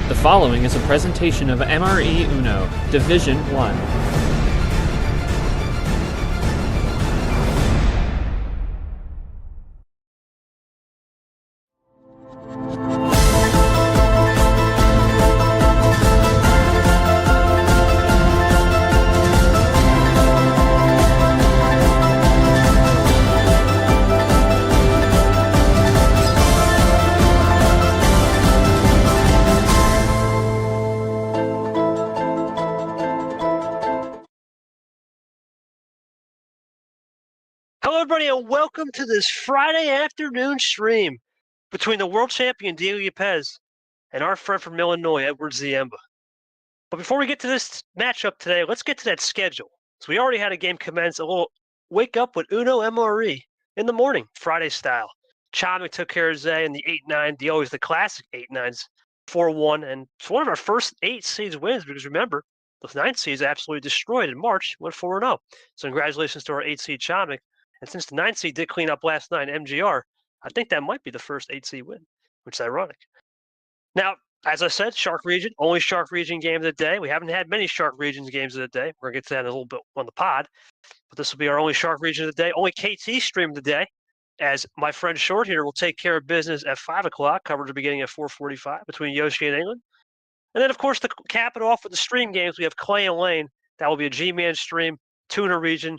The following is a presentation of MRE Uno, Division 1. Hello, everybody, and welcome to this Friday afternoon stream between the world champion Diego Yepez and our friend from Illinois, Edward Ziemba. But before we get to this matchup today, let's get to that schedule. So we already had a game commence, a little wake up with Uno MRE in the morning, Friday style. Chami took care of Zay in the 8-9, the classic 8-9s, 4-1, and it's one of our first 8 seeds wins because remember, those 9 seeds absolutely destroyed in March, went 4-0. So congratulations to our 8 seed Chami. And since the 9 seed did clean up last night, MGR, I think that might be the first 8 seed win, which is ironic. Now, as I said, Shark Region, only Shark Region game of the day. We haven't had many Shark Regions games of the day. We're going to get to that in a little bit on the pod. But this will be our only Shark Region of the day, only KT stream of the day, as my friend Short here will take care of business at 5 o'clock, coverage beginning at 4:45 between Yoshi and England. And then, of course, to cap it off with the stream games, we have Clay and Lane. That will be a G-Man stream, Tuna Region.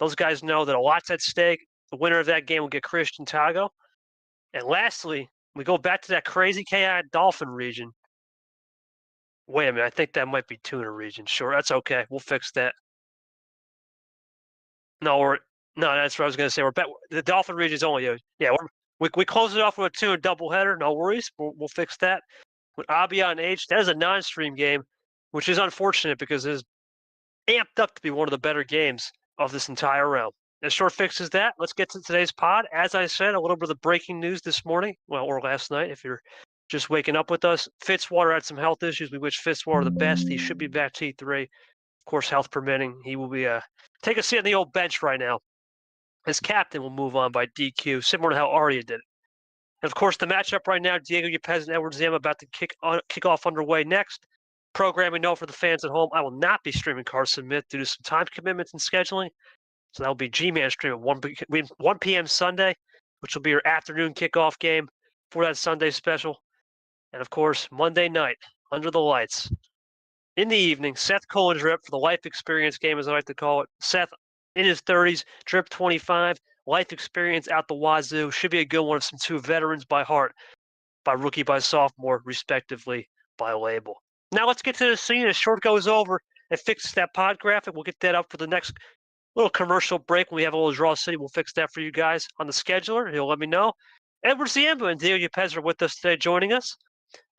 Those guys know that a lot's at stake. The winner of that game will get Christian Tago. And lastly, we go back to that crazy chaotic Dolphin region. Wait a minute, I think that might be Tuna region. Sure, that's okay. We'll fix that. No, that's what I was going to say. The Dolphin region is only we close it off with a Tuna doubleheader. No worries. We'll fix that. With Abia and H, that is a non-stream game, which is unfortunate because it is amped up to be one of the better games of this entire round. As Short fixes that, let's get to today's pod. As I said, a little bit of the breaking news this morning, or last night, if you're just waking up with us. Fitzwater had some health issues. We wish Fitzwater the best. He should be back T3. Of course, health permitting. He will be take a seat on the old bench right now. His captain will move on by DQ, similar to how Arya did it. And of course, the matchup right now, Diego Yepez and Edward Ziemba about to kick off underway next. Programming note for the fans at home, I will not be streaming Carson Myth due to some time commitments and scheduling. So that will be G-Man stream at 1 p.m. Sunday, which will be your afternoon kickoff game for that Sunday special. And of course, Monday night, under the lights, in the evening, Seth Cohen Drip for the Life Experience game, as I like to call it. Seth in his 30s, Drip 25, Life Experience out the wazoo. Should be a good one of some 2 veterans by heart, by rookie, by sophomore, respectively, by label. Now let's get to the scene as Short goes over and fixes that pod graphic. We'll get that up for the next little commercial break when we have a little draw city. We'll fix that for you guys on the scheduler. He'll let me know. Edward Ziemba and Diego Yepez are with us today, joining us.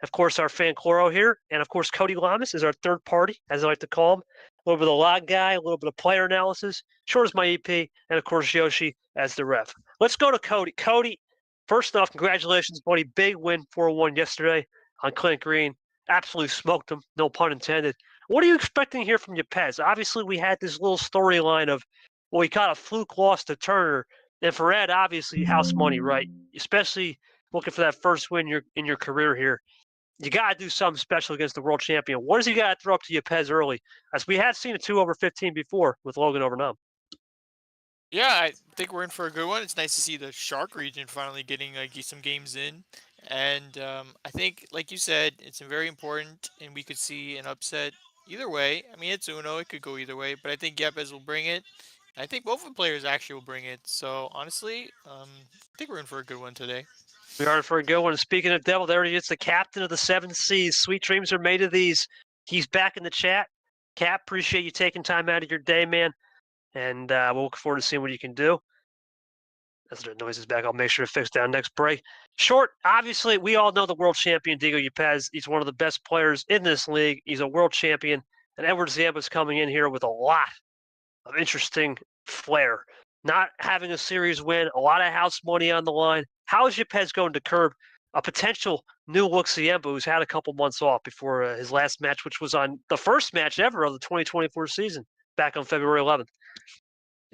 Of course, our fan Chloro here. And of course, Cody Lamas is our third party, as I like to call him. A little bit of log guy, a little bit of player analysis. Short is my EP. And of course, Yoshi as the ref. Let's go to Cody. Cody, first off, congratulations, buddy. Big win 4-1 yesterday on Clint Green. Absolutely smoked him, no pun intended. What are you expecting here from Yepez? Obviously, we had this little storyline of, well, he got a fluke loss to Turner. And for Ed, obviously, house money, right? Especially looking for that first win in your career here. You got to do something special against the world champion. What does he got to throw up to Yepez early? As we have seen a 2 over 15 before with Logan over Num. Yeah, I think we're in for a good one. It's nice to see the Shark region finally getting some games in. And I think, like you said, it's very important, and we could see an upset either way. I mean, it's Uno. It could go either way, but I think Yepez will bring it. I think both of the players actually will bring it. So, honestly, I think we're in for a good one today. We are in for a good one. Speaking of devil, there he is, the captain of the 7 Seas. Sweet dreams are made of these. He's back in the chat. Cap, appreciate you taking time out of your day, man. And we'll look forward to seeing what you can do. As the noise is back, I'll make sure to fix down next break. Short, obviously, we all know the world champion, Diego Yepez. He's one of the best players in this league. He's a world champion. And Edward Ziemba is coming in here with a lot of interesting flair. Not having a series win, a lot of house money on the line. How is Yepez going to curb a potential new look Ziemba who's had a couple months off before his last match, which was on the first match ever of the 2024 season back on February 11th?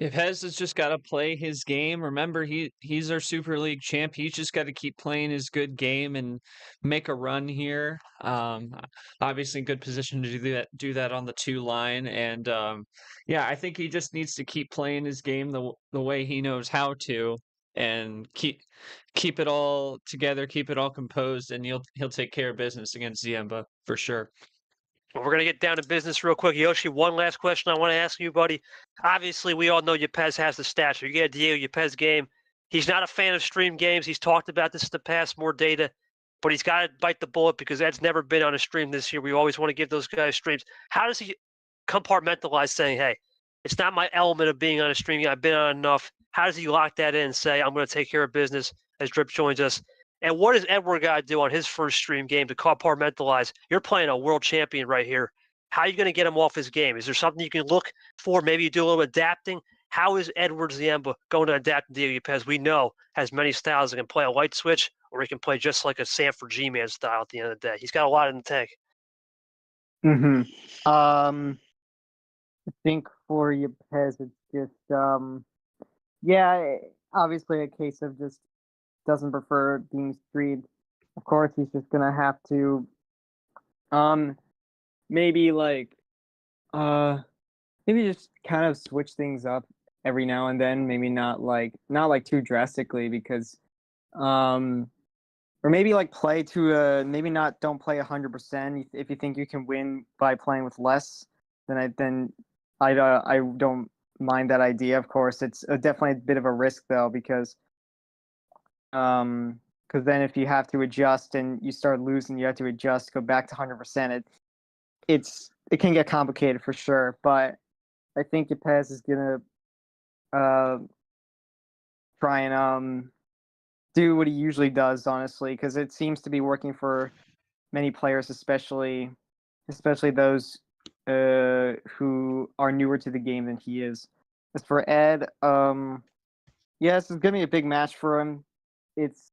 Yepez has just got to play his game. Remember, he's our Super League champ. He's just got to keep playing his good game and make a run here. Obviously, good position to do that on the 2 line, and yeah, I think he just needs to keep playing his game the way he knows how to, and keep it all together, keep it all composed, and he'll take care of business against Ziemba for sure. Well, we're going to get down to business real quick. Yoshi, one last question I want to ask you, buddy. Obviously, we all know Yepez has the stature. You get a Diego Yepez game. He's not a fan of stream games. He's talked about this in the past, more data, but he's got to bite the bullet because Ed's never been on a stream this year. We always want to give those guys streams. How does he compartmentalize saying, hey, it's not my element of being on a stream. I've been on enough. How does he lock that in and say, I'm going to take care of business as Drip joins us? And what does Edward got to do on his first stream game to compartmentalize? You're playing a world champion right here. How are you going to get him off his game? Is there something you can look for? Maybe you do a little adapting. How is Edward Ziemba going to adapt to Diego Yepez? We know has many styles. He can play a light switch, or he can play just like a Sanford G-Man style at the end of the day. He's got a lot in the tank. I think for Yepez, it's just yeah, obviously a case of just doesn't prefer being streamed. Of course, he's just gonna have to maybe maybe just kind of switch things up every now and then. Maybe not like too drastically, because or maybe like play to maybe don't play 100%. If you think you can win by playing with less, then I don't mind that idea. Of course, it's definitely a bit of a risk though, because then if you have to adjust and you start losing, you have to adjust, go back to 100%. It can get complicated for sure. But I think Yepez is gonna try and do what he usually does, honestly, because it seems to be working for many players, especially those who are newer to the game than he is. As for Ed, yes, it's gonna be a big match for him. It's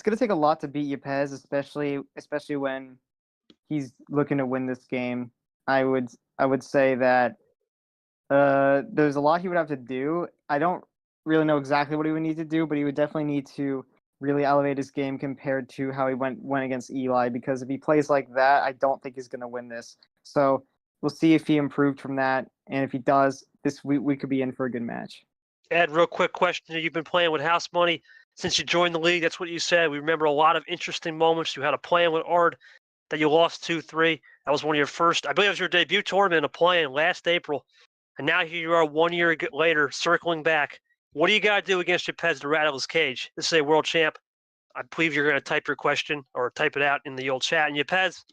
gonna take a lot to beat Yepez, especially when he's looking to win this game. I would say that there's a lot he would have to do. I don't really know exactly what he would need to do, but he would definitely need to really elevate his game compared to how he went against Eli, because if he plays like that, I don't think he's gonna win this. So we'll see if he improved from that, and if he does, we could be in for a good match. Ed, real quick question. You've been playing with house money since you joined the league. That's what you said. We remember a lot of interesting moments. You had a play-in with Ard that you lost 2-3. That was one of your first, I believe it was your debut tournament of play-in last April. And now here you are 1 year later, circling back. What do you got to do against Yepez to rattle his cage? This is a world champ. I believe you're going to type your question or type it out in the old chat. And Yepez,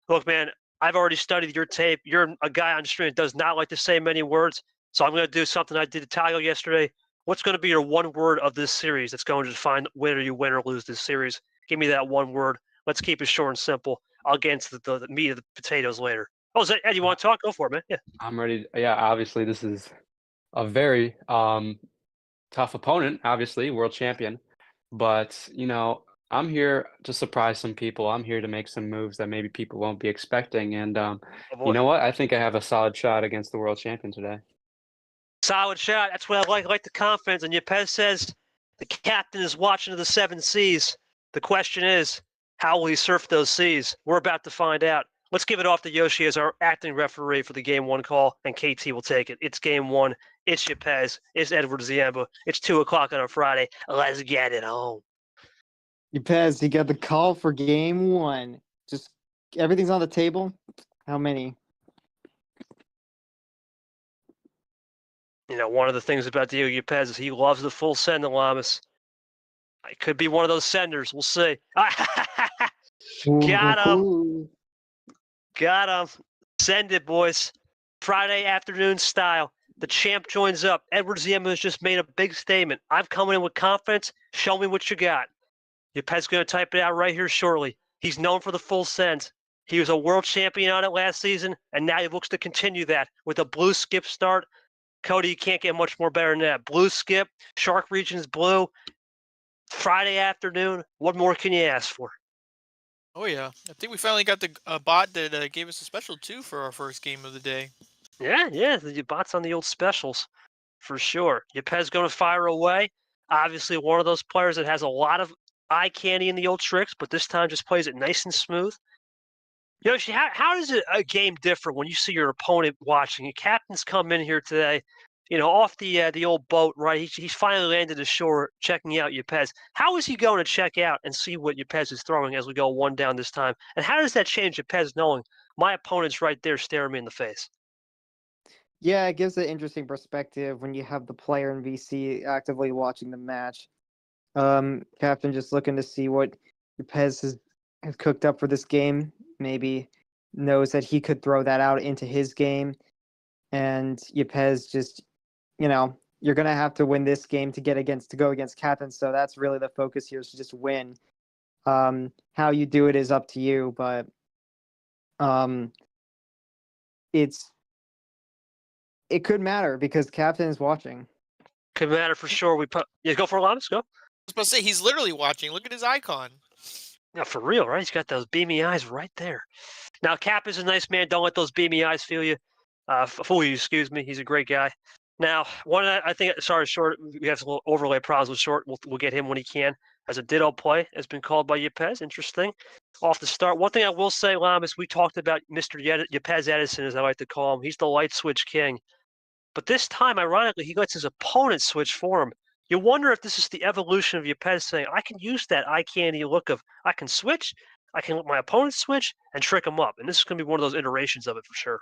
look, man, I've already studied your tape. You're a guy on stream that does not like to say many words. So I'm going to do something I did to Tayo yesterday. What's going to be your one word of this series that's going to define whether you win or lose this series? Give me that one word. Let's keep it short and simple. I'll get into the meat of the potatoes later. Oh, Ed, you want to talk? Go for it, man. Yeah. I'm ready. Yeah, obviously this is a very tough opponent, obviously, world champion. But, I'm here to surprise some people. I'm here to make some moves that maybe people won't be expecting. And you know what? I think I have a solid shot against the world champion today. Solid shot. That's what I like the confidence. And Yepez says the captain is watching to the 7 seas. The question is, how will he surf those seas? We're about to find out. Let's give it off to Yoshi as our acting referee for the Game 1 call, and KT will take it. It's Game 1. It's Yepez. It's Edward Ziemba. It's 2 o'clock on a Friday. Let's get it on. Yepez, you got the call for Game 1. Just everything's on the table. How many? One of the things about Diego Yepez is he loves the full send, Alamis. I could be one of those senders. We'll see. Got him. Got him. Send it, boys. Friday afternoon style. The champ joins up. Edward Ziemba has just made a big statement. I'm coming in with confidence. Show me what you got. Yepez going to type it out right here shortly. He's known for the full send. He was a world champion on it last season, and now he looks to continue that with a blue skip start. Cody, you can't get much more better than that. Blue skip, Shark Region's blue, Friday afternoon. What more can you ask for? Oh, yeah. I think we finally got the bot that gave us a special 2 for our first game of the day. Yeah, the bots on the old specials, for sure. Yepez going to fire away. Obviously, one of those players that has a lot of eye candy in the old tricks, but this time just plays it nice and smooth. Yoshi, how does a game differ when you see your opponent watching? Your captain's come in here today, off the old boat, right? He's finally landed ashore, checking out Yepez. How is he going to check out and see what Yepez is throwing as we go one down this time? And how does that change Yepez knowing my opponent's right there staring me in the face? Yeah, it gives an interesting perspective when you have the player in VC actively watching the match. Captain just looking to see what Yepez has cooked up for this game. Maybe knows that he could throw that out into his game. And Yepez just, you're gonna have to win this game to go against Captain. So that's really the focus here, is to just win. How you do it is up to you, but it could matter because Captain is watching. Could matter for sure. Go for Lamas, go. I was about to say, he's literally watching. Look at his icon. Yeah, for real, right? He's got those beamy eyes right there. Now, Cap is a nice man. Don't let those beamy eyes fool you. Excuse me. He's a great guy. Now, Short, we have some little overlay problems with Short. We'll get him when he can. As a ditto play has been called by Yepez. Interesting. Off the start, one thing I will say, Lamas, we talked about Mr. Yepez Edison, as I like to call him. He's the light switch king. But this time, ironically, he lets his opponent switch for him. You wonder if this is the evolution of Yepez saying, I can use that eye candy look of, I can switch, I can let my opponent switch, and trick him up. And this is going to be one of those iterations of it for sure.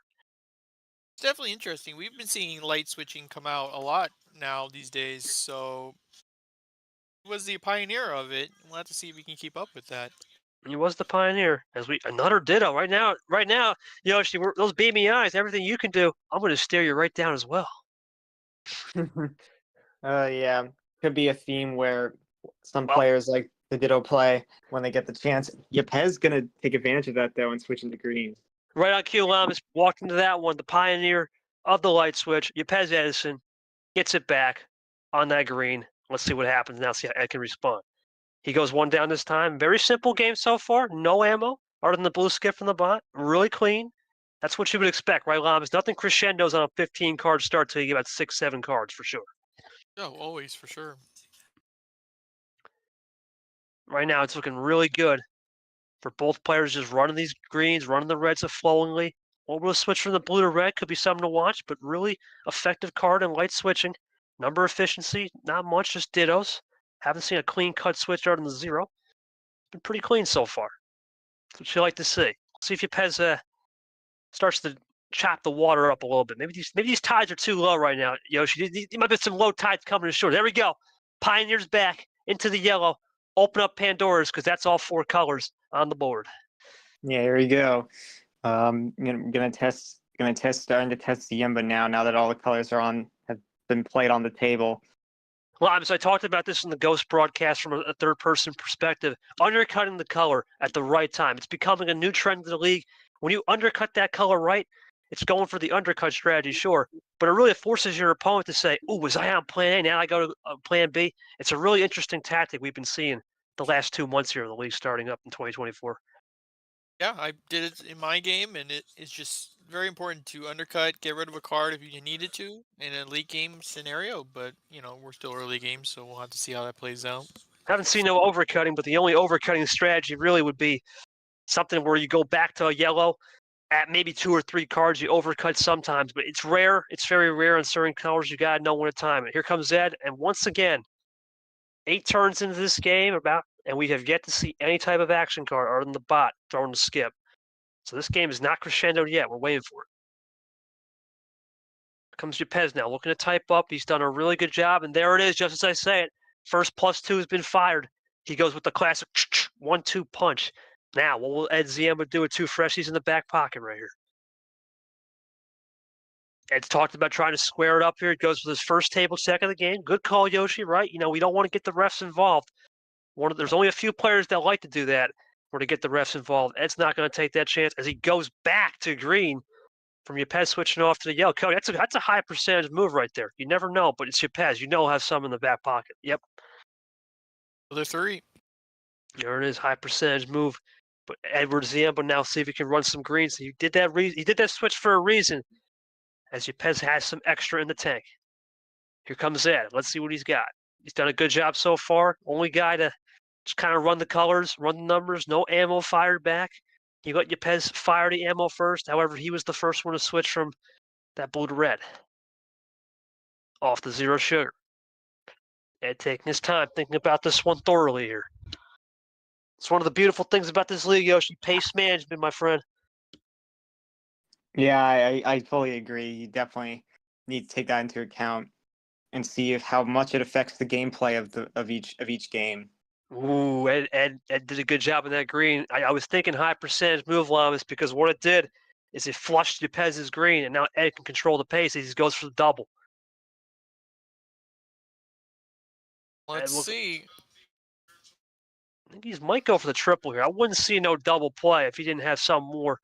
It's definitely interesting. We've been seeing light switching come out a lot now these days, so he was the pioneer of it. We'll have to see if we can keep up with that. He was the pioneer. Another ditto right now, Yoshi, those beamy eyes, everything you can do, I'm going to stare you right down as well. Yeah, could be a theme where some players like the ditto play when they get the chance. Yepez gonna take advantage of that though and switch into greens. Right on cue, Lamas walked into that one. The pioneer of the light switch, Yepez Edison, gets it back on that green. Let's see what happens now. See how Ed can respond. He goes one down this time. Very simple game so far. No ammo other than the blue skip from the bot. Really clean. That's what you would expect, right, Lamas? Nothing crescendos on a 15-card start till you get about 6-7 cards for sure. Oh, always, for sure. Right now, it's looking really good for both players just running these greens, running the reds flowingly. We'll switch from the blue to red. Could be something to watch, but really effective card and light switching. Number efficiency, not much, just dittos. Haven't seen a clean cut switch out in the zero. Been pretty clean so far. That's what you like to see. See if Yepez starts to chop the water up a little bit. Maybe these tides are too low right now, Yoshi. There might be some low tides coming ashore. There we go. Pioneer's back into the yellow. Open up Pandora's because that's all 4 colors on the board. Yeah, here we go. Starting to test Ziemba now that all the colors have been played on the table. Well, so I talked about this in the Ghost broadcast from a third-person perspective. Undercutting the color at the right time. It's becoming a new trend in the league. When you undercut that color right, it's going for the undercut strategy, sure. But it really forces your opponent to say, "Ooh, was I on plan A? Now I go to plan B." It's a really interesting tactic we've been seeing the last 2 months here in the league starting up in 2024. Yeah, I did it in my game, and it's just very important to undercut, get rid of a card if you needed to in a late game scenario. But, we're still early game, so we'll have to see how that plays out. Haven't seen no overcutting, but the only overcutting strategy really would be something where you go back to a yellow at maybe 2 or 3 cards. You overcut sometimes, but it's rare. It's very rare in certain colors. You got to know when to time it. Here comes Zed, and once again, 8 turns into this game and we have yet to see any type of action card other than the bot throwing the skip. So this game is not crescendoed yet. We're waiting for it. Here comes Yepez now, looking to type up. He's done a really good job, and there it is, just as I say it. First +2 has been fired. He goes with the classic 1-2 punch. Now, what will Ed Ziemba do with 2 freshies in the back pocket right here? Ed's talked about trying to square it up here. He goes with his first table check of the game. Good call, Yoshi, right? We don't want to get the refs involved. There's only a few players that like to do that, or to get the refs involved. Ed's not going to take that chance as he goes back to green from Yepez switching off to the yellow. Cody, that's a high percentage move right there. You never know, but it's Yepez. He'll have some in the back pocket. Yep. Another 3. There it is, high percentage move. But Edward Ziemba now see if he can run some greens. He did that. He did that switch for a reason. as Yepez has some extra in the tank. Here comes Ed. Let's see what he's got. He's done a good job so far. Only guy to just kind of run the colors, run the numbers. No ammo fired back. You let Yepez fire the ammo first. However, he was the first one to switch from that blue to red. Off the zero sugar. Ed taking his time, thinking about this one thoroughly here. It's one of the beautiful things about this league, Yoshi. Pace management, my friend. Yeah, I fully agree. You definitely need to take that into account and see how much it affects the gameplay of each game. Ooh, Ed did a good job in that green. I was thinking high percentage move llamas because what it did is it flushed Yepez's green, and now Ed can control the pace as he goes for the double. Let's see. I think he might go for the triple here. I wouldn't see no double play if he didn't have some more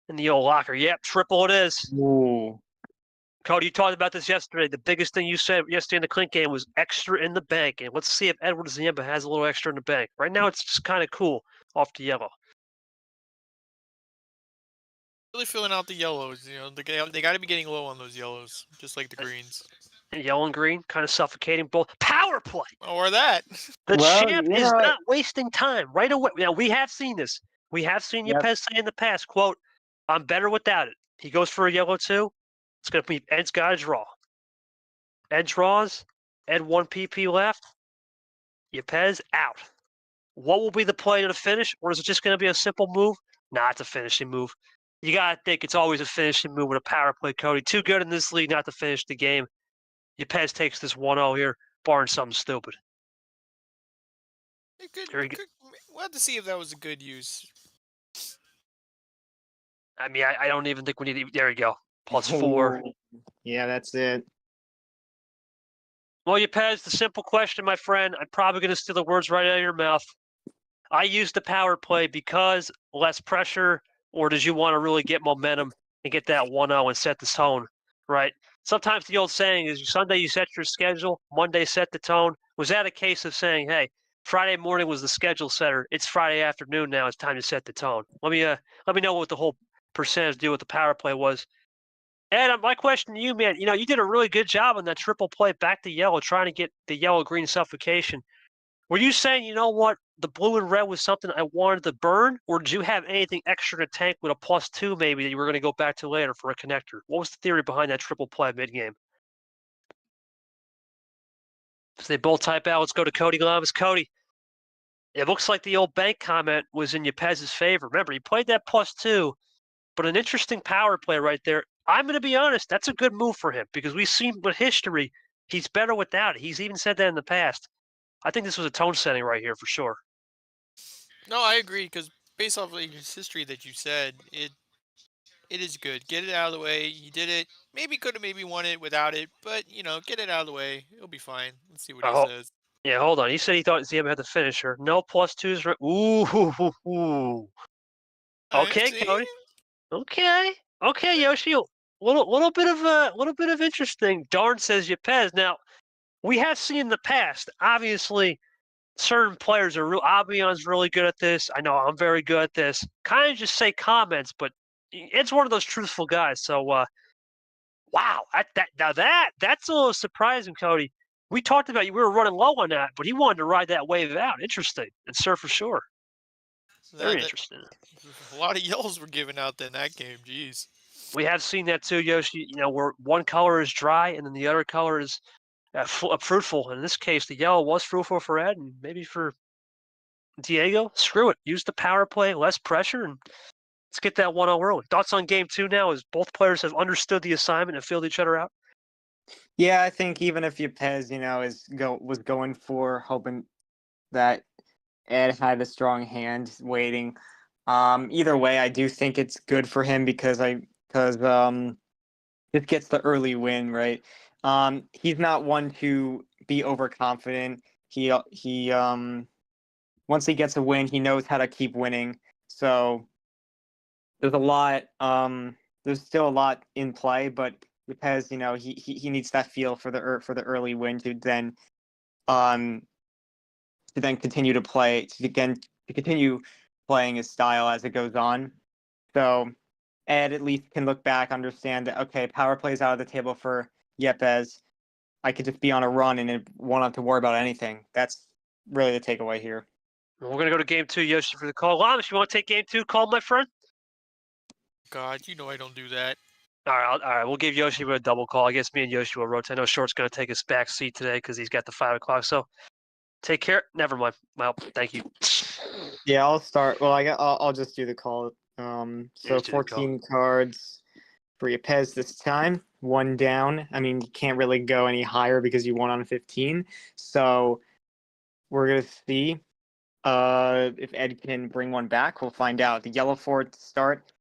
in the old locker. Yep, triple it is. Ooh. Cody, you talked about this yesterday. The biggest thing you said yesterday in the Clink game was extra in the bank. And let's see if Edward Ziemba has a little extra in the bank. Right now, it's just kind of cool off the yellow. Really filling out the yellows. You know, they got to be getting low on those yellows, just like the greens. Yellow and green, kind of suffocating both. Power play! Or that. The Well, champ you is know, not wasting time right away. Now, we have seen this. We have seen Yep. Yepez say in the past, quote, I'm better without it. He goes for a yellow too. It's going to be Ed's got to draw. Ed draws. Ed 1 PP left. Yepez out. What will be the play to the finish, or is it just going to be a simple move? Nah, it's a finishing move. You got to think it's always a finishing move with a power play, Cody. Too good in this league not to finish the game. Yepez takes this 1-0 here, barring something stupid. We'll have to see if that was a good use. I mean, I don't even think we need to. There you go. +4. Yeah, that's it. Well, Yepez, the simple question, my friend, I'm probably going to steal the words right out of your mouth. I used the power play because less pressure, or did you want to really get momentum and get that 1-0 and set the tone, right? Sometimes the old saying is Sunday you set your schedule, Monday set the tone. Was that a case of saying, hey, Friday morning was the schedule setter. It's Friday afternoon now. It's time to set the tone. Let me know what the whole percentage deal with the power play was. And my question to you, man, you did a really good job on that triple play back to yellow, trying to get the yellow-green suffocation. Were you saying, you know what, the blue and red was something I wanted to burn, or did you have anything extra in the tank with a +2 maybe that you were going to go back to later for a connector? What was the theory behind that triple play mid-game? So they both type out. Let's go to Cody Glamis. Cody, it looks like the old bank comment was in Yepez's favor. Remember, he played that +2, but an interesting power play right there. I'm going to be honest, that's a good move for him because we've seen with history, he's better without it. He's even said that in the past. I think this was a tone setting right here for sure. No, I agree because based off of his history that you said, it is good. Get it out of the way. He did it. Maybe could have maybe won it without it, but get it out of the way. It'll be fine. Let's see what he says. Yeah, hold on. He said he thought Ziemba had the finisher. No +2s. Ooh. Okay, Cody. Okay, Yoshi. Little bit of interesting. Darn says Yepez. Now, we have seen in the past, obviously, certain players are real. Abion's really good at this. I know I'm very good at this. Kind of just say comments, but it's one of those truthful guys. So, wow, that's a little surprising, Cody. We talked about we were running low on that, but he wanted to ride that wave out. Interesting, and Surf for sure. Very interesting. A lot of yells were given out in that game. Jeez. We have seen that too, Yoshi. Where one color is dry and then the other color is fruitful. In this case, the yellow was fruitful for Ed, and maybe for Diego. Screw it. Use the power play, less pressure, and let's get that 1-0 early. Thoughts on game 2 now as both players have understood the assignment and filled each other out? Yeah, I think even if Yepez, was going for hoping that Ed had a strong hand waiting. Either way, I do think it's good for him because this gets the early win, right? He's not one to be overconfident. He once he gets a win, he knows how to keep winning. So there's there's still a lot in play, but Yepez, he needs that feel for the early win to then continue to play to continue playing his style as it goes on. So Ed at least can look back, understand that, okay, power play's out of the table for Yepez. I could just be on a run and won't have to worry about anything. That's really the takeaway here. We're going to go to game 2, Yoshi, for the call. Lamas, you want to take game 2 call, my friend? God, you know I don't do that. All right, we'll give Yoshi a double call. I guess me and Yoshi will rotate. I know Short's going to take his back seat today because he's got the 5 o'clock. So take care. Never mind. Well, thank you. Yeah, I'll start. Well, I'll just do the call. Yeah, So just do the call. 14 cards for Yepez this time. 1 down. I mean, you can't really go any higher because you won on 15. So we're gonna see if Ed can bring one back. We'll find out. The yellow 4 to start.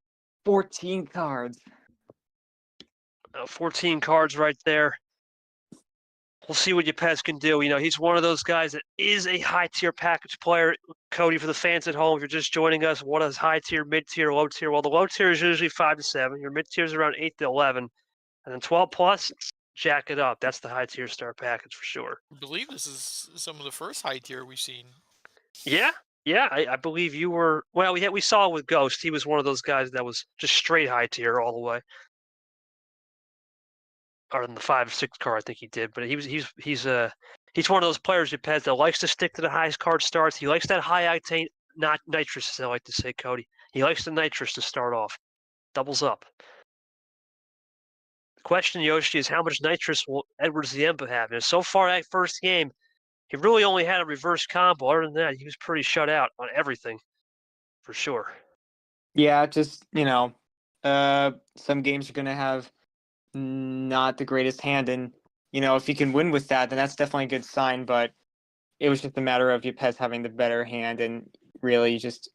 14 cards. 14 cards right there. We'll see what Yepez can do. You know, he's one of those guys that is a high-tier package player. Cody, for the fans at home, if you're just joining us, what is high-tier, mid-tier, low-tier? Well, the low-tier is usually 5 to 7. Your mid-tier is around 8 to 11. And then 12 plus, jack it up. That's the high-tier star package for sure. I believe this is some of the first high tier we've seen. Yeah, I believe you were. Well, we saw it with Ghost. He was one of those guys that was just straight high-tier all the way. Or in the 5 or 6 card, I think he did. But he's one of those players, Yepez, that likes to stick to the highest card starts. He likes that high octane, not nitrous, as I like to say, Cody. He likes the nitrous to start off. Doubles up. The question, Yoshi, is how much nitrous will Edward Ziemba have? And so far, that first game, he really only had a reverse combo. Other than that, he was pretty shut out on everything, for sure. Yeah, just, some games are gonna have not the greatest hand, and if you can win with that, then that's definitely a good sign. But it was just a matter of Yepez having the better hand, and really just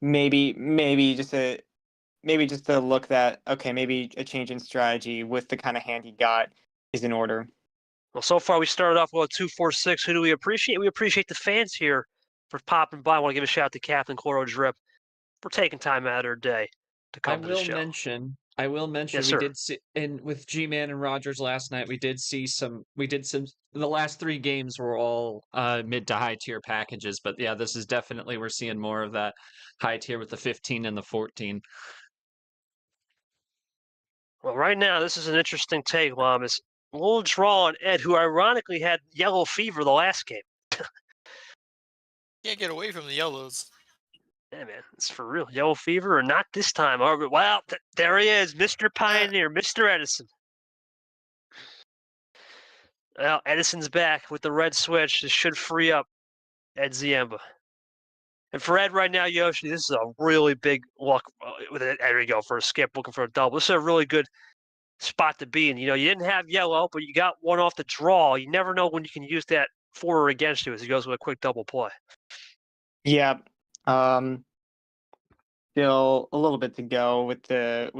maybe just a look that, okay, maybe a change in strategy with the kind of hand he got is in order. Well, so far we started off with a 2-4-6. Who do we appreciate? We appreciate the fans here for popping by. I want to give a shout out to Captain Cloro Drip for taking time out of their day to come to the show. I will mention Yes, we sir. did see with G-Man and Rogers last night, we did some the last 3 games were all mid to high tier packages, but yeah, this is definitely we're seeing more of that high tier with the 15 and the 14. Well, right now, this is an interesting take, Lamas. A little draw on Ed, who ironically had yellow fever the last game. Can't get away from the yellows. Yeah, man, it's for real. Yellow fever, or not this time. Well, there he is, Mr. Pioneer, Mr. Edison. Well, Edison's back with the red switch. This should free up Ed Ziemba. And for Ed right now, Yoshi, this is a really big luck. There you go, for a skip, looking for a double. This is a really good spot to be in. You didn't have yellow, but you got one off the draw. You never know when you can use that for or against you as he goes with a quick double play. Yeah. Still a little bit to go with the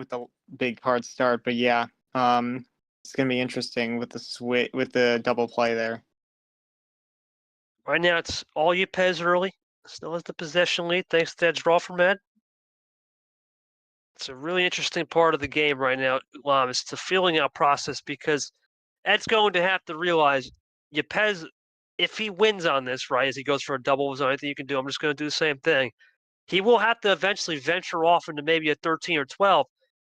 big card start, but yeah. It's gonna be interesting with the double play there. Right now, it's all Yepez early. Still has the possession lead thanks to that draw from Ed. It's a really interesting part of the game right now, Lamas. It's a feeling out process because Ed's going to have to realize Yepez, if he wins on this, right, as he goes for a double, is there anything you can do? I'm just going to do the same thing. He will have to eventually venture off into maybe a 13 or 12.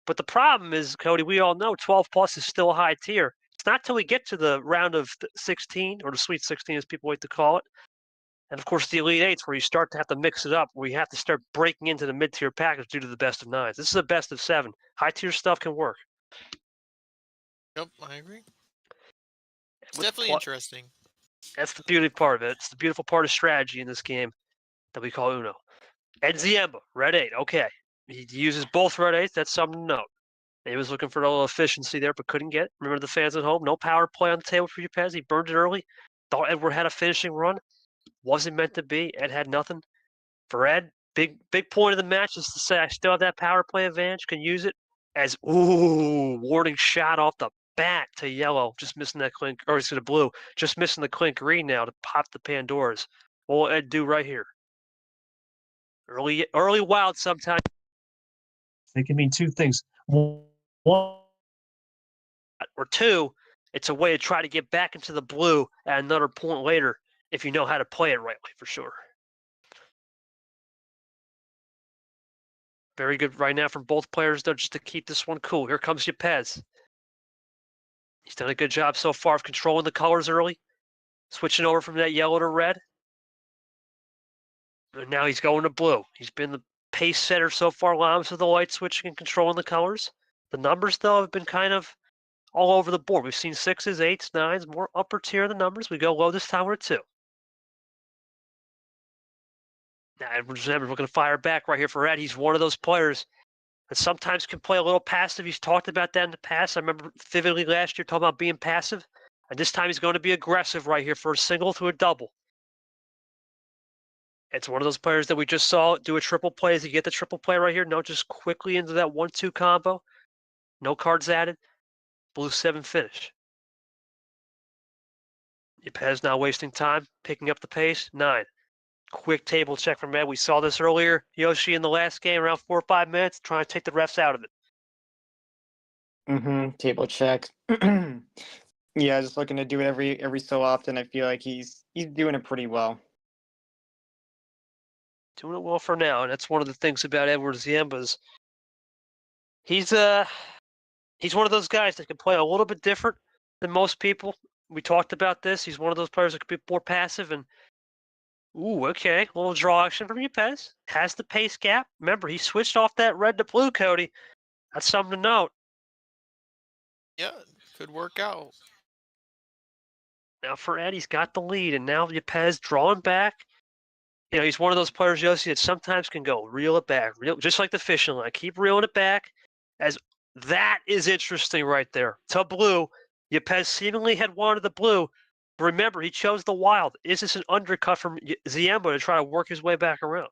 But the problem is, Cody, we all know 12 plus is still a high tier. It's not till we get to the round of 16, or the Sweet 16 as people like to call it. And of course, the Elite Eights, where you start to have to mix it up, where you have to start breaking into the mid-tier package due to the best of 9s. This is a best of 7. High-tier stuff can work. Yep, I agree. It's definitely interesting. That's the beauty part of it. It's the beautiful part of strategy in this game that we call Uno. Ed Ziemba, red 8. Okay. He uses both red 8s. That's something to note. He was looking for a little efficiency there, but couldn't get it. Remember the fans at home? No power play on the table for Yepez. He burned it early. Thought Edward had a finishing run. Wasn't meant to be. Ed had nothing. For Ed, big point of the match is to say I still have that power play advantage. Can use it as warning shot off the bat to yellow. Just missing that clink, or to the blue. Just missing the clink green now to pop the Pandoras. What will Ed do right here? Early wild sometimes. They can mean 2 things. 1 or 2, it's a way to try to get back into the blue at another point later if you know how to play it rightly, for sure. Very good right now from both players, though, just to keep this one cool. Here comes Yepez. He's done a good job so far of controlling the colors early, switching over from that yellow to red. And now he's going to blue. He's been the pace setter so far, allowing for the light switching and controlling the colors. The numbers, though, have been kind of all over the board. We've seen 6s, 8s, 9s, more upper tier of the numbers. We go low this time, we're at 2. Now, we're going to fire back right here for Ed. He's one of those players that sometimes can play a little passive. He's talked about that in the past. I remember vividly last year talking about being passive. And this time he's going to be aggressive right here for a single to a double. It's one of those players that we just saw do a triple play. As you get the triple play right here, no, just quickly into that 1-2 combo. No cards added. Blue 7 finish. Yepez now wasting time, picking up the pace. 9. Quick table check from Ed. We saw this earlier, Yoshi, in the last game, around 4 or 5 minutes, trying to take the refs out of it. Table check. Yeah, just looking to do it every so often. I feel like he's doing it pretty well. Doing it well for now, and that's one of the things about Edward Ziemba. He's one of those guys that can play a little bit different than most people. We talked about this. He's one of those players that could be more passive and okay. A little draw action from Yepez. Has the pace gap. Remember, he switched off that red to blue, Cody. That's something to note. Yeah, could work out. Now for Ed, he's got the lead, and now Yepez drawing back. He's one of those players, Yossi, that sometimes can go reel it back, just like the fishing line. Keep reeling it back. As that is interesting right there. To blue, Yepez seemingly had wanted the blue. But remember, he chose the wild. Is this an undercut from Ziemba to try to work his way back around?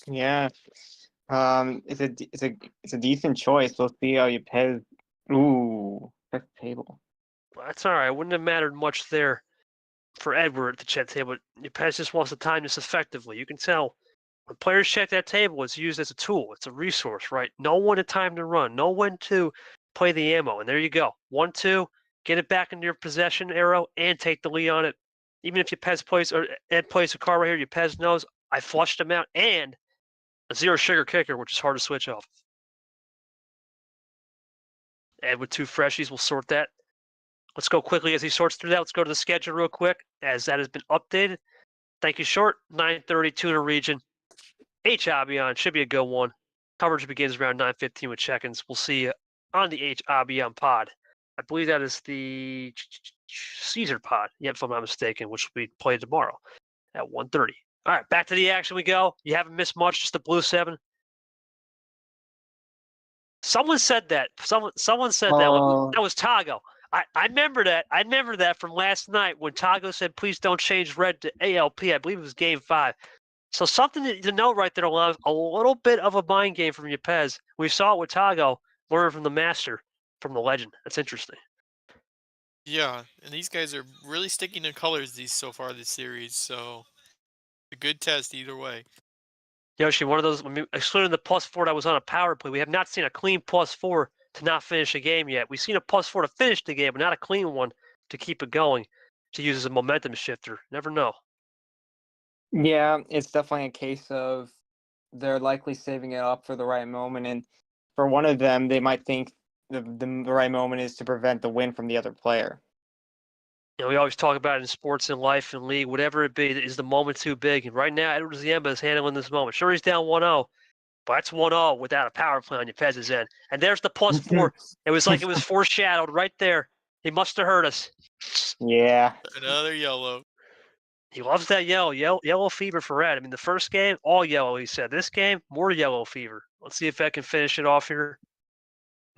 Yeah. It's a decent choice. We'll see how Yepez. Fifth table. Well, that's all right. Wouldn't have mattered much there for Edward at the check table. Yepez just wants to time this effectively. You can tell when players check that table, it's used as a tool. It's a resource, right? Know when to time to run. Know when to play the ammo. And there you go. 1-2. Get it back into your possession arrow and take the lead on it. Even if Yepez plays or Ed plays a card right here, Yepez knows I flushed him out and a 0 sugar kicker, which is hard to switch off. Ed with 2 freshies will sort that. Let's go quickly as he sorts through that. Let's go to the schedule real quick as that has been updated. Thank you, Short. 9:30 Tuna Region. H Albion should be a good one. Coverage begins around 9:15 with check-ins. We'll see you on the H Albion pod. I believe that is the Caesar pod, if I'm not mistaken, which will be played tomorrow at 1:30. All right, back to the action we go. You haven't missed much, just the blue 7. Someone said that. Someone said that. That was Tago. I remember that. I remember that from last night when Tago said, please don't change red to ALP. I believe it was game 5. So something to note right there, a little bit of a mind game from Yepez. We saw it with Tago, learning from the master, from the legend. That's interesting. Yeah, and these guys are really sticking to colors so far this series, so a good test either way. Yoshi, one of those, excluding the +4 that was on a power play, we have not seen a clean +4 to not finish a game yet. We've seen a +4 to finish the game, but not a clean one to keep it going, to use as a momentum shifter. Never know. Yeah, it's definitely a case of they're likely saving it up for the right moment. And for one of them, they might think the right moment is to prevent the win from the other player. We always talk about it in sports and life and league, whatever it be, is the moment too big? And right now, Edward Ziemba is handling this moment. Sure, he's down 1-0, but that's 1-0 without a power play on Yepez's end. And there's the +4. It was like it was foreshadowed right there. He must have heard us. Yeah. Another yellow. He loves that yellow fever for Ed. I mean, the first game, all yellow, he said. This game, more yellow fever. Let's see if Ed can finish it off here.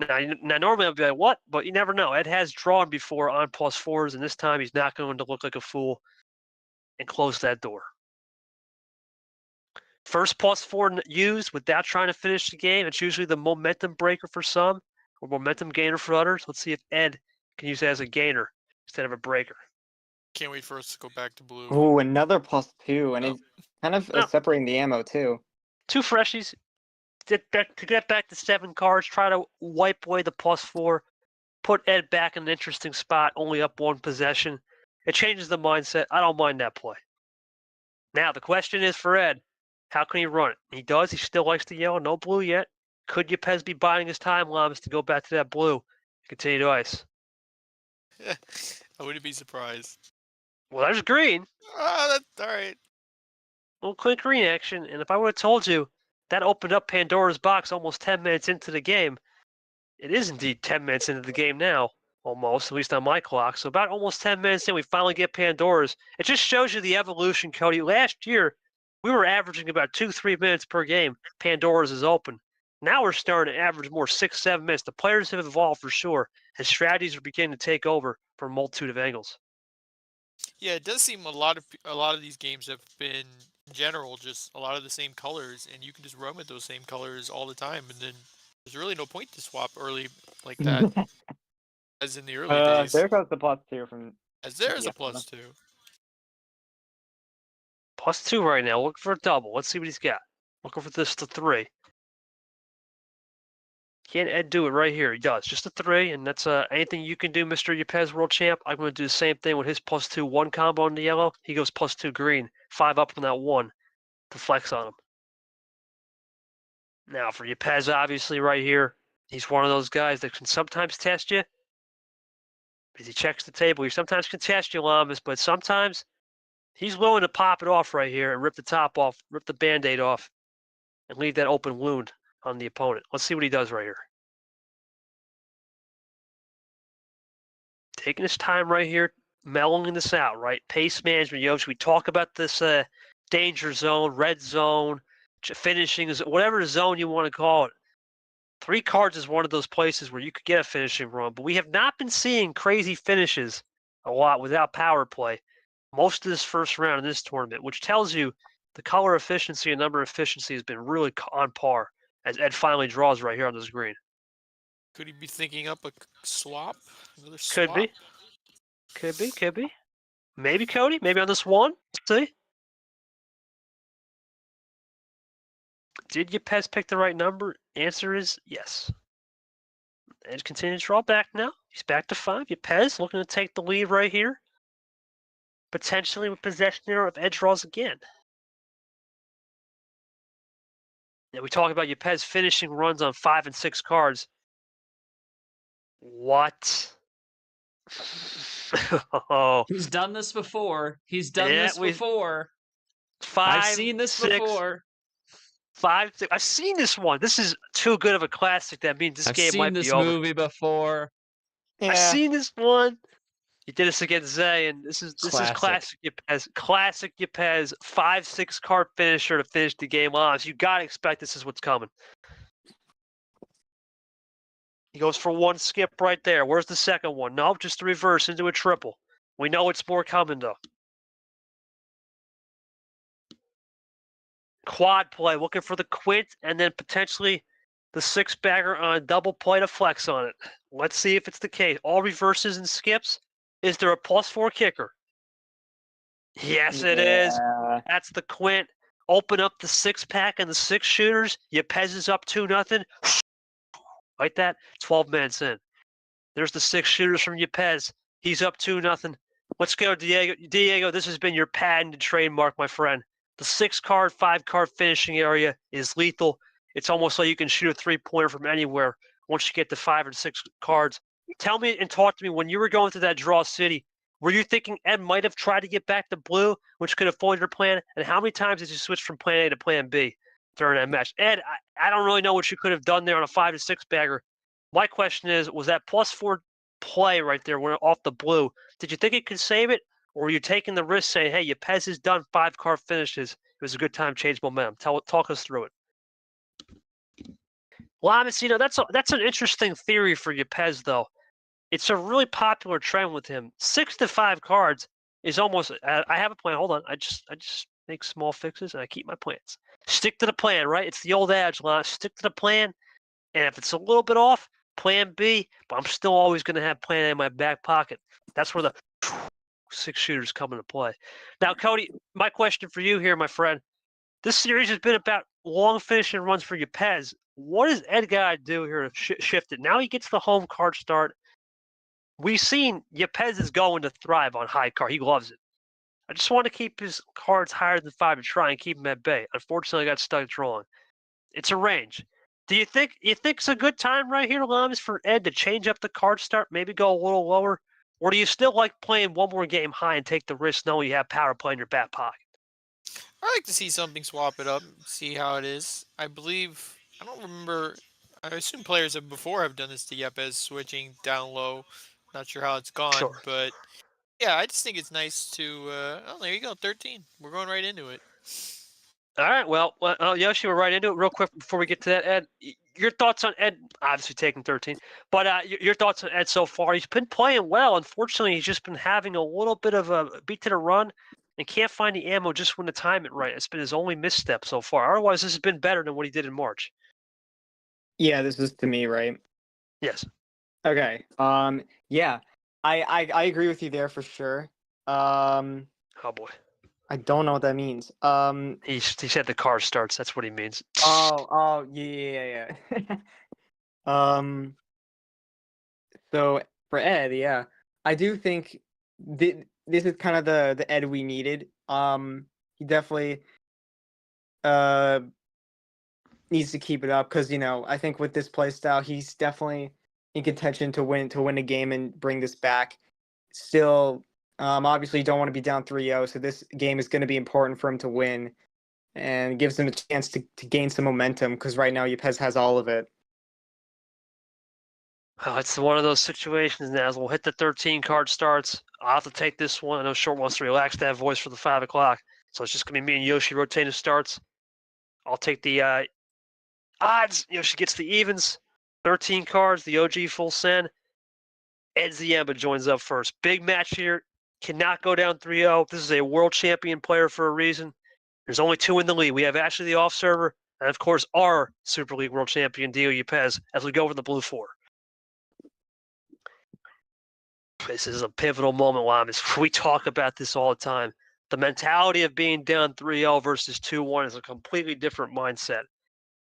Now, normally I'd be like, what? But you never know. Ed has drawn before on +4s, and this time he's not going to look like a fool and close that door. First +4 used without trying to finish the game. It's usually the momentum breaker for some or momentum gainer for others. Let's see if Ed can use it as a gainer instead of a breaker. Can't wait for us to go back to blue. Ooh, another +2, and it's kind of separating the ammo too. 2 freshies. To get back to 7 cards, try to wipe away the +4, put Ed back in an interesting spot, only up 1 possession. It changes the mindset. I don't mind that play. Now, the question is for Ed, How can he run it? He does. He still likes the yellow. No blue yet. Could Yepez be biding his time, Lamas, to go back to that blue and continue to ice? I wouldn't be surprised. Well, there's green. That's all right. Little quick green action. And if I would have told you that opened up Pandora's box almost 10 minutes into the game, it is indeed 10 minutes into the game now, almost, at least on my clock. So about almost 10 minutes in, we finally get Pandora's. It just shows you the evolution, Cody. Last year, we were averaging about 2-3 minutes per game. Pandora's is open. Now we're starting to average more 6-7 minutes. The players have evolved for sure, and strategies are beginning to take over from a multitude of angles. Yeah, it does seem a lot of these games have been, in general, just a lot of the same colors, and you can just run with those same colors all the time, and then there's really no point to swap early like that, as in the early days. There goes the +2 from. As there's yeah, a +2. +2 right now. Looking for a double. Let's see what he's got. Looking for this to 3. Can Ed do it right here? He does. Just a 3, and that's anything you can do, Mr. Yepez, world champ. I'm going to do the same thing with his +2 1 combo on the yellow. He goes +2 green. 5 up on that 1 to flex on him. Now for Yepez, obviously right here, he's one of those guys that can sometimes test you. As he checks the table, he sometimes can test you, Lamas, but sometimes he's willing to pop it off right here and rip the top off, rip the Band-Aid off, and leave that open wound on the opponent. Let's see what he does right here. Taking his time right here, mellowing this out, right? Pace management, Yosh. We talk about this danger zone, red zone, finishing, whatever zone you want to call it. 3 cards is one of those places where you could get a finishing run, but we have not been seeing crazy finishes a lot without power play most of this first round in this tournament, which tells you the color efficiency and number efficiency has been really on par as Ed finally draws right here on this green. Could he be thinking up a swap? Another Could swap? be. Could be. Maybe, Cody. Maybe on this 1. Let's see. Did Yepez pick the right number? Answer is yes. Ed continues to draw back now. He's back to 5. Yepez looking to take the lead right here. Potentially with possession there if Ed draws again. Now we talk about Yepez finishing runs on 5 and 6 cards. What? Oh, He's done this before. He's done Yeah, this before. 5, I've seen this 6, before. 5, 6. I've seen this one. This is too good of a classic. That means this I've game seen might this be over. movie before. I've seen this one. He did this against Zay, and this is classic Yepez. Classic Yepez. 5-6 card finisher to finish the game off. So you gotta expect this is what's coming. He goes for 1 skip right there. Where's the second one? No, just the reverse into a triple. We know it's more coming though. Quad play, looking for the quint, and then potentially the 6-bagger on a double play to flex on it. Let's see if it's the case. All reverses and skips. Is there a +4 kicker? Yes, it is. That's the quint. Open up the 6-pack and the 6 shooters. Yepez is up 2-0. Like that, 12 minutes in. There's the 6 shooters from Yepez. He's up 2-0. Let's go, Diego. Diego, this has been your patented trademark, my friend. The 6-card, 5-card finishing area is lethal. It's almost like you can shoot a 3-pointer from anywhere once you get to 5 and 6 cards. Tell me and talk to me, when you were going through that draw city, were you thinking Ed might have tried to get back to blue, which could have foiled your plan? And how many times did you switch from plan A to plan B during that match? Ed, I don't really know what you could have done there on a 5 to 6 bagger. My question is, was that +4 play right there when off the blue? Did you think it could save it? Or were you taking the risk saying, hey, Yepez has done 5-card finishes. It was a good time to change momentum. Talk us through it. Lamas, that's an interesting theory for Yepez, though. It's a really popular trend with him. 6 to 5 cards is almost. I have a plan. Hold on. I just make small fixes and I keep my plans. Stick to the plan, right? It's the old adage, Lamas. Stick to the plan, and if it's a little bit off, plan B. But I'm still always going to have plan A in my back pocket. That's where the 6 shooters come into play. Now, Cody, my question for you here, my friend. This series has been about long finishing runs for Yepez. What does Ed got to do here to shift it? Now he gets the home card start. We've seen Yepez is going to thrive on high card. He loves it. I just want to keep his cards higher than 5 to try and keep him at bay. Unfortunately, I got stuck drawing. It's a range. Do you think it's a good time right here, Lamas, for Ed to change up the card start, maybe go a little lower? Or do you still like playing one more game high and take the risk knowing you have power play in your back pocket? I like to see something, swap it up, see how it is. I believe, I don't remember, I assume players have before have done this to Yepez, switching down low. Not sure how it's gone, Sure. but yeah, I just think it's nice to, oh, there you go, 13. We're going right into it. All right, well, Yoshi, we're right into it real quick before we get to that. Ed, your thoughts on Ed, obviously taking 13, but your thoughts on Ed so far. He's been playing well. Unfortunately, he's just been having a little bit of a beat to the run and can't find the ammo just when to time it right. It's been his only misstep so far. Otherwise, this has been better than what he did in March. Yeah, this is to me, right? Yes. Okay. Yeah, I agree with you there for sure. Oh, boy. I don't know what that means. He said the car starts. That's what he means. Oh, yeah. So for Ed, yeah, I do think this is kind of the Ed we needed. He definitely needs to keep it up because I think with this play style, he's definitely in contention to win a game and bring this back. Still, obviously, you don't want to be down 3-0, so this game is going to be important for him to win and gives him a chance to gain some momentum because right now Yepez has all of it. Oh, it's one of those situations now. As we'll hit the 13 card starts. I'll have to take this one. I know Short wants to relax that voice for the 5 o'clock. So it's just going to be me and Yoshi rotating starts. I'll take the odds. Yoshi gets the evens. 13 cards, the OG full send. Ed Ziemba joins up first. Big match here. Cannot go down 3-0. This is a world champion player for a reason. There's only 2 in the league. We have Ashley the off server, and of course our Super League world champion, Dio Yepez, as we go over the blue 4. This is a pivotal moment, Lamas. We talk about this all the time. The mentality of being down 3-0 versus 2-1 is a completely different mindset.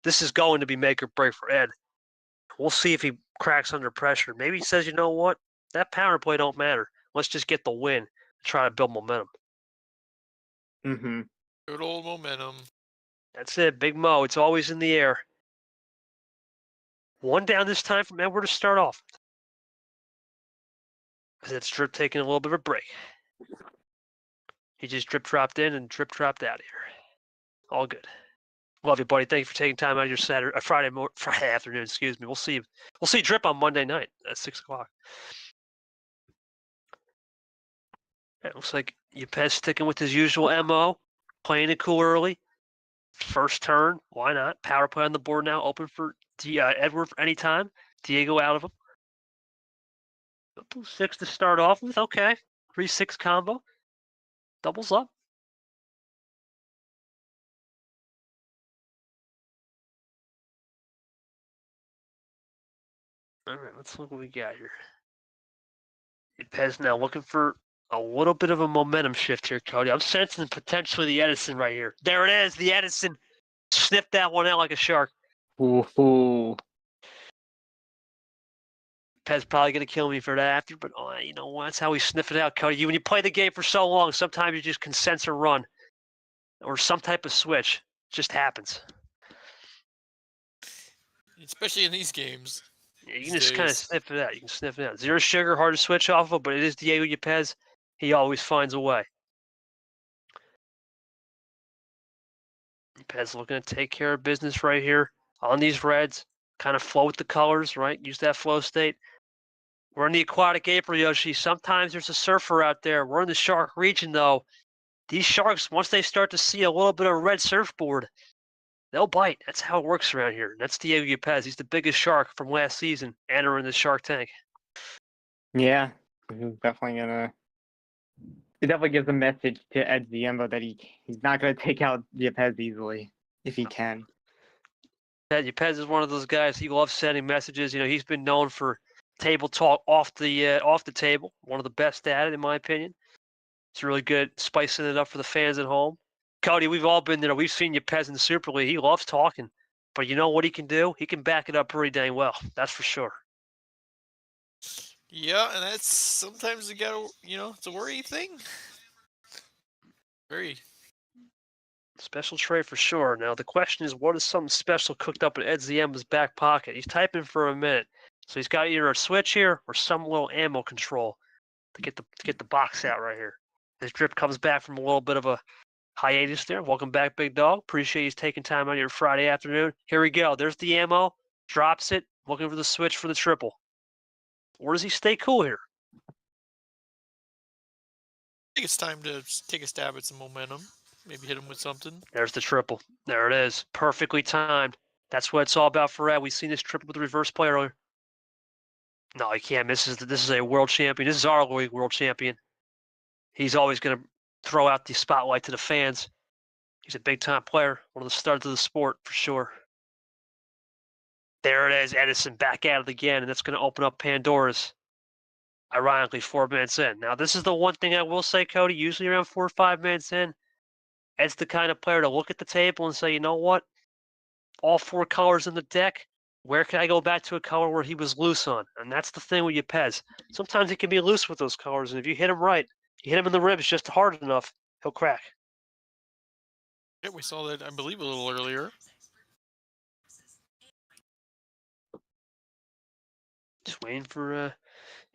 This is going to be make or break for Ed. We'll see if he cracks under pressure. Maybe he says, you know what? That power play don't matter. Let's just get the win and try to build momentum. Mm-hmm. Good old momentum. That's it. Big Mo. It's always in the air. 1 down this time from Edward to start off. That's Drip taking a little bit of a break. He just drip dropped in and drip dropped out here. All good. Love you, buddy. Thank you for taking time out of your Friday afternoon. Excuse me. We'll see Drip on Monday night at 6 o'clock. It looks like Yepez sticking with his usual MO, playing it cool early. First turn, why not? Power play on the board now, open for Edward for any time. Diego out of him. 6 to start off with. Okay. 3-6 combo. Doubles up. All right, let's look what we got here. Yepez now looking for a little bit of a momentum shift here, Cody. I'm sensing potentially the Edison right here. There it is, the Edison. Sniffed that one out like a shark. Ooh. Pez probably going to kill me for that after, but you know what? That's how we sniff it out, Cody. When you play the game for so long, sometimes you just can sense a run or some type of switch. It just happens. Especially in these games. Yeah, you can just kind of sniff it out. You can sniff it out. Zero sugar, hard to switch off of, but it is Diego Yepez. He always finds a way. Yepez looking to take care of business right here on these reds. Kind of flow with the colors, right? Use that flow state. We're in the aquatic April, Yoshi. Sometimes there's a surfer out there. We're in the shark region, though. These sharks, once they start to see a little bit of red surfboard, they'll bite. That's how it works around here. That's Diego Yepez. He's the biggest shark from last season entering the Shark Tank. Yeah, it definitely gives a message to Ed Ziemba that he's not going to take out Yepez easily if he can. Yepez is one of those guys. He loves sending messages. You know, he's been known for table talk off the table. One of the best at it, in my opinion. It's really good, spicing it up for the fans at home. Cody, we've all been there. We've seen Yepez in the Super League. He loves talking, but you know what he can do? He can back it up pretty dang well. That's for sure. Yeah, and that's sometimes you gotta, it's a worry thing. Very. Special tray for sure. Now the question is, what is something special cooked up in Ed Ziemba's back pocket? He's typing for a minute, so he's got either a switch here or some little ammo control to get the box out right here. His drip comes back from a little bit of a hiatus there. Welcome back, big dog. Appreciate you taking time on your Friday afternoon. Here we go. There's the ammo. Drops it. Looking for the switch for the triple. Or does he stay cool here? I think it's time to take a stab at some momentum. Maybe hit him with something. There's the triple. There it is. Perfectly timed. That's what it's all about for Ed. We've seen this triple with the reverse play earlier. No, he can't miss. This is a world champion. This is our league world champion. He's always going to throw out the spotlight to the fans. He's a big-time player. One of the stars of the sport, for sure. There it is. Edison back at it again, and that's going to open up Pandora's. Ironically, 4 minutes in. Now, this is the one thing I will say, Cody. Usually around 4 or 5 minutes in, Ed's the kind of player to look at the table and say, you know what? All 4 colors in the deck. Where can I go back to a color where he was loose on? And that's the thing with Yepez. Sometimes he can be loose with those colors, and if you hit him right, you hit him in the ribs just hard enough, he'll crack. Yeah, we saw that, I believe, a little earlier. Just waiting for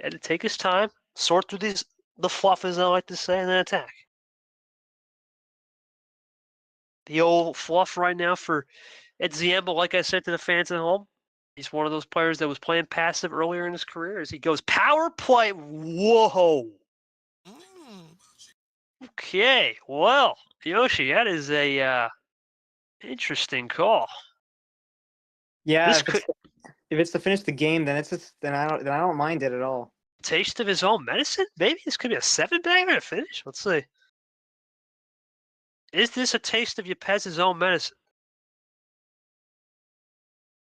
Ed to take his time, sort through the fluff, as I like to say, and then attack. The old fluff right now for Ed Ziemba, like I said to the fans at home, he's one of those players that was playing passive earlier in his career as he goes power play. Whoa. Okay, well, Yoshi, that is a interesting call. Yeah, This if it's to finish the game, then then I don't mind it at all. Taste of his own medicine? Maybe this could be a 7-bagger to finish. Let's see. Is this a taste of Yepez's own medicine?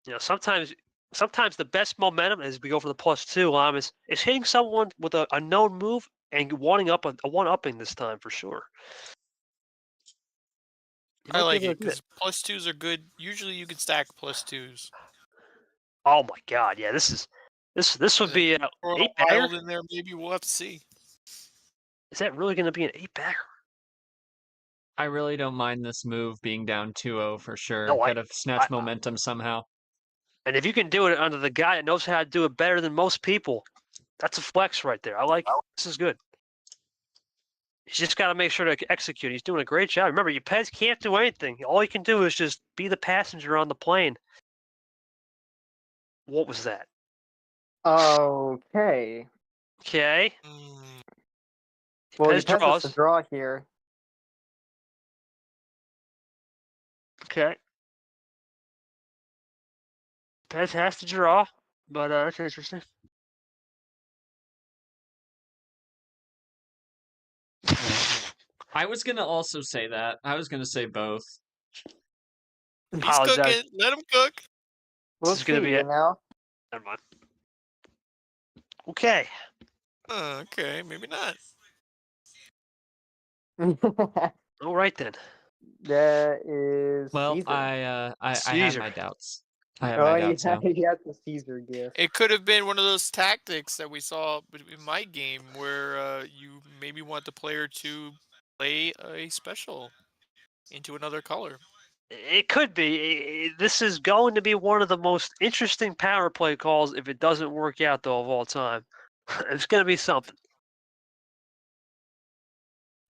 You know, sometimes the best momentum as we go for the +2 is hitting someone with a known move and a one-upping this time for sure. I like it because +2s are good. Usually you can stack +2s. Oh my god, yeah, this would be an 8-bagger. In there, maybe we'll have to see. Is that really going to be an 8-bagger? I really don't mind this move being down 2-0 for sure. No, Gotta snatch momentum somehow. And if you can do it under the guy that knows how to do it better than most people, that's a flex right there. I like it. This is good. He's just got to make sure to execute. He's doing a great job. Remember, Yepez can't do anything. All he can do is just be the passenger on the plane. What was that? Okay. Okay. Well, Yepez Yepez draws. has to draw here. Okay. Yepez has to draw, but that's interesting. I was gonna also say that. I was gonna say both. He's Apologize. cooking. Let him cook. We'll This is gonna see, be you it. know? Never mind. Okay. Okay, maybe not. All right then. That is Well, Caesar. I have Caesar. my doubts. I have Oh, my yeah, doubts now. he has the Caesar gift. It could have been one of those tactics that we saw in my game where you maybe want the player to play a special into another color. It could be. This is going to be one of the most interesting power play calls if it doesn't work out, though, of all time. It's going to be something.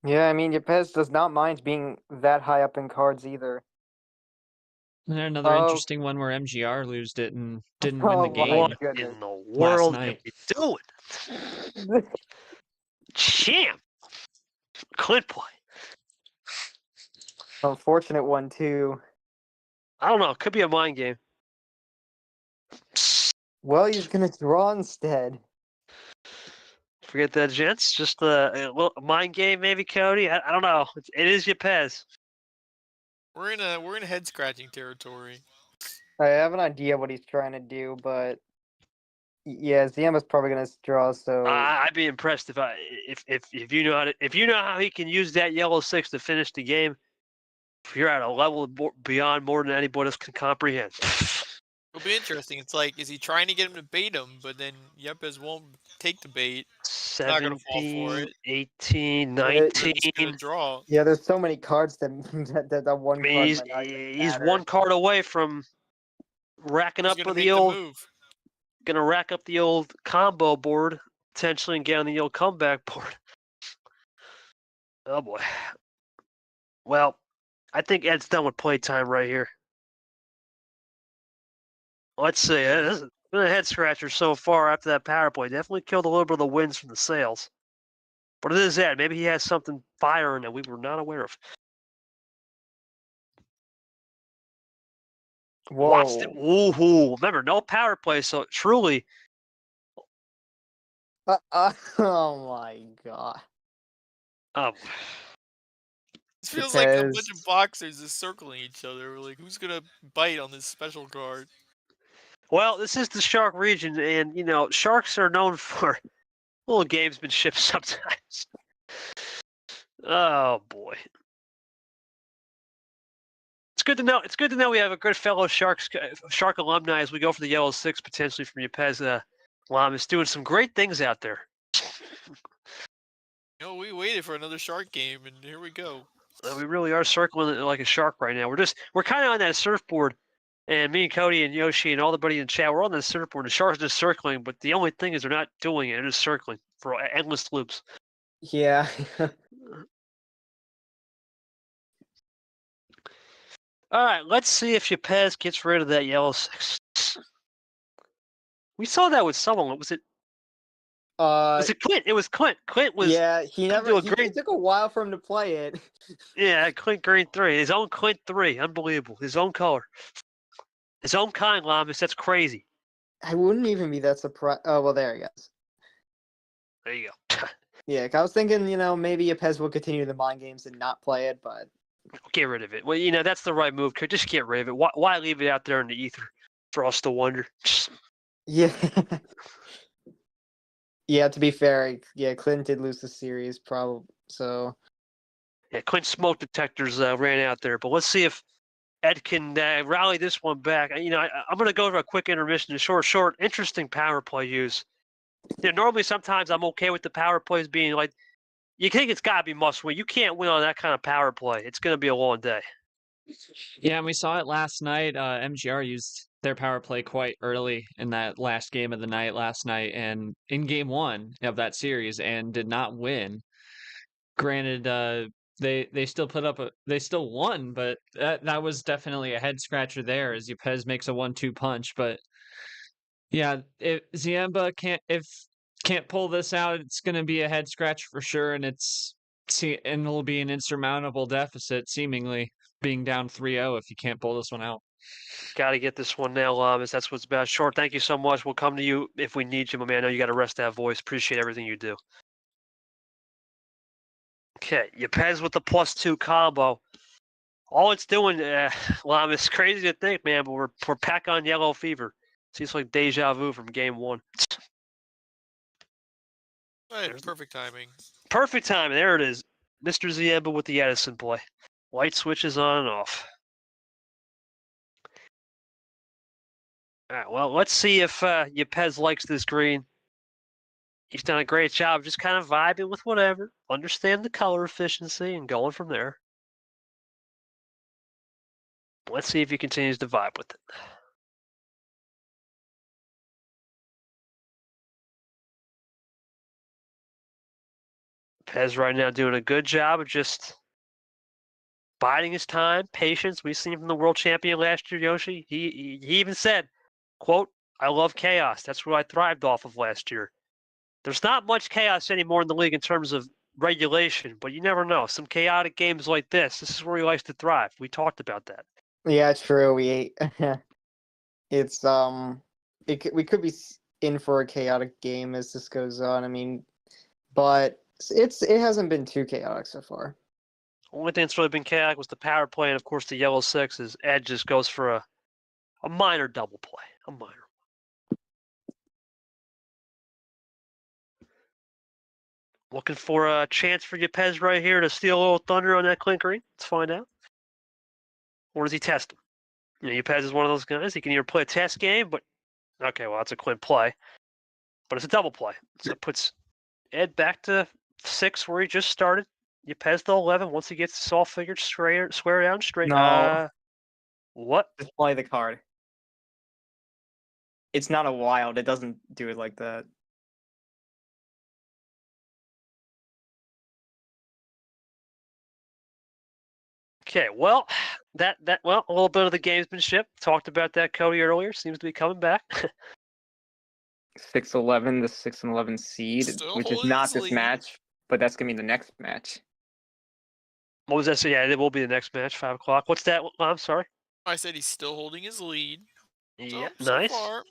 Yeah, I mean, Yepez does not mind being that high up in cards either. And then another Oh. interesting one where MGR lost it and didn't win the Oh, my game. What goodness. in the world are night. we doing? Champ! Clint play. Unfortunate one, too. I don't know. It could be a mind game. Well, he's going to draw instead. Forget that, gents. Just a little mind game, maybe, Cody. I don't know. It is Yepez. We're in head scratching territory. I have an idea what he's trying to do, but yeah, Ziemba's probably going to draw, so... I'd be impressed if you know how he can use that yellow 6 to finish the game. You're at a level beyond more than anybody else can comprehend. It'll be interesting. It's like, is he trying to get him to bait him, but then Yepez won't take the bait. Not gonna fall for 17, it. 18, Yeah, 19. He's gonna draw. Yeah, there's so many cards that that one I mean, card he's, might not even he's matter. one card away from racking Who's up gonna with make the old, move? gonna rack up the old combo board, potentially, and get on the old comeback board. Oh boy. Well, I think Ed's done with playtime right here. Let's see. This has been a head scratcher so far after that power play. Definitely killed a little bit of the wins from the sails. But it is Ed. Maybe he has something firing that we were not aware of. Watched it. Whoa. Ooh, remember, no power play, so truly. Oh my god. Um, This feels like a bunch Yepez. of boxers is circling each other. Like, who's gonna bite on this special card? well, this is the shark region, and you know, sharks are known for little gamesmanship sometimes. Oh boy. It's good to know. It's good to know we have a good fellow shark alumni as we go for the yellow 6 potentially from Yepez. Lamas doing some great things out there. You know, we waited for another shark game, and here we go. We really are circling it like a shark right now. We're kind of on that surfboard, and me and Cody and Yoshi and all the buddies in the chat, we're on that surfboard. The sharks are just circling, but the only thing is they're not doing it; they're just circling for endless loops. Yeah. All right, let's see if Yepez gets rid of that yellow 6. We saw that with someone. Was it Clint? It was Clint. Clint was. Yeah, he never. do a It took a while for him to play it. Yeah, Clint Green 3. His own Clint 3. Unbelievable. His own color. His own kind, Lamas. That's crazy. I wouldn't even be that surprised. Oh well, there he goes. There you go. Yeah, 'cause I was thinking, maybe Yepez will continue the mind games and not play it, but Get rid of it. Well, you know, that's the right move. Just get rid of it. Why leave it out there in the ether for us to wonder? yeah. Yeah, to be fair, yeah, Clinton did lose the series, probably. So Yeah, Clint's smoke detectors ran out there. But let's see if Ed can rally this one back. I'm going to go to a quick intermission. Short, interesting power play use. Normally, sometimes I'm okay with the power plays being like, you think it's got to be must win. You can't win on that kind of power play. It's going to be a long day. Yeah, and we saw it last night. MGR used their power play quite early in that last game of the night last night, and in game 1 of that series, and did not win. Granted, they still they still won, but that was definitely a head scratcher there as Yepez makes a 1-2 punch. But yeah, if Ziemba can't pull this out, it's going to be a head scratch for sure, and it'll be an insurmountable deficit, seemingly being down 3-0 if you can't pull this one out. Got to get this one now, Lamas. That's what's about. Short, thank you so much. We'll come to you if we need you, my man. I know you got to rest that voice. Appreciate everything you do. Okay, Yepez with the +2 combo. All it's doing, Lamas, crazy to think, man, but we're back on yellow fever. Seems like deja vu from game 1. Right, perfect timing. Perfect timing. There it is. Mr. Ziemba with the Edison play. Light switches on and off. All right, well, let's see if Yepez likes this green. He's done a great job just kind of vibing with whatever, understand the color efficiency, and going from there. Let's see if he continues to vibe with it. Pez right now doing a good job of just biding his time, patience. We've seen from the world champion last year, Yoshi. He even said, quote, "I love chaos. That's what I thrived off of last year." There's not much chaos anymore in the league in terms of regulation, but you never know. Some chaotic games like this is where he likes to thrive. We talked about that. yeah, true. It's we could be in for a chaotic game as this goes on. I mean, but it hasn't been too chaotic so far. Only thing that's really been chaotic was the power play, and of course the yellow 6 is Ed just goes for a minor double play. A minor. Looking for a chance for Yepez right here to steal a little thunder on that Clint Green. Let's find out. Or does he test him? Yepez is one of those guys. He can either play a test game, but okay, well, that's a quint play. But it's a double play. So it puts Ed back to 6 where he just started. Yepez to 11 once he gets this all figured square down straight. No. What? Just play the card. It's not a wild. It doesn't do it like that. Okay, well, a little bit of the gamesmanship. Talked about that, Cody, earlier. Seems to be coming back. 6-11, the 6-11 seed, Still which is holding not his this lead. match, but that's gonna be the next match. What was that? So yeah, it will be the next match, 5 o'clock. What's that? I'm sorry. I said he's still holding his lead. Yeah, So nice. far.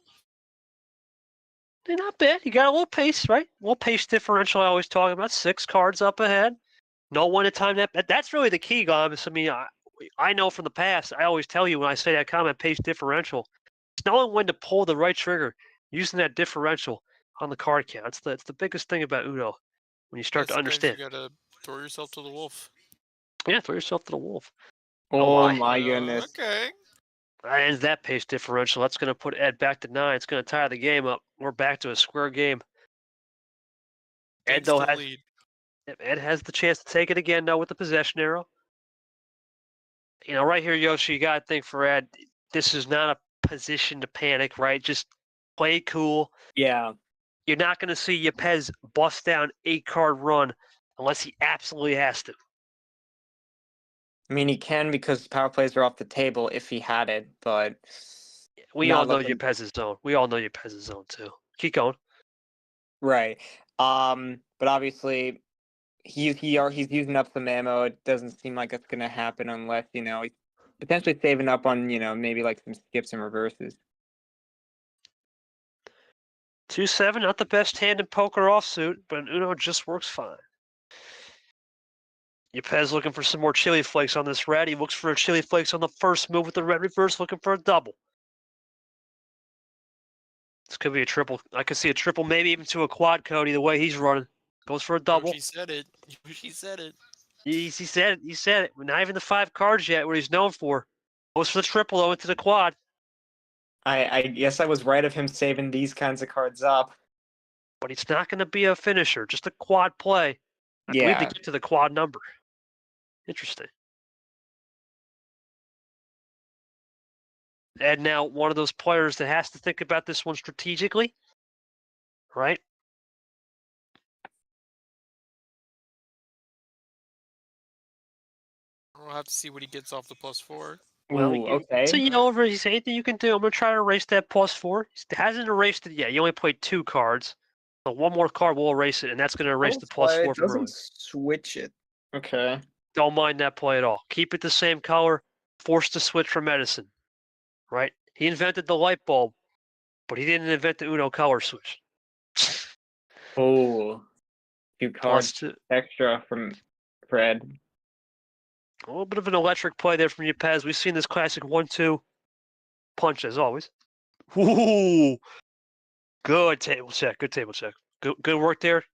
They're not bad. You got a little pace, right? A little pace differential. I always talk about 6 cards up ahead. Know when to time that. That's really the key, Gomes. I mean, I know from the past. I always tell you when I say that comment, pace differential. It's knowing when to pull the right trigger, using that differential on the card count. It's the biggest thing about Uno when you start to Sometimes understand. You gotta throw yourself to the wolf. Yeah, throw yourself to the wolf. Oh my. my goodness. Okay. That ends that pace differential. That's going to put Ed back to 9. It's going to tie the game up. We're back to a square game. Ed, though, Ed has the chance to take it again, though, with the possession arrow. Right here, Yoshi, you got to think for Ed, this is not a position to panic, right? Just play cool. Yeah. You're not going to see Yepez bust down 8-card run unless he absolutely has to. I mean, he can because power plays are off the table if he had it, but We not all know looking- Yepez's zone. We all know Yepez's zone, too. Keep going. right. But obviously, he's using up some ammo. It doesn't seem like it's gonna happen unless he's potentially saving up on maybe like some skips and reverses. 2-7, not the best hand in poker offsuit, but Uno just works fine. Yepez looking for some more chili flakes on this red. He looks for a chili flakes on the first move with the red reverse, looking for a double. This could be a triple. I could see a triple, maybe even to a quad, Cody, the way he's running. Goes for a double. He said it. He said it. He said it. He said it. Not even the 5 cards yet, what he's known for. Goes for the triple, though, into the quad. I guess I was right of him saving these kinds of cards up. But it's not going to be a finisher, just a quad play. I believe to get to the quad number. Interesting. And now one of those players that has to think about this one strategically, right? We'll have to see what he gets off the +4. Well, Ooh, okay. So over. He's anything you can do. I'm going to try to erase that +4. He hasn't erased it yet. He only played 2 cards. So one more card will erase it, and that's going to erase the +4 from earlier. Switch it. Okay. Don't mind that play at all. Keep it the same color. Forced to switch for medicine. Right? He invented the light bulb, but he didn't invent the Uno color switch. Oh, few cards +2. extra from Fred. A little bit of an electric play there from Yepez. We've seen this classic 1-2 punch as always. Ooh, good table check. Good table check. Good work there.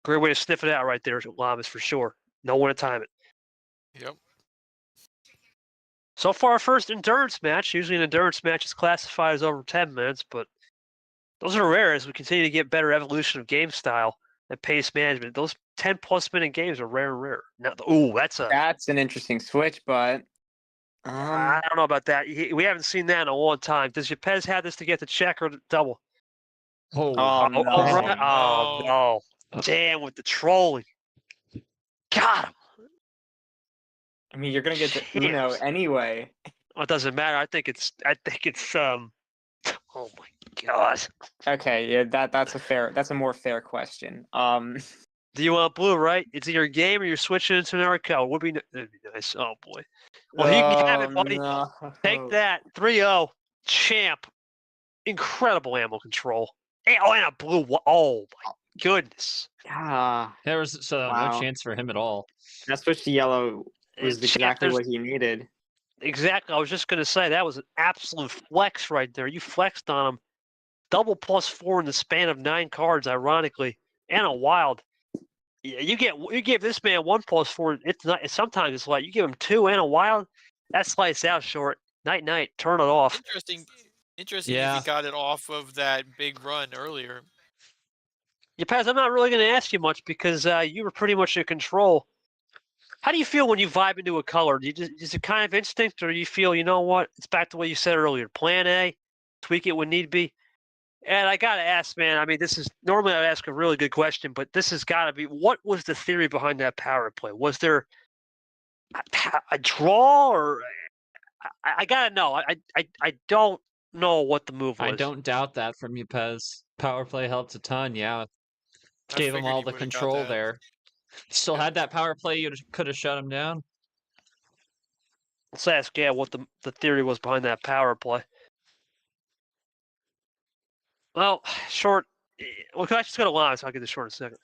Great way to sniff it out right there, Lamas, for sure. Know when to time it. Yep. So far, our first endurance match. Usually an endurance match is classified as over 10 minutes, but those are rare as we continue to get better evolution of game style and pace management. Those 10+ minute games are rare and rare. Now, That's an interesting switch, but I don't know about that. We haven't seen that in a long time. Does Yepez have this to get the check or the double? no. Right. Oh, no. Damn, with the trolling. Got him. I mean, you're gonna get the Uno anyway. Well, it doesn't matter. I think it's oh my god. Okay, yeah, that's a more fair question. Do you want blue, right? It's either game or you're switching into another color. That'd be nice. Oh boy. Well, you can have it, buddy. No. Take that. 3-0. Champ. Incredible ammo control. And a blue. Oh my goodness. Yeah, There was Wow. no chance for him at all. that switch to yellow was Champ, exactly what he needed. Exactly. I was just going to say that was an absolute flex right there. You flexed on him. Double +4 in the span of 9 cards, ironically, and a wild. Yeah, you give this man 1 +4. It's not. Sometimes it's like you give him 2 and a wild. That slice out short. night. Turn it off. Interesting if Yeah. he got it off of that big run earlier. Yepez, I'm not really going to ask you much because you were pretty much in control. How do you feel when you vibe into a color? Is it kind of instinct, or you feel, you know what? It's back to what you said earlier. Plan A, tweak it when need be. And I got to ask, man, I mean, this is normally I'd ask a really good question, but this has got to be, what was the theory behind that power play? Was there a draw, or I got to know. I don't know what the move was. I don't doubt that from Yepez. Power play helped a ton, yeah. I Gave him figured all he the would've got control that. there. Still Yeah. had that power play, you could have shut him down. Let's ask, what the theory was behind that power play. Well, short. Well, I just go to Lamas. I'll get this short in a second.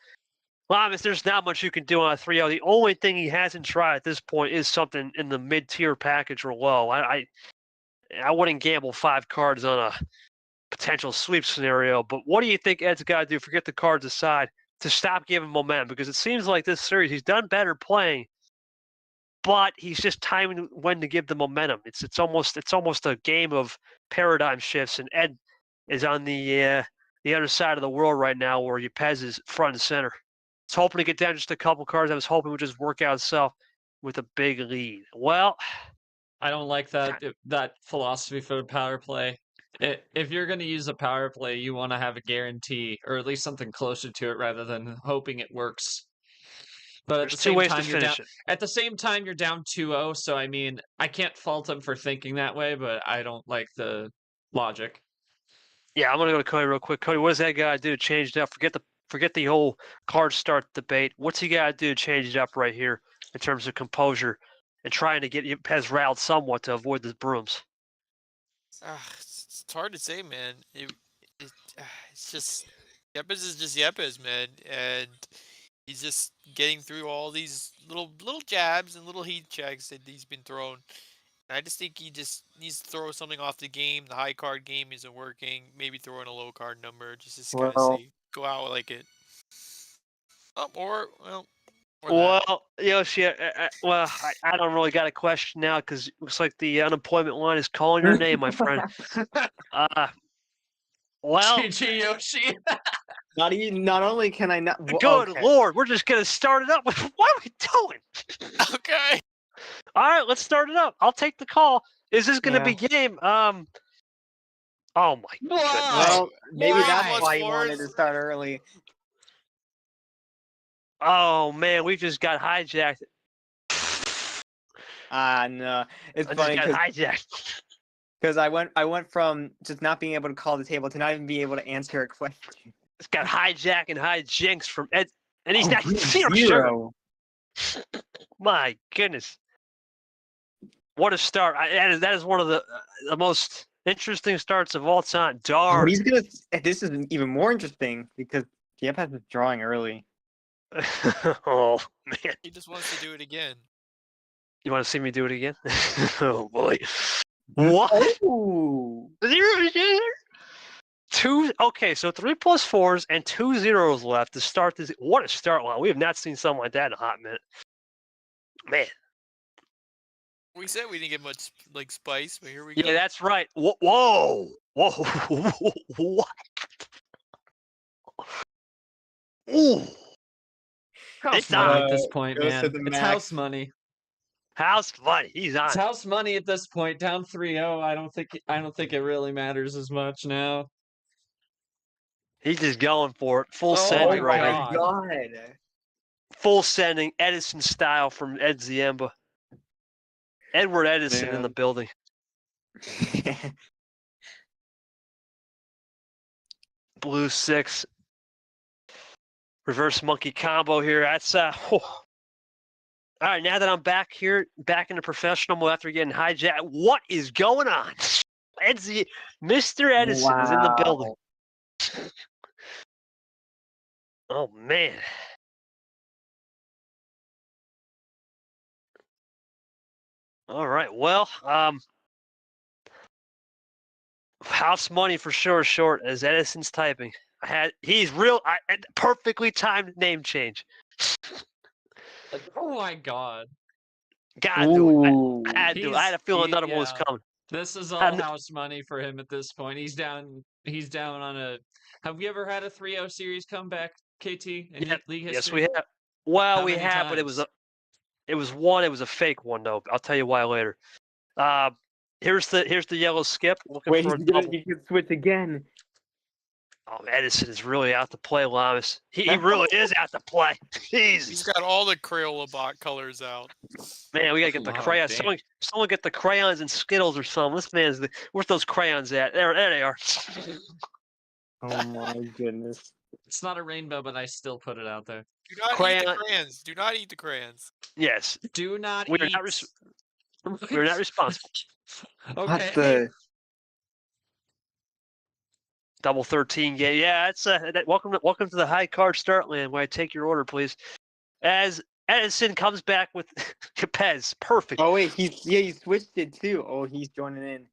Lamas, there's not much you can do on a 3-0. The only thing he hasn't tried at this point is something in the mid-tier package or low. I wouldn't gamble 5 cards on a potential sweep scenario, but what do you think Ed's got to do, forget the cards aside, to stop giving momentum? Because it seems like this series he's done better playing, but he's just timing when to give the momentum. It's almost a game of paradigm shifts, and Ed is on the other side of the world right now, where Yepez is front and center. I was hoping to get down just a couple cards. I was hoping it would just work out itself with a big lead. Well, I don't like that philosophy for the power play. If you're going to use a power play, you want to have a guarantee, or at least something closer to it, rather than hoping it works. But there's 2 ways to finish it. At the same time, you're down 2-0. So I mean, I can't fault him for thinking that way, but I don't like the logic. Yeah, I'm gonna go to Cody real quick. Cody, what does that guy do to change it up? Forget the whole card start debate. What's he got to do to change it up right here in terms of composure and trying to get Yepez riled somewhat to avoid the brooms? It's hard to say, man. It's just Yepez is just Yepez, man, and he's just getting through all these little jabs and little heat checks that he's been thrown. And I just think he just needs to throw something off the game. The high card game isn't working. Maybe throw in a low card number just to kind of Well- see, go out like it. Or that. Well, Yoshi, I don't really got a question now because it looks like the unemployment line is calling your name, my friend. Well, GG Yoshi. Not only can I not. good okay. Lord, we're just gonna start it up. What are we doing? Okay. All right, let's start it up. I'll take the call. Is this gonna be game? Oh my goodness. Well, maybe Why? that's why he Plus wanted to fours? start early. Oh man, we just got hijacked. No, it's I funny just got hijacked. because I went from just not being able to call the table to not even being able to answer a question. It's got hijack and hijinks from Ed, and he's not he's zero. zero. My goodness, what a start! That is one of the most interesting starts of all time. Darn. He's gonna. This is even more interesting because Yepez is drawing early. Oh man, He just wants to do it again. you want to see me do it again? Oh boy, what? Ooh. Two. Okay, so 3 plus 4s and 2 zeros left to start this. What a start line! We have not seen something like that in a hot minute. Man. We said we didn't get much like spice, but here we go. Yeah, that's right. Whoa. What? Ooh. House It's money on. at this point, goes man. to the It's max. house money. House money. He's on. It's house money at this point. Down 3-0. I don't think it really matters as much now. He's just going for it. Full Oh sending my right God. here. God. Full sending. Edison style from Ed Ziemba. Edward Edison in Man. the building. Blue 6. Reverse monkey combo here. That's All right, now that I'm back here, back in the professional mode after getting hijacked, what is going on? Mr. Edison is in the building. Oh man. All right. Well, house money for sure short as Edison's typing. He's perfectly timed name change. Oh my God. Gotta do it. Ooh. I had to do it. I had a feeling another one was coming. This is all And- house money for him at this point. He's down. He's down on a. Have we ever had a 3-0 series comeback, KT, in Yeah, league history? Yes, we have. Well, How we many have, but it was times? It was a fake one though. I'll tell you why later. Here's the yellow skip looking Wait, for a double. he could switch again. Oh, Edison is really out to play, Lamas. He really is out to play. He's Jesus, got all the Crayola bot colors out. man, we gotta get the Oh, crayons. damn. Someone get the crayons and Skittles or something. This man's where's those crayons at? There they are. Oh my goodness. It's not a rainbow, but I still put it out there. Do not eat Crayon- the crayons. Do not eat the crayons. Yes, Do not We're eat. not we're not responsible. Okay. What the? Double 13 game. Yeah, it's welcome to the high card start land where I take your order, please. As Edison comes back with Yepez, perfect. Oh wait, he switched it too. Oh, he's joining in.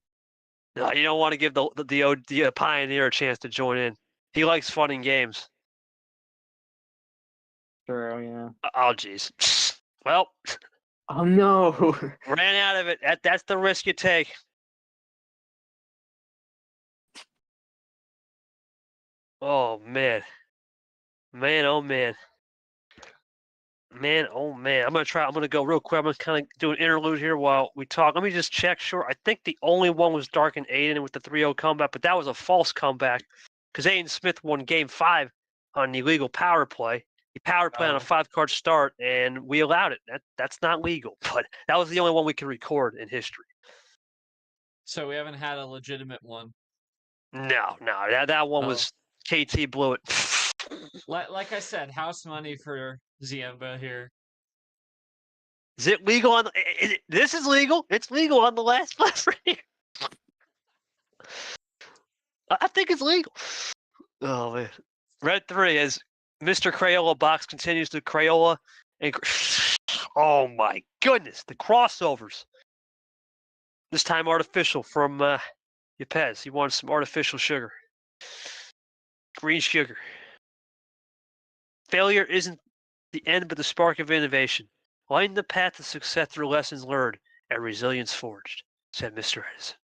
No, you don't want to give the Pioneer a chance to join in. He likes fun and games. Sure, oh yeah. Oh, jeez. Well, Oh no. ran out of it. That's the risk you take. Oh man, oh man, oh man. I'm gonna go real quick. I'm gonna kind of do an interlude here while we talk. Let me just check. Sure, I think the only one was Dark and Aiden with the 3-0 comeback, but that was a false comeback because Aiden Smith won Game 5 on the illegal power play. He power play on a 5-card start, and we allowed it. That's not legal, but that was the only one we can record in history. So we haven't had a legitimate one. No, that one was KT blew it. Like I said, house money for Ziemba here. Is it legal on? This is legal. It's legal on the last right. I think it's legal. Oh man, Red 3 as Mr. Crayola box continues to Crayola and oh my goodness, the crossovers. This time artificial from Yepez. He wanted some artificial sugar. Green sugar. Failure isn't the end, but the spark of innovation. Lighten the path to success through lessons learned and resilience forged, said Mr. Edison.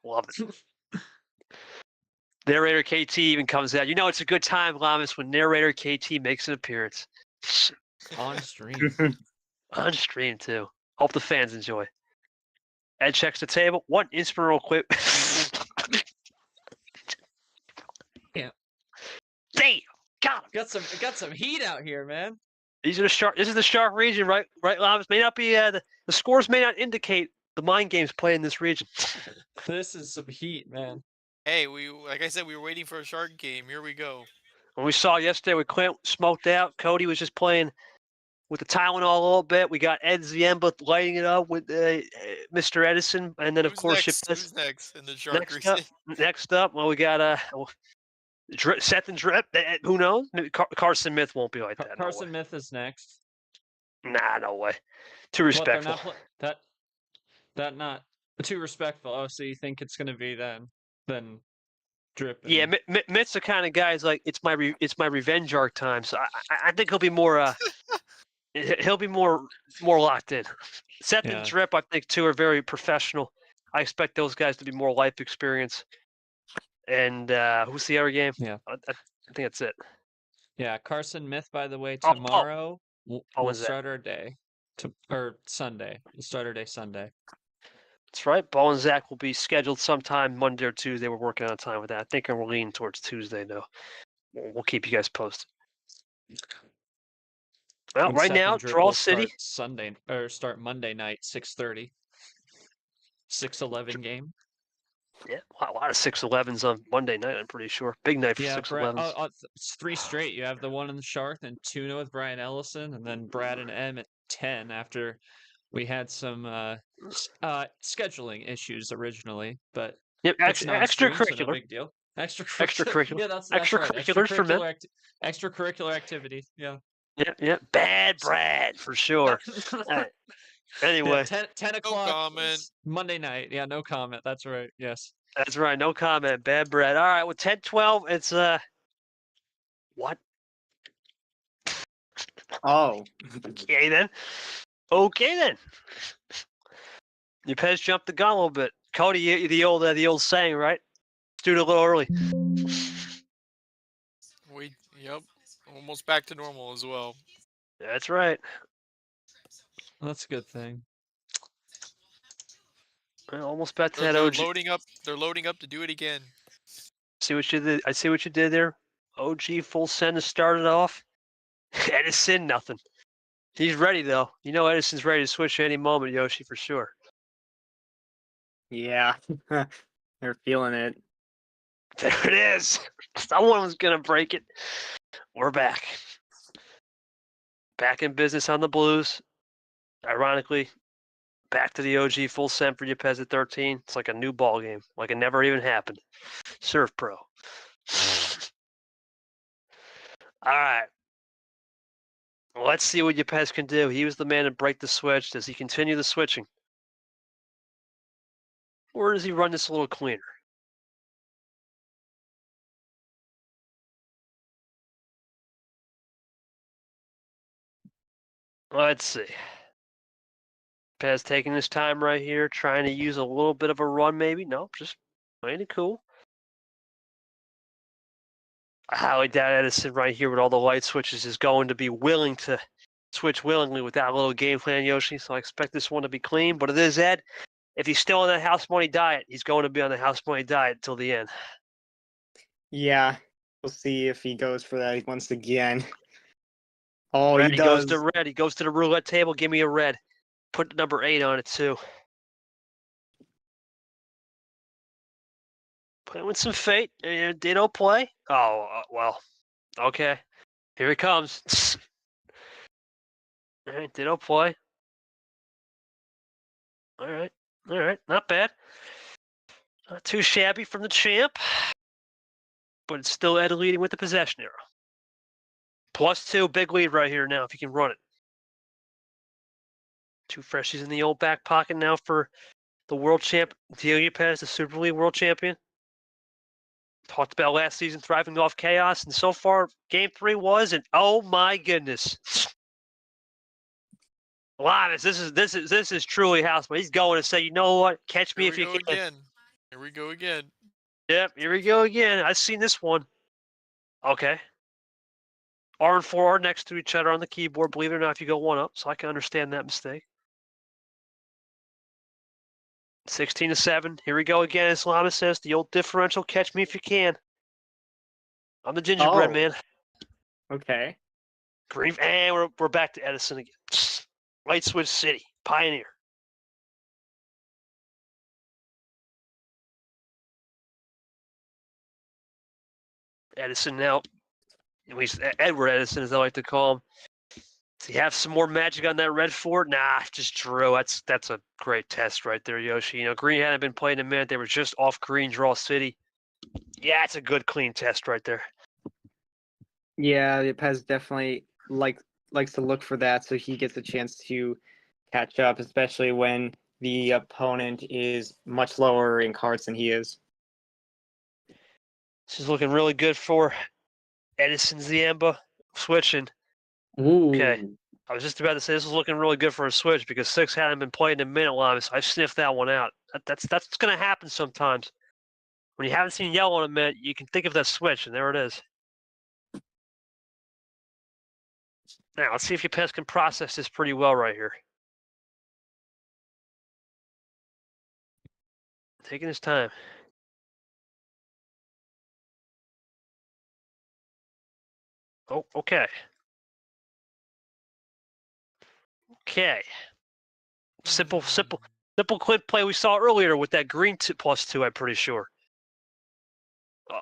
Love it. Narrator KT even comes out. You know it's a good time, Lamas, when narrator KT makes an appearance. On stream. On stream, too. Hope the fans enjoy. Ed checks the table. One inspirational clip. Yeah. Damn! Got him! Got some heat out here, man. These are the shark. This is the shark region, right? Right, Lamas. May not be the scores may not indicate the mind games played in this region. This is some heat, man. Hey, like I said, we were waiting for a shark game. Here we go. When we saw yesterday with Clint smoked out, Cody was just playing with the Tylenol a little bit. We got Ed Ziemba lighting it up with Mr. Edison, and then of course Who's next in the shark next region? next up, well, we got Seth and Drip. Who knows? Carson Myth won't be like that. Carson Myth is next. Nah, no way. Too What, they're respectful. not that not too respectful. Oh, so you think it's gonna be then Drip? Yeah, Myth's the kind of guy is like it's my revenge arc time. So I think he'll be more more locked in. Seth and Drip, I think too, are very professional. I expect those guys to be more life experience. And who's the other game? Yeah, I think that's it. Yeah, Carson Myth. By the way, tomorrow we'll start our day, or Sunday. We'll start our day Sunday. That's right. Ball and Zach will be scheduled sometime Monday or Tuesday. We're working on time with that. I think we're leaning towards Tuesday, though. We'll keep you guys posted. Well, And right Seth now, and Drip Draw will City. Start Monday night, 6:30. 6-11 game. Yeah, a lot of 6-11s on Monday night, I'm pretty sure. Big night for 6-11s. It's 3 straight. You have the one in the Shark, then Tuna with Brian Ellison, and then Brad and M at 10 after we had some scheduling issues originally, but yep, extracurricular, so no big deal. Extracurricular. Yeah, that's extracurriculars for men. Extracurricular activities. Yeah. Yeah. Bad Brad for sure. Anyway, 10 o'clock. No comment. Monday night. Yeah, no comment. That's right. Yes. That's right. No comment. Bad Brad. All right. With 10-12, it's what? Oh. Okay then. Yepez jumped the gun a little bit. Cody, the old saying, right? Stood a little early. Yep, almost back to normal as well. That's right. That's a good thing. Almost back to They're, that they're OG. loading up. They're loading up to do it again. See what you did. I see what you did there. OG full send to start it off. Edison, nothing. He's ready though. You know Edison's ready to switch at any moment, Yoshi, for sure. Yeah, they're feeling it. There it is. Someone was gonna break it. We're back. Back in business on the Blues. Ironically, back to the OG full send for Yepez at 13. It's like a new ball game, like it never even happened. Surf Pro. All right. Let's see what Yepez can do. He was the man to break the switch. Does he continue the switching? Or does he run this a little cleaner? Let's see. Pez taking his time right here, trying to use a little bit of a run maybe. Nope, just playing it cool. I highly doubt Edison right here with all the light switches is going to be willing to switch willingly with that little game plan, Yoshi. So I expect this one to be clean. But it is Ed. If he's still on that house money diet, he's going to be on the house money diet till the end. Yeah, we'll see if he goes for that once again. Oh, Red, he goes does. to red. He goes to the roulette table. Give me a red. Put number 8 on it too. Playing with some fate. Ditto play. Oh, well. Okay. Here he comes. All right, ditto play. All right. All right. Not bad. Not too shabby from the champ. But it's still Ed leading with the possession arrow. +2, big lead right here now if you can run it. 2 freshies in the old back pocket now for the world champ, Yepez, the Super League world champion. Talked about last season thriving off chaos, and so far, Game 3 was, and oh my goodness. Linus, this is truly house. But he's going to say, you know what? Catch me if you can. Again. Here we go again. Yep, here we go again. I've seen this one. Okay. R and 4 are next to each other on the keyboard, believe it or not, if you go 1 up, so I can understand that mistake. 16-7. Here we go again, as Lama says, the old differential, catch me if you can. I'm the gingerbread man. Okay. Green, and we're back to Edison again. Light Switch City, Pioneer. Edison now, at least Edward Edison, as I like to call him. Does he have some more magic on that red fort? Nah, just drew. That's a great test right there, Yoshi. You know, green hadn't been playing a minute. They were just off green draw city. Yeah, it's a good clean test right there. Yeah, Yepez definitely likes to look for that so he gets a chance to catch up, especially when the opponent is much lower in cards than he is. This is looking really good for Edison Ziemba switching. Ooh. Okay. I was just about to say this is looking really good for a switch because 6 hadn't been playing in a minute long, so I sniffed that one out. That's going to happen sometimes. When you haven't seen yellow in a minute, you can think of that switch, and there it is. Now, let's see if Yepez can process this pretty well right here. Taking his time. Oh, okay. Okay. Simple clip play we saw earlier with that green +2, I'm pretty sure.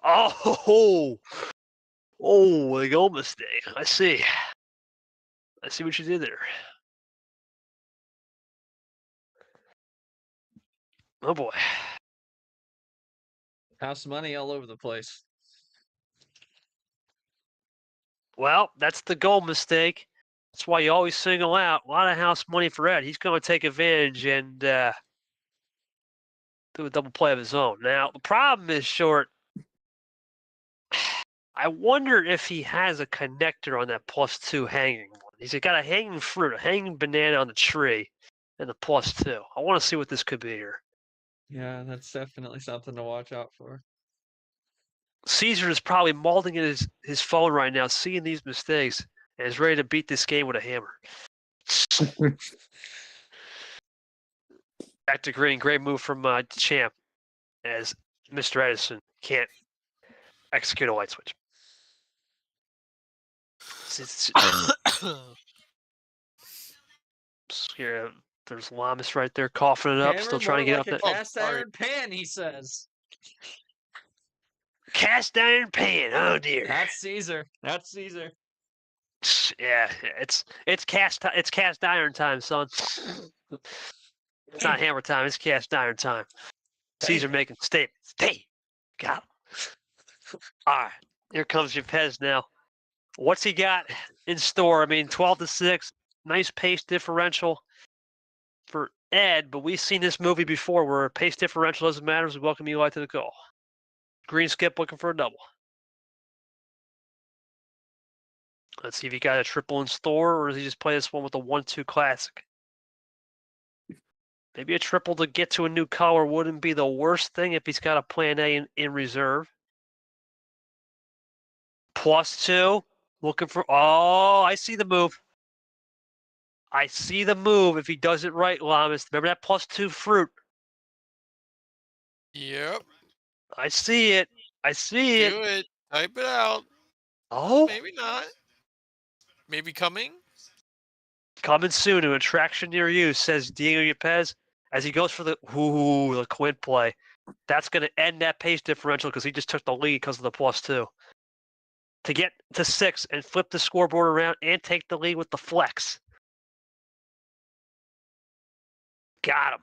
Oh, the goal mistake. I see what you did there. Oh boy. House money all over the place. Well, that's the goal mistake. That's why you always single out a lot of house money for Ed. He's going to take advantage and do a double play of his own. Now, the problem is short. I wonder if he has a connector on that +2 hanging one. He's got a hanging fruit, a hanging banana on the tree. and the +2. I want to see what this could be here. Yeah, that's definitely something to watch out for. Caesar is probably mauling at his phone right now, seeing these mistakes, and is ready to beat this game with a hammer. Back to green. Great move from Champ, as Mr. Edison can't execute a light switch. Here, there's Lamas right there coughing it up, Hammer still trying to more get like up a that cast iron pan, he says. cast iron pan. Oh dear. That's Caesar. That's Caesar. Yeah, it's cast iron time, son. It's not hammer time. It's cast iron time. Caesar making statements. Hey, got him. All right, here comes Yepez now. What's he got in store? I mean, 12-6, nice pace differential for Ed, but we've seen this movie before where pace differential doesn't matter as we welcome Eli to the call. Green skip looking for a double. Let's see if he got a triple in store, or does he just play this one with a 1-2 classic? Maybe a triple to get to a new color wouldn't be the worst thing if he's got a plan A in reserve. +2, looking for, oh, I see the move. I see the move if he does it right, Lamas. Remember that +2 fruit? Yep. I see it. I see it. Do it. Type it out. Oh, Maybe not. Maybe coming. coming soon to attraction near you, says Diego Yepez as he goes for the quint play. That's going to end that pace differential because he just took the lead because of the +2. To get to 6 and flip the scoreboard around and take the lead with the flex. Got him.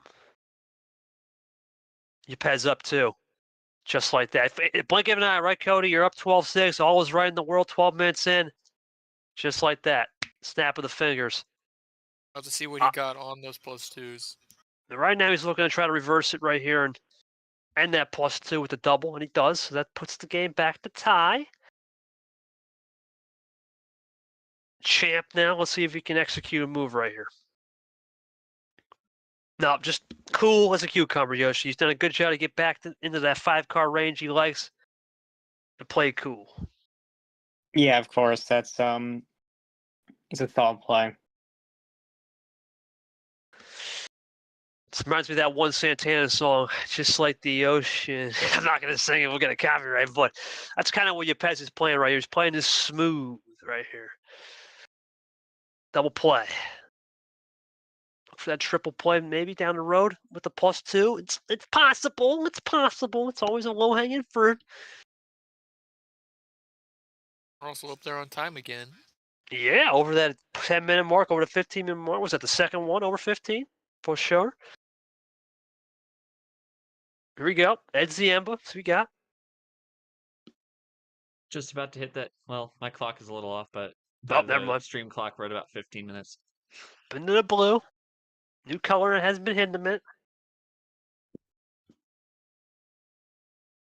Yepez up 2. Just like that. Blink of an eye, right, Cody? You're up 12-6. All is right in the world 12 minutes in. Just like that. Snap of the fingers. I'll have to see what he got on those +2s. Right now he's looking to try to reverse it right here and end that +2 with the double, and he does. So that puts the game back to tie. Champ now. Let's see if he can execute a move right here. No, just cool as a cucumber, Yoshi. He's done a good job to get back into that 5-card range he likes to play cool. Yeah, of course. That's it's a thought play. It reminds me of that one Santana song, Just Like the Ocean. I'm not going to sing it. We'll get a copyright, but that's kind of what Yepez is playing right here. He's playing this smooth right here. Double play. Look for that triple play maybe down the road with the +2. It's possible. It's possible. It's always a low-hanging fruit. We're also up there on time again. Yeah, over that 10-minute mark, over the 15-minute mark. Was that the second one over 15? For sure. Here we go. Ed Ziemba. So we got. Just about to hit that. Well, my clock is a little off, but Never mind. stream clock right about 15 minutes. Into the blue. New color hasn't been hidden a minute.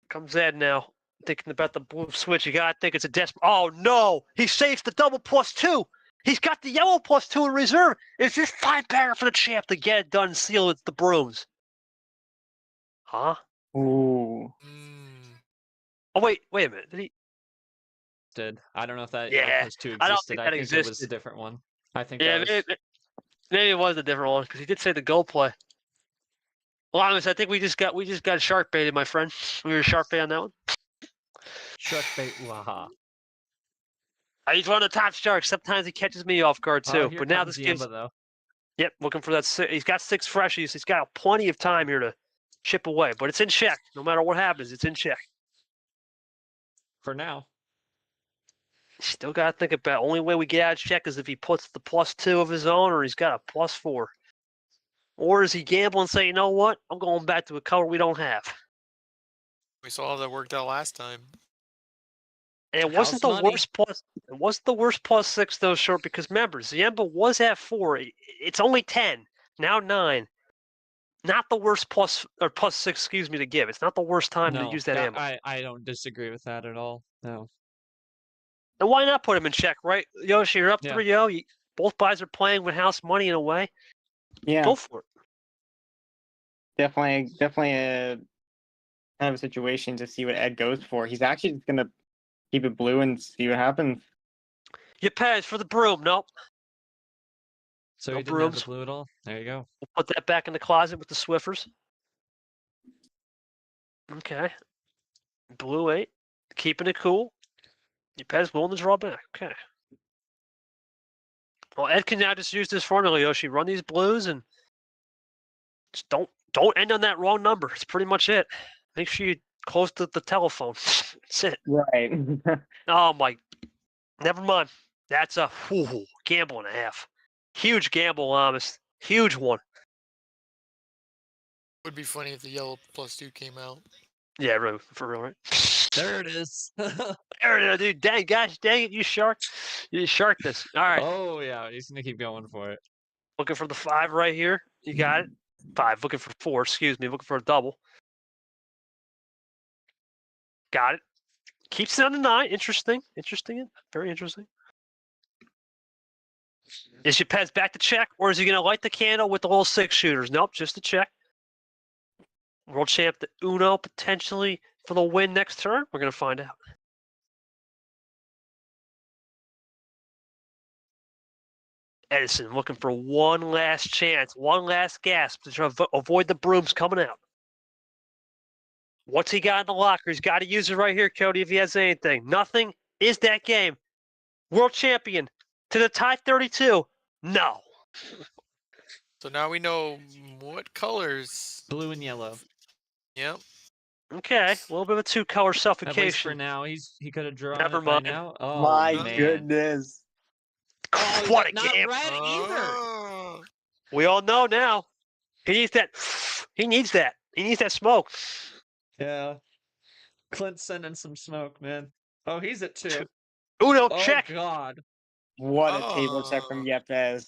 Comes Ed now. Thinking about the blue switch. You gotta think it's a desperate. Oh no! He saves the double +2. He's got the yellow +2 in reserve. It's just 5-bagger for the champ to get it done and seal it the brooms. Huh? Ooh. Oh wait a minute. Did he? Did I don't know if that Yeah, +2 I don't existed. think I that think it was a existed. different one. I think Yeah, that was... maybe it was a different one because he did say the go play. Well, honestly, I think we just got shark baited, my friend. We were shark bait on that one. Shark bait, waha. He's one of the top sharks. Sometimes he catches me off guard too. Here But now comes this gives. Ziemba, though. Yep, looking for that. He's got 6 freshies. He's got plenty of time here to chip away, but it's in check. No matter what happens, it's in check. For now. Still got to think about only way we get out of check is if he puts the +2 of his own or he's got a +4. Or is he gamble and say, you know what? I'm going back to a color we don't have. We saw how that worked out last time. And it wasn't the House money. worst plus. It wasn't the worst +6 though, short because remember, Ziemba was at 4. It's only 10 now 9. Not the worst +6. Excuse me to give. It's not the worst time to use that ammo. I don't disagree with that at all. No. And why not put him in check, right? Yoshi, you're up Yeah. 3-0. Both guys are playing with house money in a way. Yeah, Go for it. definitely a kind of a situation to see what Ed goes for. He's actually just gonna keep it blue and see what happens. Yepez for the broom. Nope. So No he didn't have the brooms. blue at all. There you go. We'll put that back in the closet with the Swiffers. Okay. Blue 8. Keeping it cool. Yepez willing to draw back. Okay. Well, Ed can now just use this formula, Yoshi. Run these blues and just don't end on that wrong number. It's pretty much it. Make sure you close the telephone. That's it. Right. Oh my. Never mind. That's a gamble and a half. Huge gamble, honest. Huge one. Would be funny if the yellow +2 came out. Yeah, really, for real, right? There it is. There it is, dude. Dang, gosh, dang it, you shark. You sharked this. All right. Oh yeah, he's gonna keep going for it. Looking for the 5 right here. You got it. 5. Looking for 4. Excuse me. Looking for a double. Got it. Keeps it on the 9. Interesting. Interesting. Very interesting. Is Yepez back to check, or is he going to light the candle with the little 6 shooters? Nope, just a check. World champ the Uno potentially for the win next turn. We're going to find out. Edison looking for one last chance, one last gasp to try to avoid the brooms coming out. What's he got in the locker? He's got to use it right here, Cody, if he has anything. Nothing is that game. World champion to the tie 32. No. So now we know what colors. Blue and yellow. Yep. Okay, a little bit of a 2-color At least for suffocation. now, he could have drawn Never it by mind. now. Oh My man. goodness. Oh, What a not game. red either. Oh. We all know now. He needs that. He needs that. He needs that smoke. Yeah. Clint's sending some smoke, man. Oh, he's at 2. Uno, Oh check. God. What a table check from Yepez.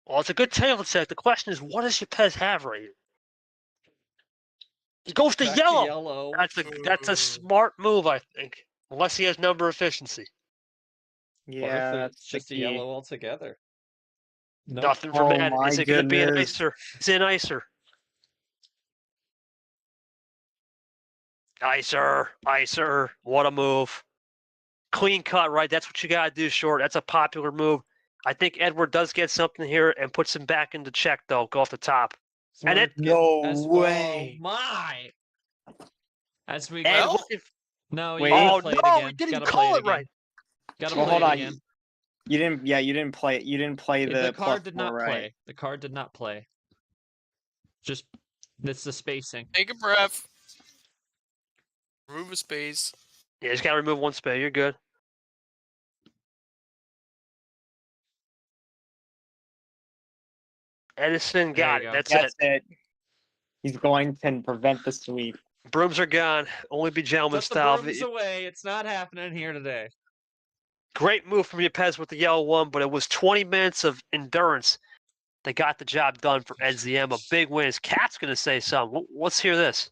Well, it's a good table check. The question is, what does Yepez have right here? He goes to Back yellow. to yellow. That's a smart move, I think. Unless he has number efficiency. What if Yeah, that's it's just a the key. yellow altogether? Nope. Nothing from Oh Ed. my Is it going to be an goodness. icer? It's an icer. Icer. What a move. Clean cut, right? That's what you got to do, Short. That's a popular move. I think Edward does get something here and puts him back into check, though. Go off the top. And it, No Oh way. my. As we Ed, Well, looking No, Wait. you gotta Oh, play it no, again. we didn't Gotta call play it right. again. Gotta Well, play hold it on. again. You didn't play it. You didn't play the card did +4 not right. play. The card did not play. Just that's the spacing. take a breath. Remove a space. Yeah, just got to remove one spell. You're good. Edison There got you it. go. That's That's it. it. He's going to prevent the sweep. Brooms are gone. Only be gentleman Put the style. brooms away. It's not happening here today. Great move from Yepez with the yellow one, but it was 20 minutes of endurance that got the job done for Ed Ziemba. Big win. Is Cat's going to say something? Let's hear this.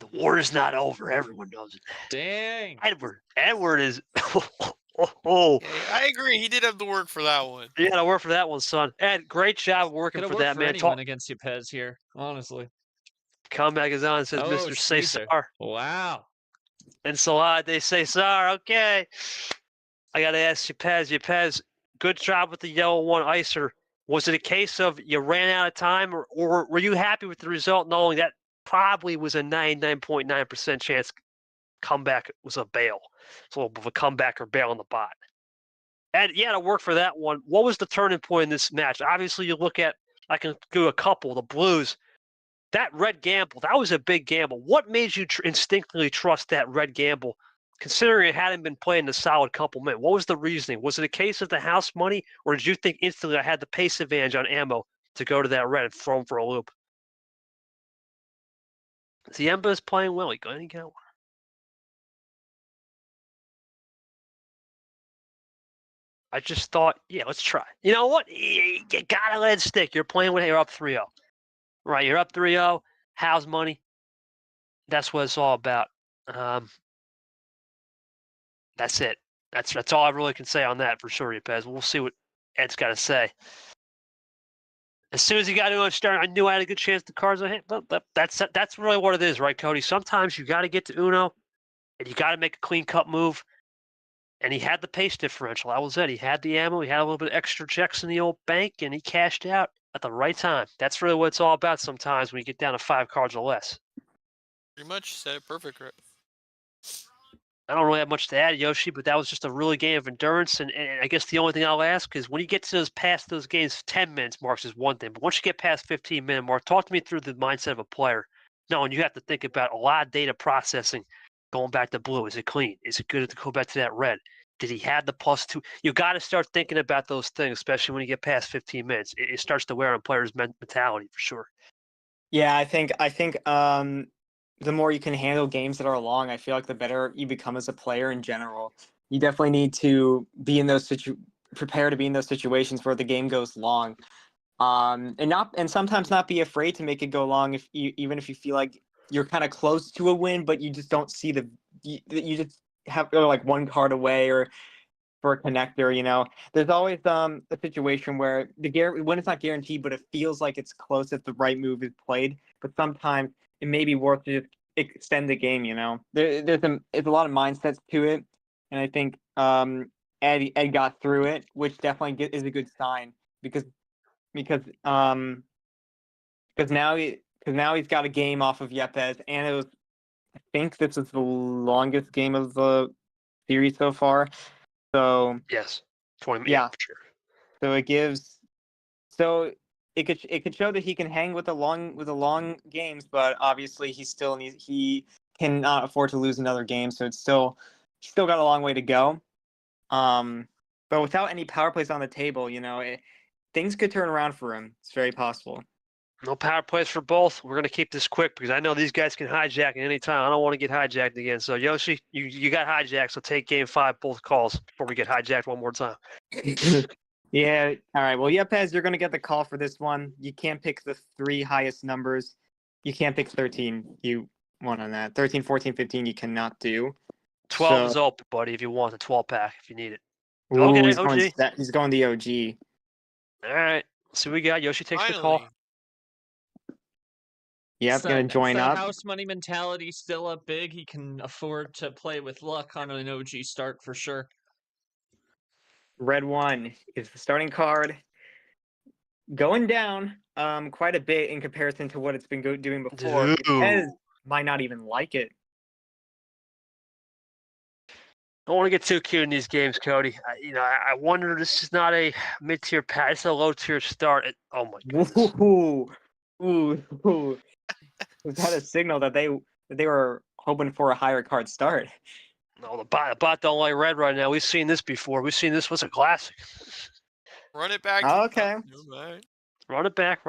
The war is not over. Everyone knows it. Dang. Edward is. Oh, Yeah, I agree. He did have the work for that one. you got to work for that one, son. Ed, great job working Could have for worked that for man. anyone against Yepez here, honestly. Comeback is on, says Oh, Mr. Say Caesar. Sar. Wow. And Salad, they say Sar. Okay. I got to ask Yepez, good job with the yellow one icer. Was it a case of you ran out of time, or were you happy with the result knowing that probably was a 99.9% chance comeback was a bail? It's a little bit of a comeback or bail on the bot. And you had to work for that one. What was the turning point in this match? Obviously, you look at, I can do a couple, the Blues. That red gamble, that was a big gamble. What made you instinctively trust that red gamble, considering it hadn't been playing a solid couple minutes? What was the reasoning? Was it a case of the house money, or did you think instantly I had the pace advantage on ammo to go to that red and throw him for a loop? Ziemba is playing well. He going to get one. I just thought, yeah, let's try. You know what? You gotta let it stick. You're playing when you're up 3-0. Right, you're up 3-0. House money. That's what it's all about. That's it. That's all I really can say on that for sure, Yepez. We'll see what Ed's got to say. As soon as he got to start, I knew I had a good chance the cards I hit. That's really what it is, right, Cody? Sometimes you got to get to Uno, and you got to make a clean cut move. And he had the pace differential. That was it. He had the ammo. He had a little bit of extra checks in the old bank, and he cashed out at the right time. That's really what it's all about sometimes when you get down to 5 cards or less. Pretty much said it perfect, right? I don't really have much to add, Yoshi, but that was just a really game of endurance. And I guess the only thing I'll ask is when you get to past those games, 10 minutes marks is one thing. But once you get past 15-minute mark, talk to me through the mindset of a player. No, and you have to think about a lot of data processing going back to blue. Is it clean? Is it good to go back to that red? Did he have the +2? You got to start thinking about those things, especially when you get past 15 minutes. It starts to wear on players' mentality for sure. Yeah, I think the more you can handle games that are long, I feel like the better you become as a player in general. You definitely need to be in those prepare to be in those situations where the game goes long. And sometimes not be afraid to make it go long even if you feel like you're kind of close to a win, but you just don't see you just have like one card away or for a connector. There's always a situation where when it's not guaranteed, but it feels like it's close if the right move is played. But sometimes it may be worth to just extend the game. There's a lot of mindsets to it, and I think Ed got through it, which definitely is a good sign because now he's got a game off of Yepez, and I think this is the longest game of the series so far. So yes, 20 minutes. Yeah. For sure. So it could show that he can hang with the long games, but obviously he cannot afford to lose another game. So he's still got a long way to go. But without any power plays on the table, things could turn around for him. It's very possible. No power plays for both. We're going to keep this quick because I know these guys can hijack at any time. I don't want to get hijacked again. So, Yoshi, you got hijacked, so take game 5, both calls, before we get hijacked one more time. Yeah. All right. Well, Yepez, you're going to get the call for this one. You can't pick the 3 highest numbers. You can't pick 13. You won on that. 13, 14, 15, you cannot do. 12 is open, buddy, if you want the 12-pack, if you need it. Ooh, Okay, he's going the OG. All right. So we got Yoshi takes the call. Finally. Yep, going to join up. House money mentality still up big. He can afford to play with luck on an OG start for sure. Red 1 is the starting card. Going down quite a bit in comparison to what it's been doing before. Yepez might not even like it. I don't want to get too cute in these games, Cody. I wonder, this is not a mid-tier pack. It's a low-tier start. Oh, my goodness. Ooh. Was that a signal that they were hoping for a higher card start? No, the bot don't like red right now. We've seen this before. We've seen this was a classic. Run it back. Okay. Run it back.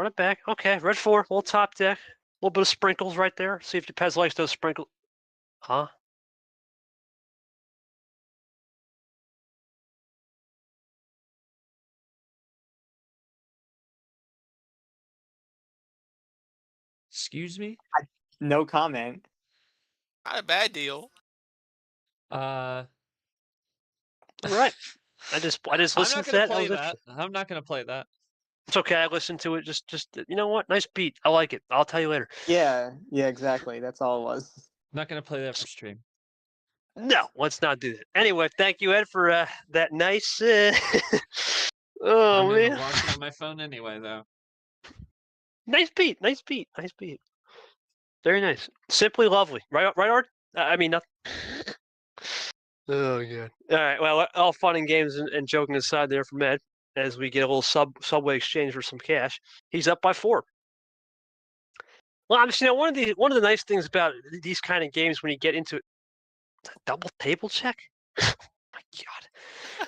Okay, red 4, little top deck. A little bit of sprinkles right there. See if Yepez likes those sprinkles. Huh? Excuse me? No comment. Not a bad deal. All right. I just I'm listened not to gonna that. play that. I'm not gonna play that. It's okay. I listened to it. Just you know what? Nice beat. I like it. I'll tell you later. Yeah, exactly. That's all it was. I'm not gonna play that for stream. No, let's not do that. Anyway, thank you, Ed, for that nice. Oh I'm man, gonna watch it on my phone anyway, though. nice beat. Very nice. Simply lovely. Right, Art? I mean, nothing. Oh god. All right. Well, all fun and games and joking aside there from Ed, as we get a little subway exchange for some cash. He's up by 4. Well, obviously, one of the nice things about these kind of games when you get into it, double table check. Oh my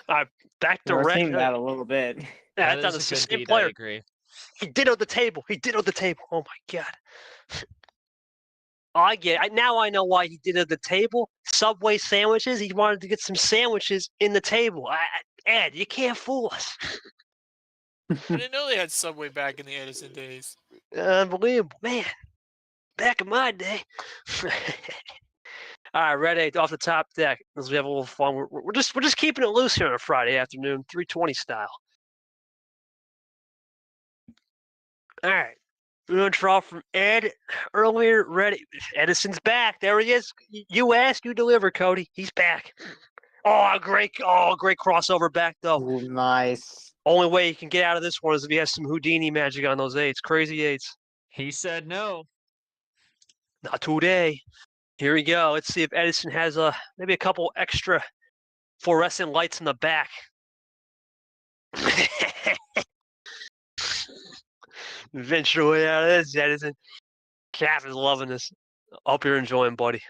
god! Back to We're red. seeing that a little bit. Yeah, That that's is the a good same beat. player. I agree. He dittoed the table. Oh my god! I get it. Now I know why he dittoed the table. Subway sandwiches. He wanted to get some sandwiches in the table. Ed, you can't fool us. I didn't know they had Subway back in the Edison days. Unbelievable, man. Back in my day. All right, red 8 off the top deck as we have a little fun. We're just keeping it loose here on a Friday afternoon, 3:20 style. All right. We're going to draw from Ed earlier. Ready. Edison's back. There he is. You ask, you deliver, Cody. He's back. Oh, great crossover back, though. Ooh, nice. Only way he can get out of this one is if he has some Houdini magic on those 8s. Crazy 8s. He said no. Not today. Here we go. Let's see if Edison has maybe a couple extra fluorescent lights in the back. Venture way out of this, Edison. Cap is loving this. Hope you're enjoying, buddy.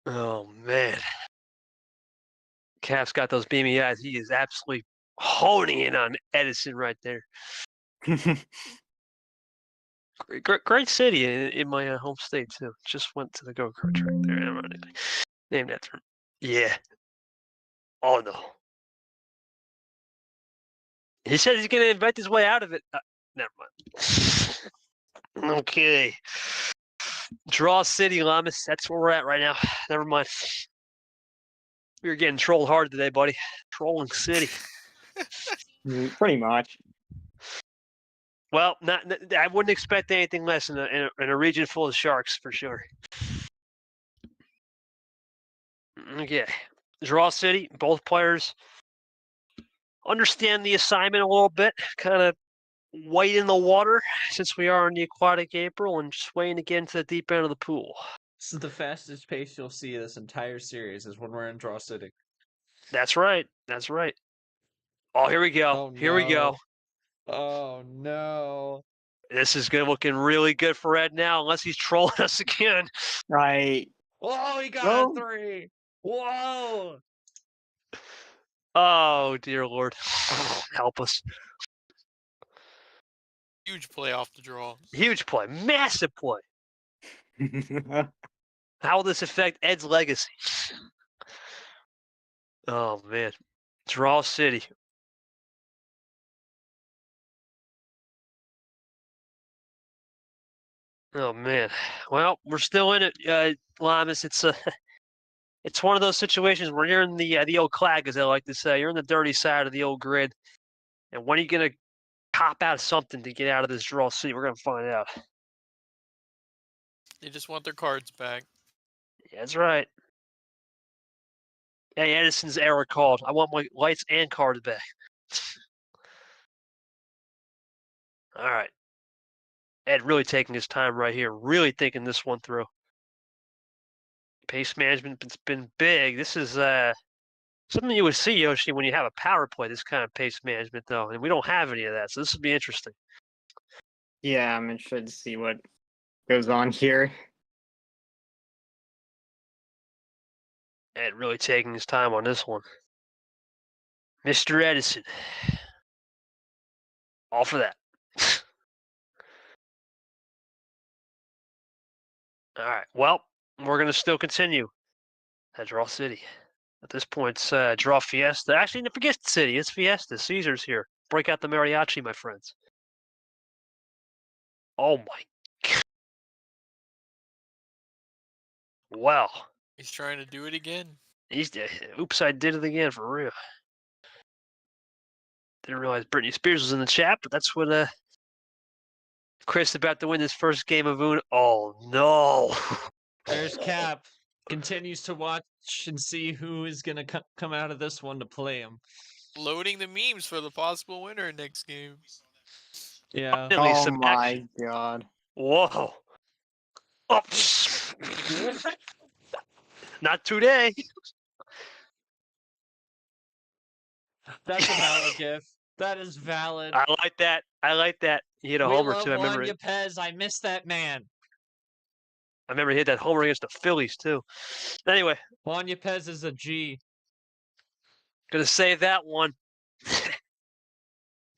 Oh, man. Cap's got those beamy eyes. He is absolutely honing in on Edison right there. Great city in my home state, too. Just went to the go-kart track there, ironically. Named after him. Yeah. Oh, no. He said he's going to invent his way out of it. Never mind. Okay. Draw City, Lamas. That's where we're at right now. Never mind. We were getting trolled hard today, buddy. Trolling City. Pretty much. Well, I wouldn't expect anything less in a region full of sharks, for sure. Okay. Draw City. Both players understand the assignment a little bit. Kind of wait in the water since we are in the aquatic April and just waiting to get into the deep end of the pool. This is the fastest pace you'll see this entire series is when we're in Draw City. That's right. That's right. Oh, here we go. Oh, Here we go. Oh, no. This is looking really good for Ed now, unless he's trolling us again. Right. Oh, he got a 3. Whoa. Oh, dear Lord. Help us. Huge play off the draw. Huge play. Massive play. How will this affect Ed's legacy? Oh, man. Draw City. Oh, man. Well, we're still in it, Lamas. It's one of those situations where you're in the old clag, as I like to say. You're in the dirty side of the old grid. And when are you going to cop out something to get out of this Draw City? We're going to find out. They just want their cards back. Yeah, that's right. Hey, Edison's error called. I want my lights and cards back. All right. Ed really taking his time right here, really thinking this one through. Pace management's been big. This is something you would see, Yoshi, when you have a power play, this kind of pace management, though. And we don't have any of that, so this would be interesting. Yeah, I'm interested to see what goes on here. Ed really taking his time on this one. Mr. Edison. All for that. All right. Well, we're going to still continue at Draw City. At this point, it's Draw Fiesta. Actually, forget City. It's Fiesta. Caesar's here. Break out the mariachi, my friends. Oh, my. Well. He's trying to do it again. Oops, I did it again, for real. Didn't realize Britney Spears was in the chat, but that's what Chris about to win his first game of Uno. Oh, no. There's Cap. Continues to watch and see who is going to come out of this one to play him. Loading the memes for the possible winner next game. Yeah. Oh my god. Whoa. Oh. Not today. That's a valid gift. That is valid. I like that. I like that. He hit a homer, too. I remember Yepez. I miss that man. I remember he hit that homer against the Phillies, too. Anyway. Juan Yepez is a G. Gonna save that one.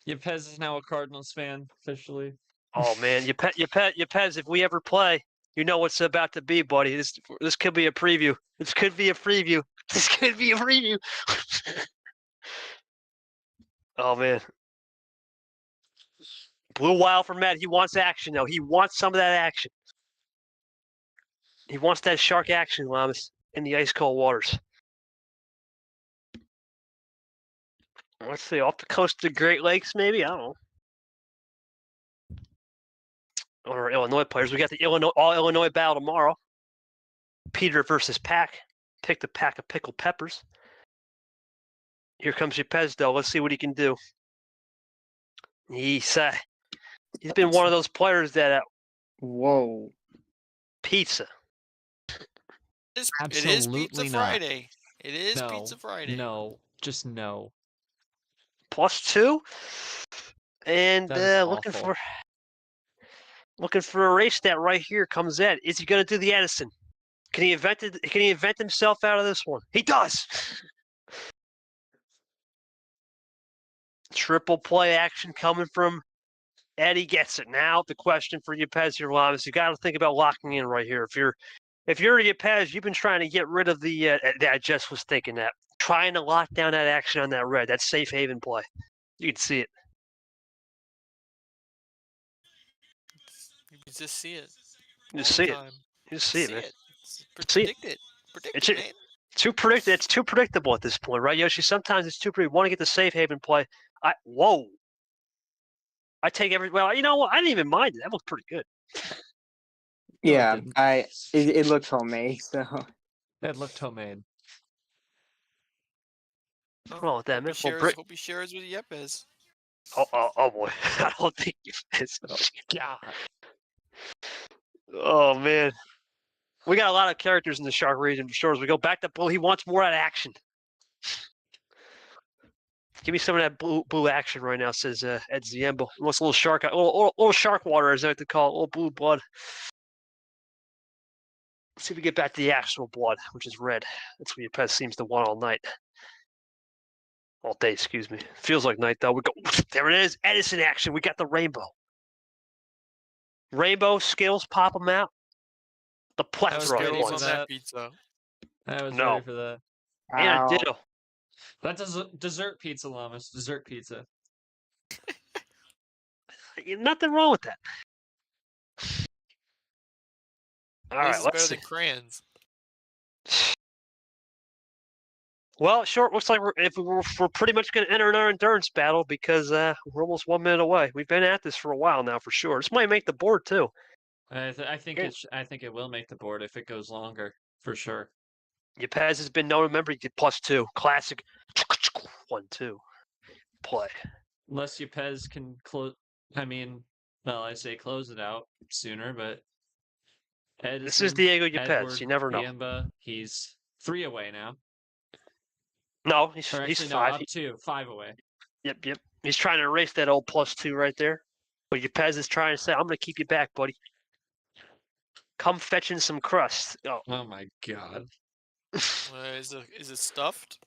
Yepez is now a Cardinals fan, officially. Oh, man. Yepez, if we ever play, you know what's about to be, buddy. This could be a preview. This could be a preview. This could be a preview. Oh, man. Blue wild for Matt. He wants action, though. He wants some of that action. He wants that shark action, Lamas, in the ice-cold waters. Let's see, off the coast of the Great Lakes, maybe? I don't know. or Illinois players. We got the Illinois battle tomorrow. Peter versus Pack. Pick the pack of pickled peppers. Here comes Yepez, though. Let's see what he can do. He's been one of those players that Whoa. pizza. It is Absolutely Pizza not. Friday. It is No, Pizza Friday. no, just no. +2. And That is looking awful. for a race stat right here comes Ed. Is he going to do the Edison? Can he invent himself out of this one? He does. Triple play action coming from Ed. He gets it. Now the question for Yepez here, Lamas, you got to think about locking in right here. If you're Yepez, you've been trying to get rid of the. I just was thinking that, trying to lock down that action on that red, that safe haven play. You can see it. You can just see it. You all just the see it. time. You just see it, man. It's See it. predicted. It's Predicted, man. It's too predictable at this point, right, Yoshi? Sometimes it's too predictable. Want to get the safe haven play? I take every. Well, you know what? I didn't even mind it. That looked pretty good. No, it Yeah, didn't. it looked homemade, so It looked homemade. What's wrong with that, man? Well, Hope he shares with Yepez. oh boy, I don't think he is. Yeah. Oh man, we got a lot of characters in the shark region for sure. As we go back to blue, he wants more of that action. Give me some of that blue action right now, says Ed Ziemba. He wants a little shark water, as I like to call it, a little blue blood. Let's see if we get back to the actual blood, which is red. That's what Yepez seems to want all night. All day, excuse me. Feels like night, though. We go, there it is, Edison action. We got the rainbow. Rainbow skills, pop them out. The I was plethora ready of for ones. that. Pizza. I was No. ready for that. And a Ow. ditto. That's dessert pizza, Lamas. Dessert pizza. Nothing wrong with that. All This right, is let's better see. than crayons. Well, short looks like we're pretty much going to enter our endurance battle because we're almost 1 minute away. We've been at this for a while now, for sure. This might make the board too. I think it will make the board if it goes longer, for sure. Yepez has been known. Remember, he did +2. Classic 1-2 play. Unless Yepez can close. I mean, well, I say close it out sooner, but Edison, This is Diego Yepez. Edward, You never know. Ziemba, he's 3 away now. No, he's Or actually, no, 5. up 2, 5 away. Yep. He's trying to erase that old +2 right there. But Yepez is trying to say, I'm going to keep you back, buddy. Come fetching some crust. Oh, Oh my god. Is it stuffed?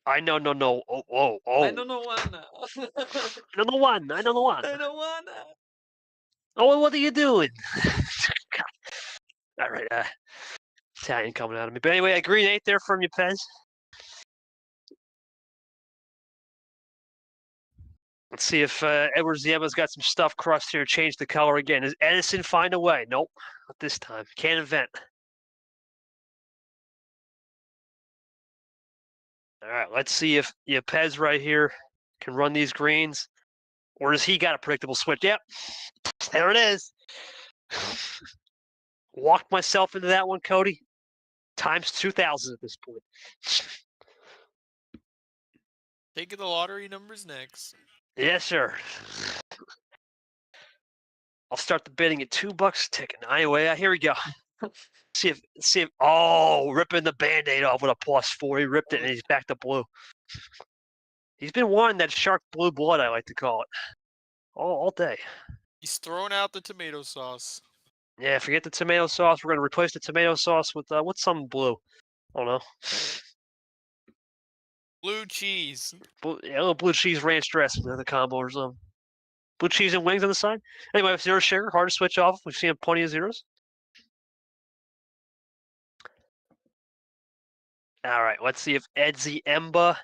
I know, no. Oh. I don't know why now. I know one. I don't want now. Oh, what are you doing? All right, Italian coming out of me. But anyway, a green 8 there from Yepez. Let's see if Edward Ziemba's got some stuff crust here. Change the color again. Does Edison find a way? Nope, not this time. Can't invent. All right, let's see if Yepez right here can run these greens. Or does he got a predictable switch? Yep, there it is. Walked myself into that one, Cody. Times 2,000 at this point. Taking the lottery numbers next. Yes, sir. I'll start the bidding at $2 a ticket. Anyway, here we go. See if ripping the Band-Aid off with a +4. He ripped it and he's back to blue. He's been wanting that shark blue blood, I like to call it. All day. He's throwing out the tomato sauce. Yeah, forget the tomato sauce. We're gonna replace the tomato sauce with some blue. I don't know. Blue cheese. A little blue cheese ranch dressing in the combo or something. Blue cheese and wings on the side. Anyway, 0 sugar, hard to switch off. We've seen plenty of zeros. All right, let's see if Ed Ziemba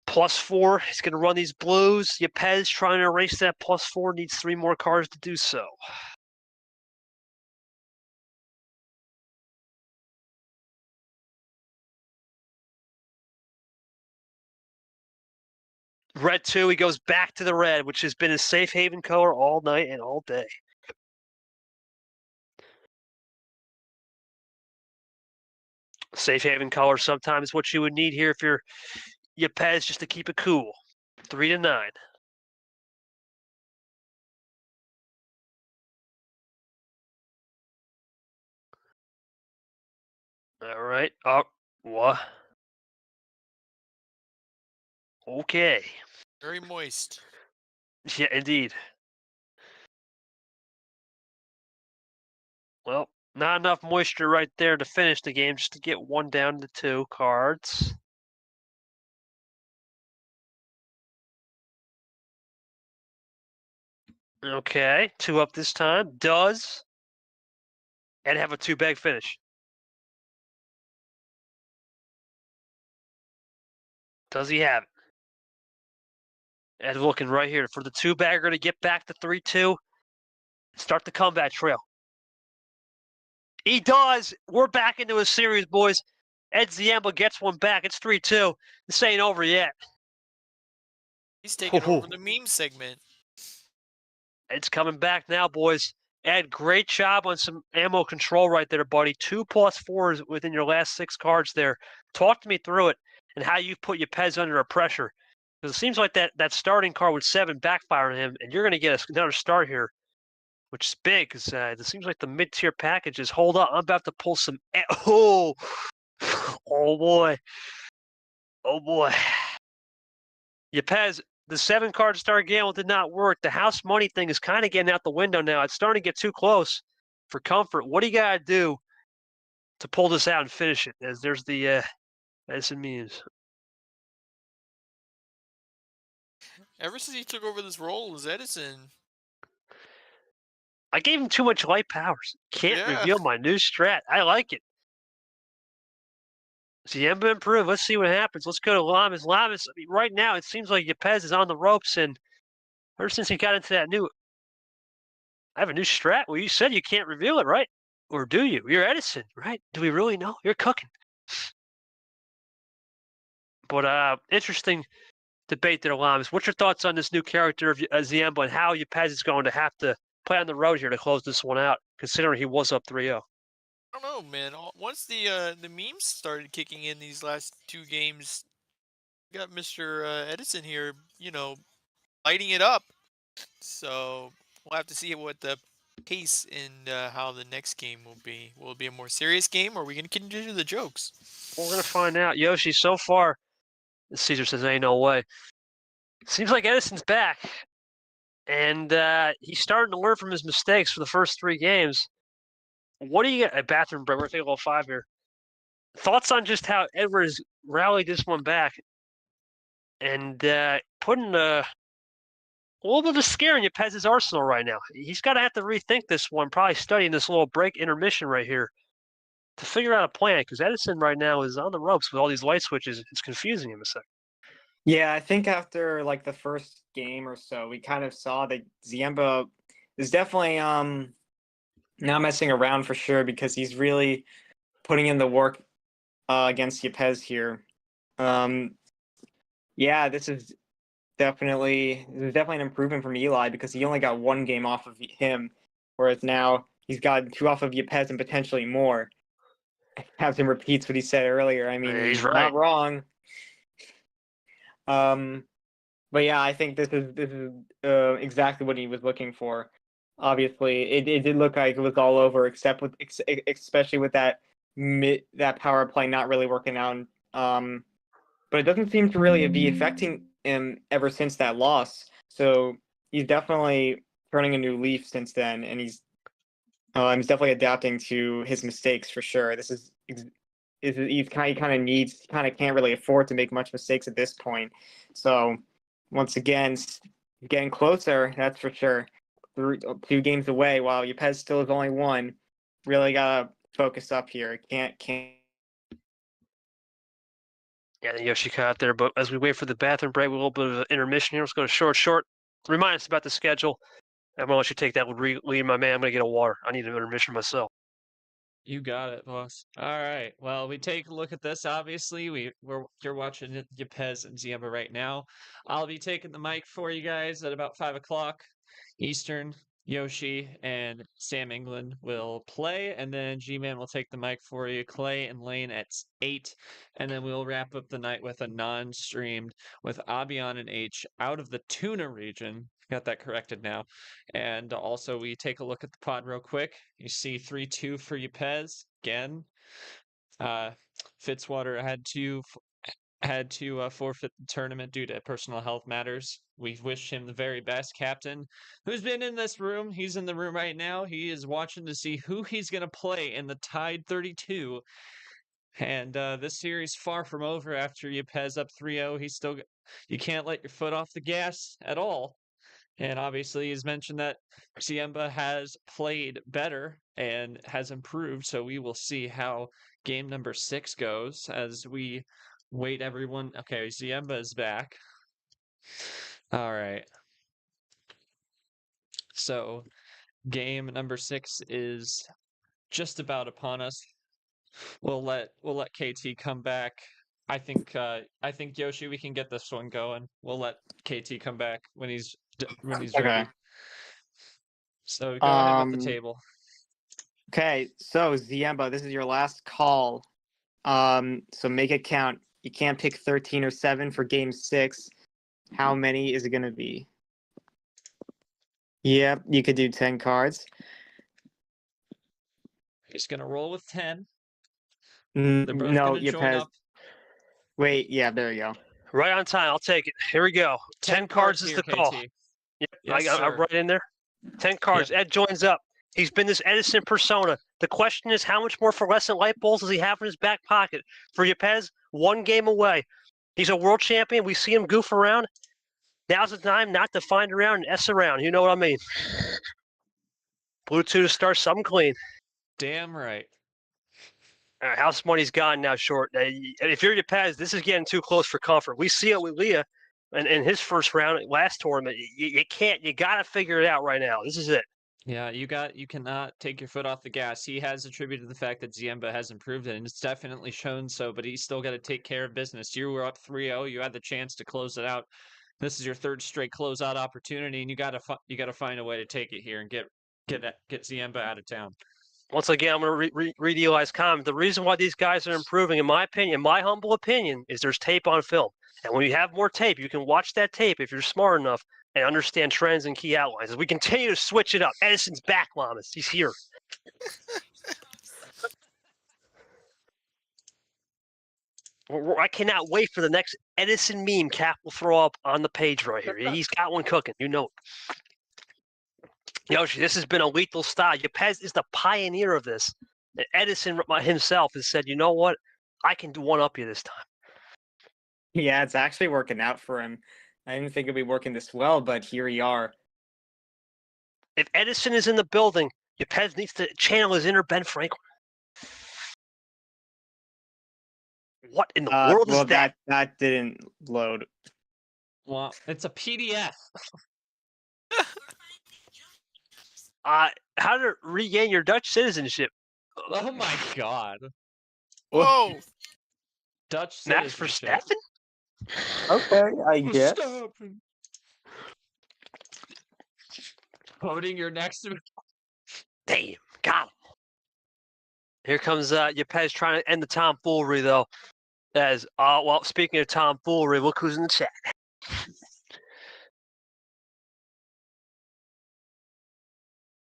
+4. He's going to run these blues. Yepez trying to erase that +4. Needs 3 more cards to do so. Red 2, he goes back to the red, which has been his safe haven color all night and all day. Safe haven color sometimes what you would need here if you're Yepez, just to keep it cool. 3-9. All right. What? Okay. Very moist. Yeah, indeed. Well, not enough moisture right there to finish the game, just to get one down to 2 cards. Okay, 2 up this time. Does. And have a 2-bag finish. Does he have it? And looking right here for the 2-bagger to get back to 3-2. Start the comeback trail. He does. We're back into a series, boys. Ed Ziemba gets one back. It's 3-2. This ain't over yet. He's taking over the meme segment. It's coming back now, boys. Ed, great job on some ammo control right there, buddy. 2+4s within your last 6 cards there. Talk to me through it and how you put your Yepez under a pressure. Because it seems like that starting card with 7 backfire on him, and you're going to get another start here, which is big because it seems like the mid-tier packages. Hold up, I'm about to pull some. Oh boy. Oh boy. Yepez, the 7-card star gamble did not work. The house money thing is kind of getting out the window now. It's starting to get too close for comfort. What do you got to do to pull this out and finish it? As there's the Edison memes. Ever since he took over this role as Edison. I gave him too much light powers. Can't reveal my new strat. I like it. Ziemba improved. Let's see what happens. Let's go to Lamas. Lamas, I mean, right now, it seems like Yepez is on the ropes, and ever since he got into that new... I have a new strat. Well, you said you can't reveal it, right? Or do you? You're Edison, right? Do we really know? You're cooking. But interesting debate there, Lamas. What's your thoughts on this new character of Ziemba and how Yepez is going to have to play on the road here to close this one out, considering he was up 3-0? I don't know, man. Once the memes started kicking in these last 2 games, we got Mr. Edison here, lighting it up. So we'll have to see what the pace and how the next game will be. Will it be a more serious game, or are we going to continue the jokes? We're going to find out. Yoshi, so far, Caesar says, ain't no way. Seems like Edison's back. And he's starting to learn from his mistakes for the first 3 games. What do you get? A bathroom break. We're taking a little 5 here. Thoughts on just how Edwards rallied this one back and putting a little bit of a scare in Yepez's arsenal right now. He's got to have to rethink this one, probably studying this little break intermission right here to figure out a plan, because Edison right now is on the ropes with all these light switches. It's confusing him a second. Yeah, I think after like the first game or so, we kind of saw that Ziemba is definitely not messing around for sure, because he's really putting in the work against Yepez here. Yeah, this is definitely an improvement from Eli, because he only got 1 game off of him, whereas now he's got 2 off of Yepez and potentially more. Captain repeats what he said earlier. I mean, He's right. not wrong. But yeah, I think this is exactly what he was looking for. Obviously, it did look like it was all over, especially with that power play not really working out. But it doesn't seem to really be affecting him ever since that loss. So he's definitely turning a new leaf since then, and he's definitely adapting to his mistakes for sure. He kind of can't really afford to make much mistakes at this point. So once again, getting closer, that's for sure. 2 games away, while Yepez still is only 1. Really gotta focus up here. Can't. Yeah, Yoshi caught there, but as we wait for the bathroom break, a little bit of an intermission here. Let's go to short. Remind us about the schedule. I'm gonna let you take that lead, my man. I'm gonna get a water. I need an intermission myself. You got it, boss. All right. Well, we take a look at this. Obviously, you're watching Yepez and Ziemba right now. I'll be taking the mic for you guys at about 5 o'clock Eastern. Yoshi and Sam England will play, and then G-Man will take the mic for you. Clay and Lane at 8, and then we'll wrap up the night with a non-streamed with Abion and H out of the Tuna region. Got that corrected now. And also, we take a look at the pod real quick. You see 3-2 for Yepez again. Fitzwater had to forfeit the tournament due to personal health matters. We wish him the very best, Captain, who's been in this room. He's in the room right now. He is watching to see who he's going to play in the tied 32. And this series far from over after Yepez up 3-0. You can't let your foot off the gas at all. And obviously, he's mentioned that Ziemba has played better and has improved. So we will see how game number 6 goes as we wait everyone. Okay, Ziemba is back. All right. So game number 6 is just about upon us. We'll let KT come back. I think Yoshi, we can get this one going. We'll let KT come back when he's ready. So go ahead with the table. Okay, so Ziemba, this is your last call. So make it count. You can't pick 13 or 7 for game 6. How many is it gonna be? Yep, you could do 10 cards. He's gonna roll with 10. No, They're both gonna join Yepez. up. Wait, yeah, there you go. Right on time. I'll take it. Here we go. 10 cards is here, the KT. call. Yep, Yes, I'm right in there. 10 cards. Yep. Ed joins up. He's been this Edison persona. The question is, how much more fluorescent light bulbs does he have in his back pocket? For Yepez, 1 game away. He's a world champion. We see him goof around. Now's the time not to find around and S around. You know what I mean? Bluetooth starts something clean. Damn right. All right, house money's gone now short. If you're Yepez, this is getting too close for comfort. We see it with Leah in his first round last tournament. You got to figure it out right now. This is it. Yeah, you cannot take your foot off the gas. He has attributed the fact that Ziemba has improved it, and it's definitely shown so, but he's still got to take care of business. You were up 3-0. You had the chance to close it out. This is your 3rd straight closeout opportunity, and you got to find a way to take it here and get Ziemba out of town. Once again, I'm going to read Eli's comment. The reason why these guys are improving, in my opinion, my humble opinion, is there's tape on film. And when you have more tape, you can watch that tape if you're smart enough and understand trends and key outlines. As we continue to switch it up, Edison's back, Lamas. He's here. I cannot wait for the next Edison meme Cap will throw up on the page right here. He's got one cooking. You know it. Yoshi, this has been a lethal style. Yepez is the pioneer of this. And Edison himself has said, you know what? I can one-up you this time. Yeah, it's actually working out for him. I didn't think it'd be working this well, but here we are. If Edison is in the building, Yepez needs to channel his inner Ben Franklin. What in the world is that? That didn't load. Well, it's a PDF. How to regain your Dutch citizenship? Oh my God. Whoa! Dutch Max citizenship. Verstappen? Okay, I guess. Quoting your next. Damn, got him. Here comes Yepez trying to end the tomfoolery, though. As well, speaking of tomfoolery, look who's in the chat.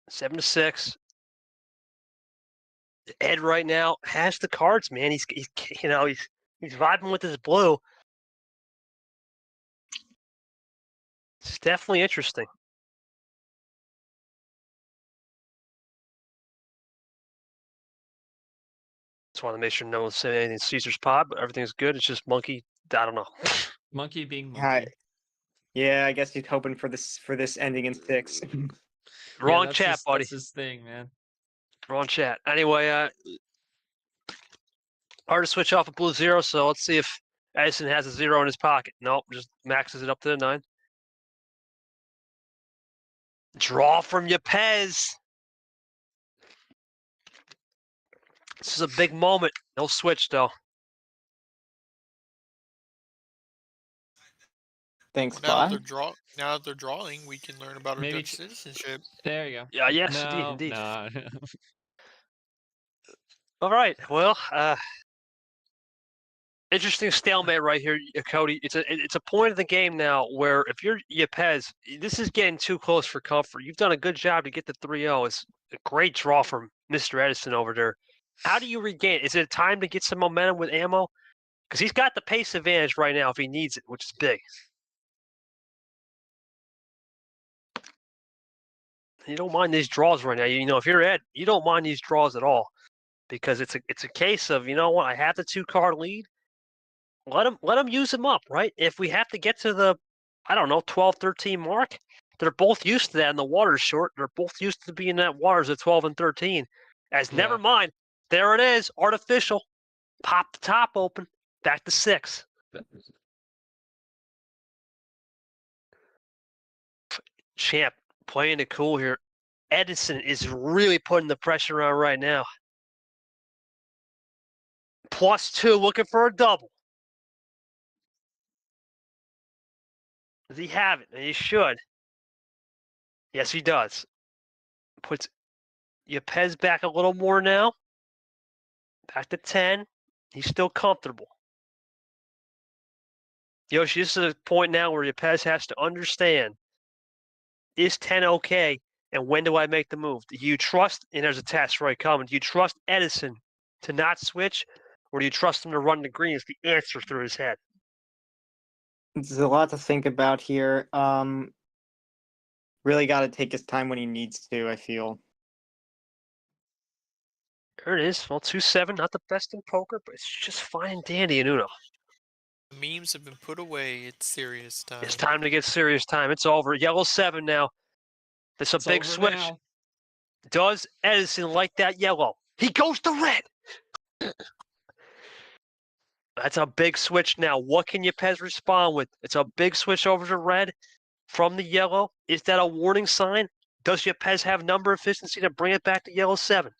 Seven to 6. Ed right now has the cards, man. He's vibing with his blue. It's definitely interesting. Just want to make sure no one's saying anything Caesar's pod, but everything's good. It's just Monkey. I don't know. Monkey being monkey. Yeah, I guess he's hoping for this ending in 6. Wrong chat, buddy. That's his thing, man. Wrong chat. Anyway, hard to switch off a blue 0, so let's see if Edison has a 0 in his pocket. Nope, just maxes it up to the 9. Draw from Yepez. This is a big moment. No switch, though. Thanks, Well, bye. now that they're drawing, we can learn about our Maybe Dutch citizenship. there you go. Yeah, yes, No, indeed. no. All right. Well, interesting stalemate right here, Cody. It's a point of the game now where if you're Yepez, this is getting too close for comfort. You've done a good job to get the 3-0. It's a great draw from Mr. Edison over there. How do you regain? Is it time to get some momentum with ammo? Because he's got the pace advantage right now if he needs it, which is big. You don't mind these draws right now. You know, if you're Ed, you don't mind these draws at all because it's a case of, you know what, I have the 2-card lead. Let them use them up, right? If we have to get to the, I don't know, 12, 13 mark, they're both used to that and the water's short. They're both used to being at waters at 12 and 13. As never mind, there it is, artificial. Pop the top open, back to 6. Champ playing it cool here. Edison is really putting the pressure on right now. +2, looking for a double. Does he have it? And he should. Yes, he does. Puts Yepez back a little more now. Back to 10. He's still comfortable. Yoshi, this is a point now where Yepez has to understand, is 10 okay? And when do I make the move? Do you trust, and there's a test right coming, do you trust Edison to not switch, or do you trust him to run the greens? The answer through his head. There's a lot to think about here. Really got to take his time when he needs to, I feel. There it is. Well, 2-7, not the best in poker, but it's just fine and dandy in Uno. The memes have been put away. It's serious time. It's time to get serious time. It's over. Yellow 7 now. That's a big switch. Now. Does Edison like that yellow? He goes to red. That's a big switch now. What can Yepez respond with? It's a big switch over to red from the yellow. Is that a warning sign? Does Yepez have number efficiency to bring it back to yellow 7?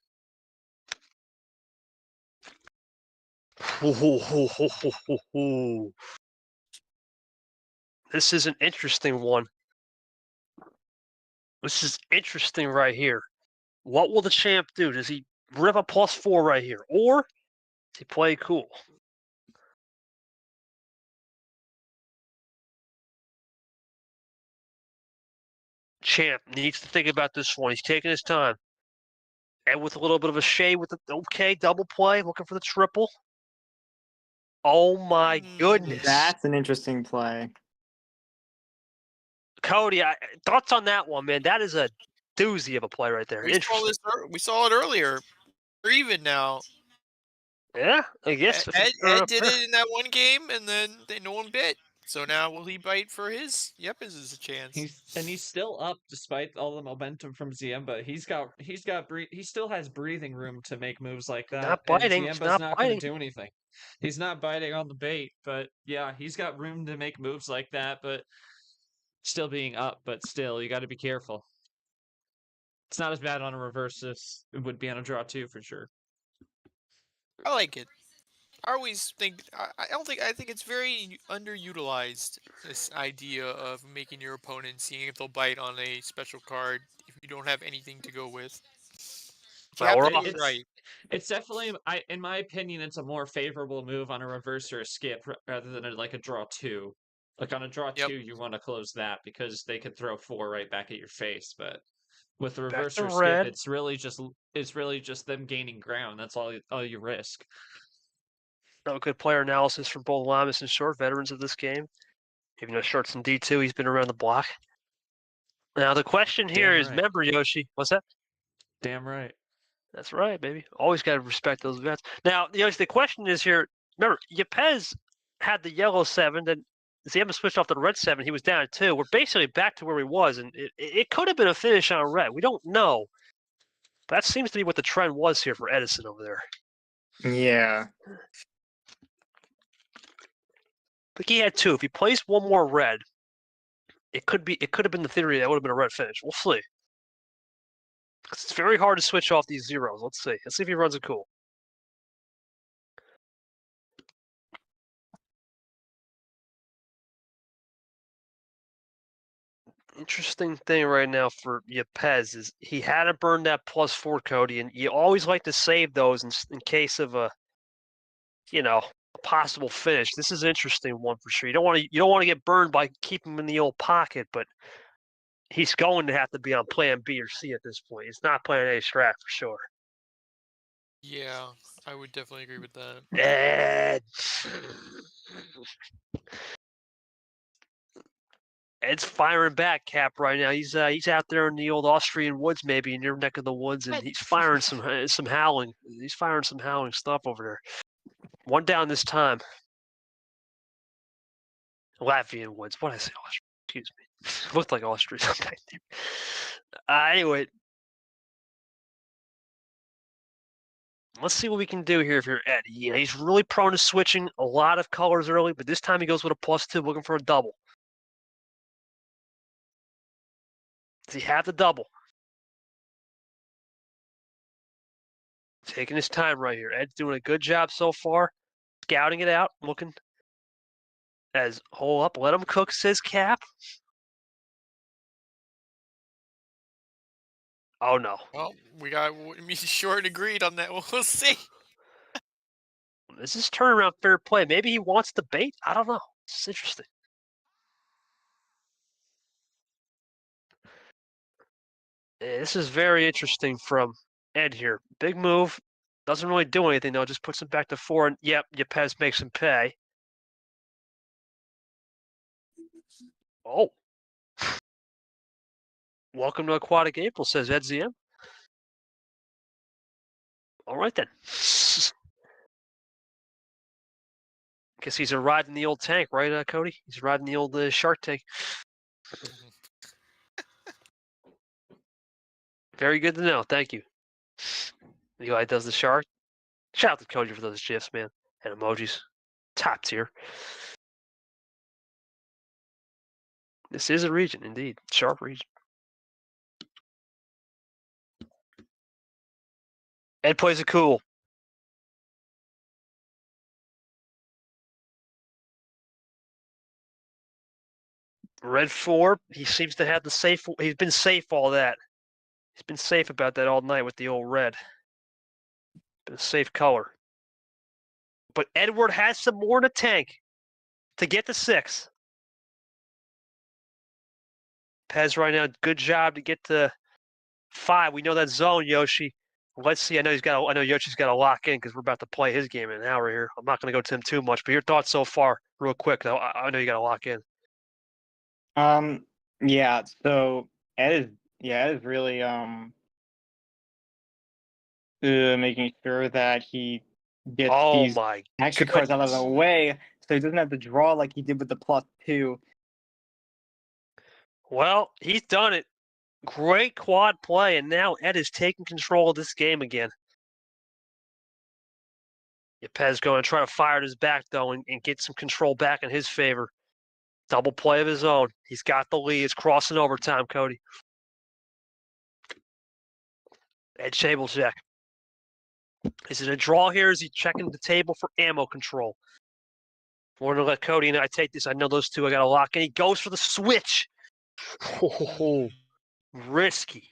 This is an interesting one. This is interesting right here. What will the champ do? Does he rip a +4 right here? Or does he play cool? Champ needs to think about this one. He's taking his time. And with a little bit of a shade with the okay double play, looking for the triple. Oh my goodness. That's an interesting play. Cody, thoughts on that one, man? That is a doozy of a play right there. We saw it earlier. We're even now. Yeah, I guess. Ed did it in that one game, and then no one bit. So now will he bite for his? Yepez is a chance. He's still up despite all the momentum from Ziemba. He still has breathing room to make moves like that. Not biting. And Ziemba's not going to do anything. He's not biting on the bait, but yeah, he's got room to make moves like that, but still being up, but still, you got to be careful. It's not as bad on a reverse as it would be on a draw 2 for sure. I like it. I always think I think it's very underutilized, this idea of making your opponent, seeing if they'll bite on a special card if you don't have anything to go with. Right. It's definitely, in my opinion, it's a more favorable move on a reverse or a skip rather than a draw 2. Like on a draw 2, you want to close that because they could throw 4 right back at your face. But with the reverse or skip, it's really just them gaining ground. That's all you risk. Good player analysis from both Lamas and Short, veterans of this game. Even though Short's in D2, he's been around the block. Now the question here is, remember, Yoshi, what's that? Damn right. That's right, baby. Always got to respect those vets. Now, Yoshi, the question is here, remember, Yepez had the yellow 7, then Ziemba switched off to the red 7. He was down at 2. We're basically back to where he was, and it could have been a finish on red. We don't know. But that seems to be what the trend was here for Edison over there. Yeah. I think he had 2. If he plays one more red, it could have been the theory that would have been a red finish. We'll see. It's very hard to switch off these zeros. Let's see. Let's see if he runs it cool. Interesting thing right now for Yepez is he hadn't burned that +4, Cody, and you always like to save those in case of a possible finish. This is an interesting one for sure. You don't want to get burned by keeping him in the old pocket, but he's going to have to be on plan B or C at this point. He's not playing A strat for sure. Yeah, I would definitely agree with that. Ed. Ed's firing back, Cap, right now. He's out there in the old Austrian woods, maybe in your neck of the woods, and he's firing some howling. He's firing some howling stuff over there. One down this time. Latvian woods. What did I say? Austria? Excuse me. Looked like Austria back there. Anyway, let's see what we can do here if you're Ed. Yeah, he's really prone to switching a lot of colors early, but this time he goes with a +2, looking for a double. Does he have the double? Taking his time right here. Ed's doing a good job so far. Scouting it out, looking as hole up. Let him cook, says Cap. Oh, no. Well, we got me short agreed on that. We'll see. Is this turnaround fair play? Maybe he wants the bait? I don't know. It's interesting. This is very interesting from Ed here. Big move. Doesn't really do anything, though. Just puts him back to 4. And, yep, Yepez makes him pay. Oh. Welcome to Aquatic April, says Ed Ziemba. All right, then. Guess he's arrived in the old tank, right, Cody? He's arrived in the old shark tank. Very good to know. Thank you. Eli does the shark. Shout out to Cody for those GIFs, man. And emojis. Top tier. This is a region, indeed. Shark region. Ed plays it cool. Red 4. He seems to have the safe. He's been safe all that. He's been safe about that all night with the old red. Been a safe color. But Edward has some more in the tank to get to 6. Pez right now, good job to get to 5. We know that zone, Yoshi. Let's see. I know Yoshi's got to lock in because we're about to play his game in an hour here. I'm not going to go to him too much, but your thoughts so far, real quick. Though I know you got to lock in. Yeah. So Ed is really making sure that he gets these extra cards out of the way, so he doesn't have to draw like he did with the +2. Well, he's done it. Great quad play, and now Ed is taking control of this game again. Yepez going to try to fire at his back, though, and get some control back in his favor. Double play of his own. He's got the lead. It's crossing overtime, Cody. Ed table check. Is it a draw here? Is he checking the table for ammo control? We're going to let Cody and I take this. I know those two. I got to lock in. He goes for the switch. Oh, risky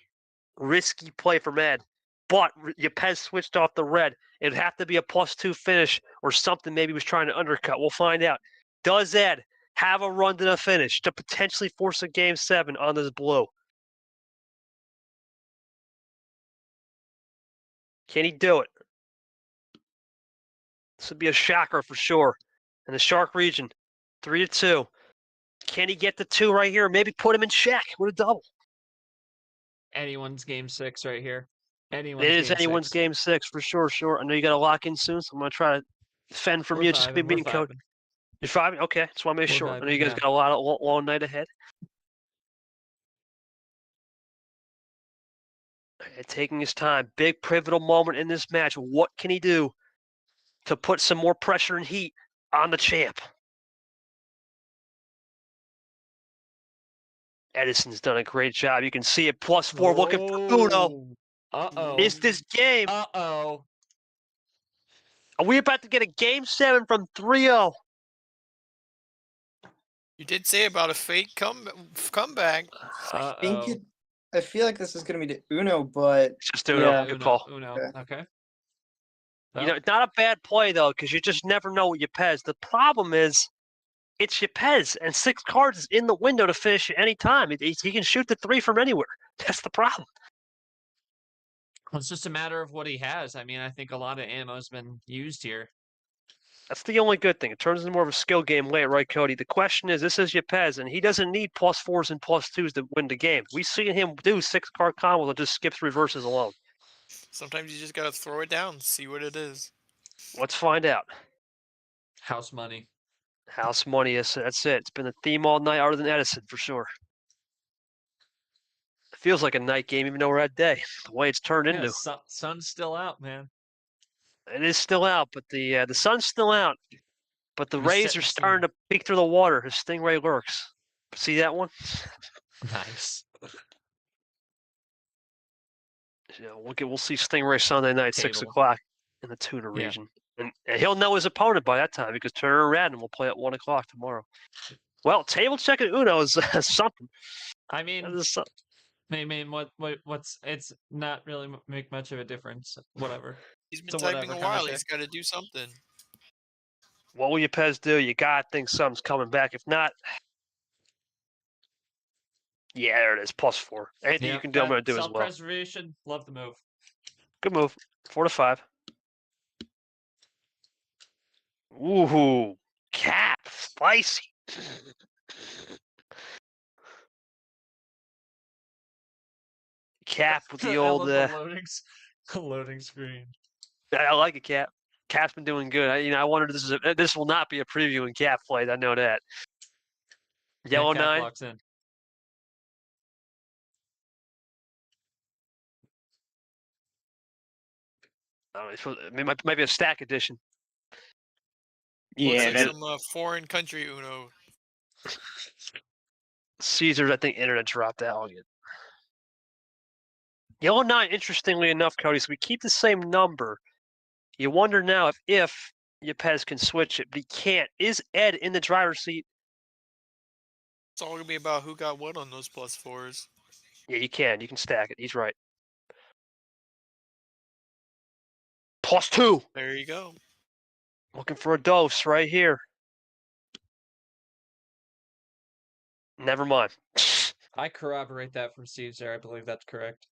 play from Ed. But Yepez switched off the red. It'd have to be a +2 finish or something. Maybe he was trying to undercut. We'll find out. Does Ed have a run to the finish to potentially force a Game 7 on this blue? Can he do it? This would be a shocker for sure. In the Shark region, 3-2. Can he get the 2 right here? Maybe put him in check with a double. Anyone's Game 6 right here. It is anyone's Game 6 for sure. I know you got to lock in soon, so I'm going to try to fend from you. Just be beating Cody. You're 5? Okay, just want to make sure. I know you guys got a long night ahead. Taking his time. Big pivotal moment in this match. What can he do to put some more pressure and heat on the champ? Edison's done a great job. You can see it +4 looking for Uno. Is this game? Uh-oh. Are we about to get a Game 7 from 3-0? You did say about a fake comeback. Uh-oh. I feel like this is gonna be the Uno, but It's just Uno. yeah. Good call. Uno. Okay. You know, it's not a bad play though, because you just never know with Yepez. The problem is, it's Yepez, and 6 cards is in the window to finish at any time. He can shoot the 3 from anywhere. That's the problem. Well, it's just a matter of what he has. I mean, I think a lot of ammo's been used here. That's the only good thing. It turns into more of a skill game late, right, Cody? The question is, this is Yepez, and he doesn't need +4s and +2s to win the game. We've seen him do 6-card combos and just skips reverses alone. Sometimes you just gotta throw it down, see what it is. Let's find out. House money. House money is that's it. It's been a theme all night, other than Edison for sure. It feels like a night game, even though we're at day. The way it's turned Yeah, into. sun's still out, man. It is still out, but the sun's still out. But the He's rays setting are the starting to peek through the water. His stingray lurks. See that one? Nice. Yeah, we'll see Stingray Sunday night, 6 Table. o'clock in the tuna Yeah. region. And he'll know his opponent by that time because Turner and Radden will play at 1 o'clock tomorrow. Well, table check at Uno is something. I mean, That is something. what's it's not really make much of a difference. Whatever. He's been So typing whatever a kind of while. shit. He's got to do something. What will Yepez do? You got to think something's coming back. If not, yeah, there it is. +4. Anything you can do, I'm going to do as well. Self-preservation. Love the move. Good move. 4 to 5. Ooh, cap. Spicy. Cap with the I old. love the loading screen. I like it, Cap. Cap's been doing good. I wondered this will not be a preview in Cap plays. I know that. Yellow Cap 9. walks in. It might be a stack edition. Looks Yeah, like that, some foreign country Uno. Caesar's, I think, internet dropped out again. Yellow 9, interestingly enough, Cody, so we keep the same number. You wonder now if Yepez can switch it, but he can't. Is Ed in the driver's seat? It's all gonna be about who got what on those +4s. Yeah, you can. You can stack it. He's right. +2. There you go. Looking for a dose right here. Never mind. I corroborate that from Caesar. I believe that's correct.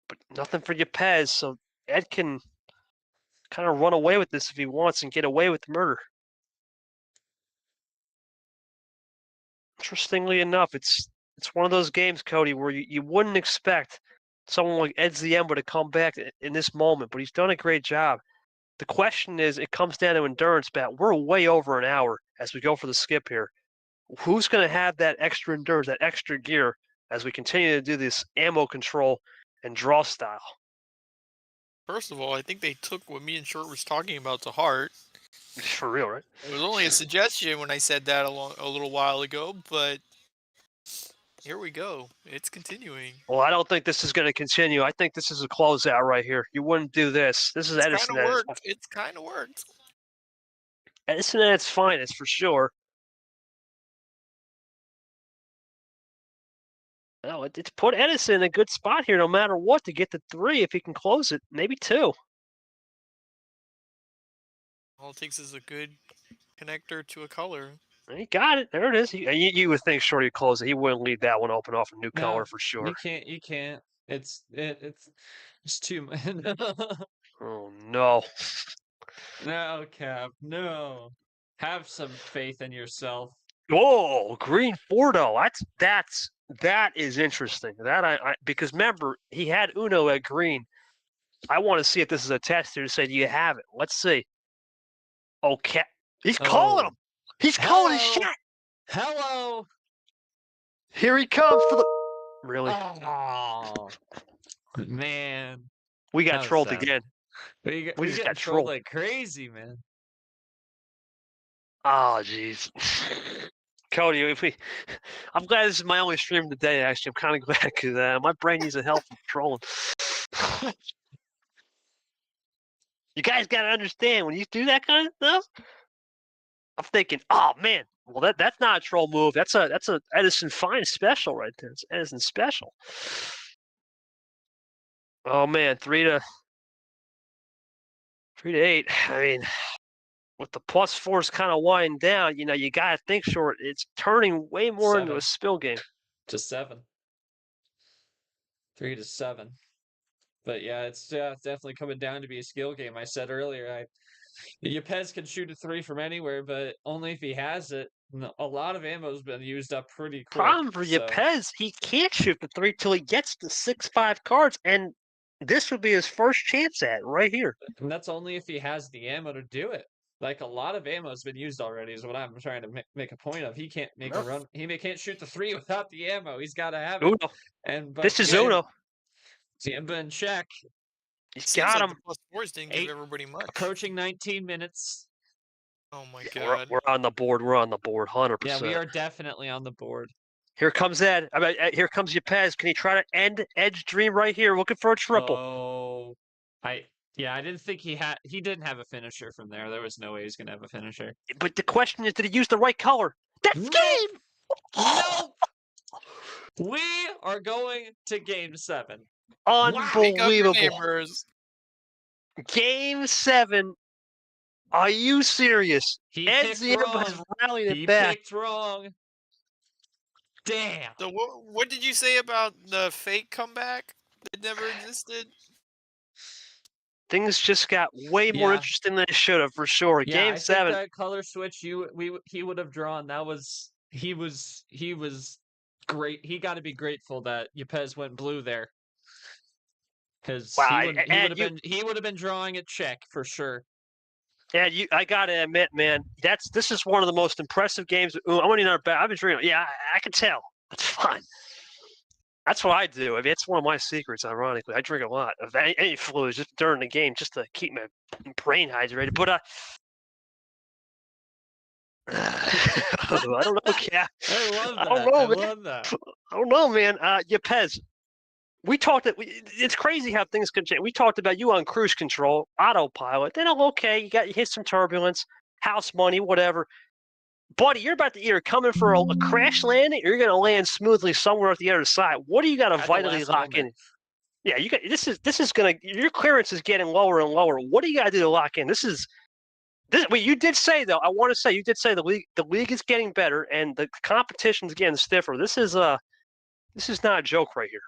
But nothing for Yepez, so Ed can kind of run away with this if he wants and get away with the murder. Interestingly enough, it's one of those games, Cody, where you wouldn't expect someone like Ed Ziemba to come back in this moment, but he's done a great job. The question is, it comes down to endurance, Bat. We're way over an hour as we go for the skip here. Who's going to have that extra endurance, that extra gear, as we continue to do this ammo control and draw style? First of all, I think they took what me and Short was talking about to heart. For real, right? It was only a suggestion when I said that a little while ago, but here we go. It's continuing. Well, I don't think this is going to continue. I think this is a closeout right here. You wouldn't do this. This is Edison. It's kind of worked. Edison at its finest, for sure. No, it's put Edison in a good spot here no matter what to get the 3 if he can close it. Maybe 2. All it takes is a good connector to a color. He got it. There it is. You would think Shorty would close it. He wouldn't leave that one open off a new color for sure. You can't. It's too much. Oh, no. No, Cap. No. Have some faith in yourself. Oh, green Fordo. That is interesting. That I because remember, he had Uno at green. I want to see if this is a test here to say, do you have it? Let's see. Okay. He's calling him. He's calling his shot. Hello. Here he comes for the. Really? Oh, man. We got That was trolled sad. again. We just got got trolled trolled. like crazy, man. Oh, jeez. Cody, I'm glad this is my only stream today, actually. I'm kind of glad because my brain needs a help from trolling. You guys got to understand, when you do that kind of stuff, I'm thinking, oh, man, Well, that's not a troll move. That's a Edison Fine special right there. It's Edison special. Oh man, 3-8. I mean, with the +4s kind of winding down, you gotta think short. It's turning way more into a 7 spill game. to 7. 3 to 7. But yeah, it's definitely coming down to be a skill game. I said earlier, Yepez can shoot a 3 from anywhere, but only if he has it. A lot of ammo's been used up pretty quick. Problem for so- Yepez, he can't shoot the 3 till he gets to 6-5 cards, and this would be his first chance at it right here. And that's only if he has the ammo to do it. Like a lot of ammo's been used already, is what I'm trying to make a point of. He can't make a run. He can't shoot the 3 without the ammo. He's got to have it. Uno. And This is Uno. Ziemba in check. He's Seems got like him. the +4s didn't give everybody much. Approaching 19 minutes. Oh my We're, god. we're on the board. We're on the board. 100%. Yeah, we are definitely on the board. Here comes Ed. Here comes Yepez. Can he try to end Ed's dream right here? Looking for a triple. Oh, I didn't think he didn't have a finisher from there. There was no way he's gonna have a finisher. But the question is, did he use the right color? That's Nope. game. Nope. We are going to game 7. Make up your Unbelievable. neighbors. Game 7. Are you serious? He Ed picked Ziemba has wrong. rallied it He back. picked wrong. Damn. So what did you say about the fake comeback that never existed? Things just got way more Yeah. interesting than it should have, for sure. Yeah, Game I think 7. that color switch he would have drawn. He was great. He got to be grateful that Yepez went blue there. Because Wow, he would have been drawing a check for sure. Ed, I gotta admit, man, this is one of the most impressive games. Ooh, I want another bet. I've been drinking. Yeah, I can tell. That's fine. That's what I do. I mean, it's one of my secrets. Ironically, I drink a lot of any fluids just during the game, just to keep my brain hydrated. But I don't know, Cap. I love that. I don't know, man. love that. I don't know, man. Yepez, we talked that it's crazy how things can change. We talked about you on cruise control, autopilot. Then okay, you hit some turbulence, house money, whatever. Buddy, you're about to either come in for a crash landing, or you're going to land smoothly somewhere at the other side. What do you got to At the vitally last lock in? moment. Yeah, you got this is going to your clearance is getting lower and lower. What do you got to do to lock in? This. Wait, you did say though. I want to say you did say the league is getting better and the competition's getting stiffer. This is not a joke right here.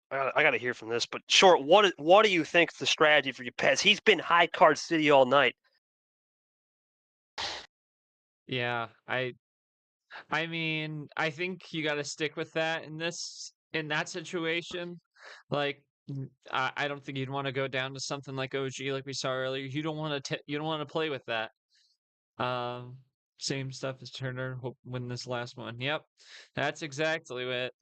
I got to hear from this, but short. What do you think is the strategy for Yepez? He's been high card city all night. Yeah, I mean, I think you got to stick with that in that situation. Like, I don't think you'd want to go down to something like OG, like we saw earlier. You don't want to play with that. Same stuff as Turner. Hope win this last one. Yep, that's exactly it.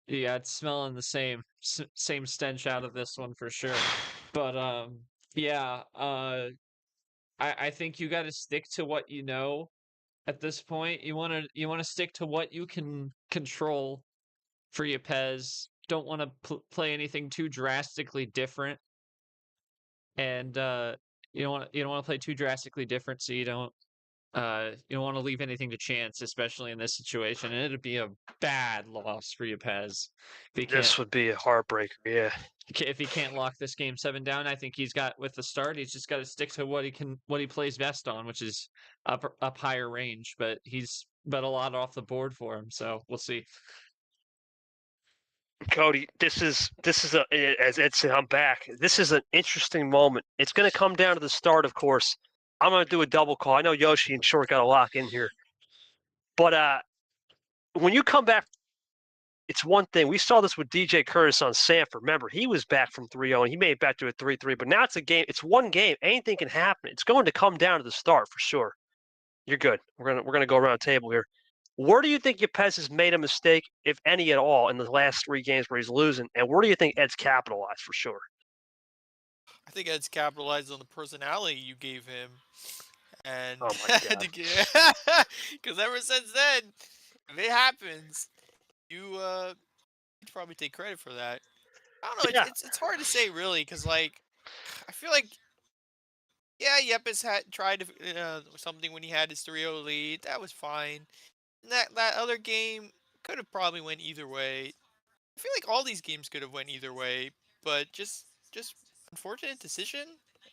Yeah, it's smelling the same stench out of this one for sure. But yeah, I think you got to stick to what you know at this point. You want to stick to what you can control for Yepez. Don't want to play anything too drastically different, and you don't want to play too drastically different, so you don't want to leave anything to chance, especially in this situation. And it'd be a bad loss for Yepez. This would be a heartbreaker. Yeah. If he can't lock this game 7 down, I think he's just got to stick to what he plays best on, which is up higher range. But he's bet a lot off the board for him, so we'll see. Cody, this is as Ed said, I'm back. This is an interesting moment. It's going to come down to the start, of course. I'm going to do a double call. I know Yoshi and Short got a lock in here, but when you come back, it's one thing. We saw this with DJ Curtis on Sanford. Remember, he was back from 3-0 and he made it back to a 3-3. But now it's a game. It's one game. Anything can happen. It's going to come down to the start for sure. You're good. We're gonna go around the table here. Where do you think Yepez has made a mistake, if any at all, in the last 3 games where he's losing? And where do you think Ed's capitalized for sure? I think Ed's capitalized on the personality you gave him. And Oh my God. because ever since then, if it happens, you'd probably take credit for that. I don't know. Yeah. It's hard to say really, because like I feel like, yeah, Yepez had tried something when he had his 3-0 lead. That was fine. And that other game could have probably went either way. I feel like all these games could have went either way, but just unfortunate decision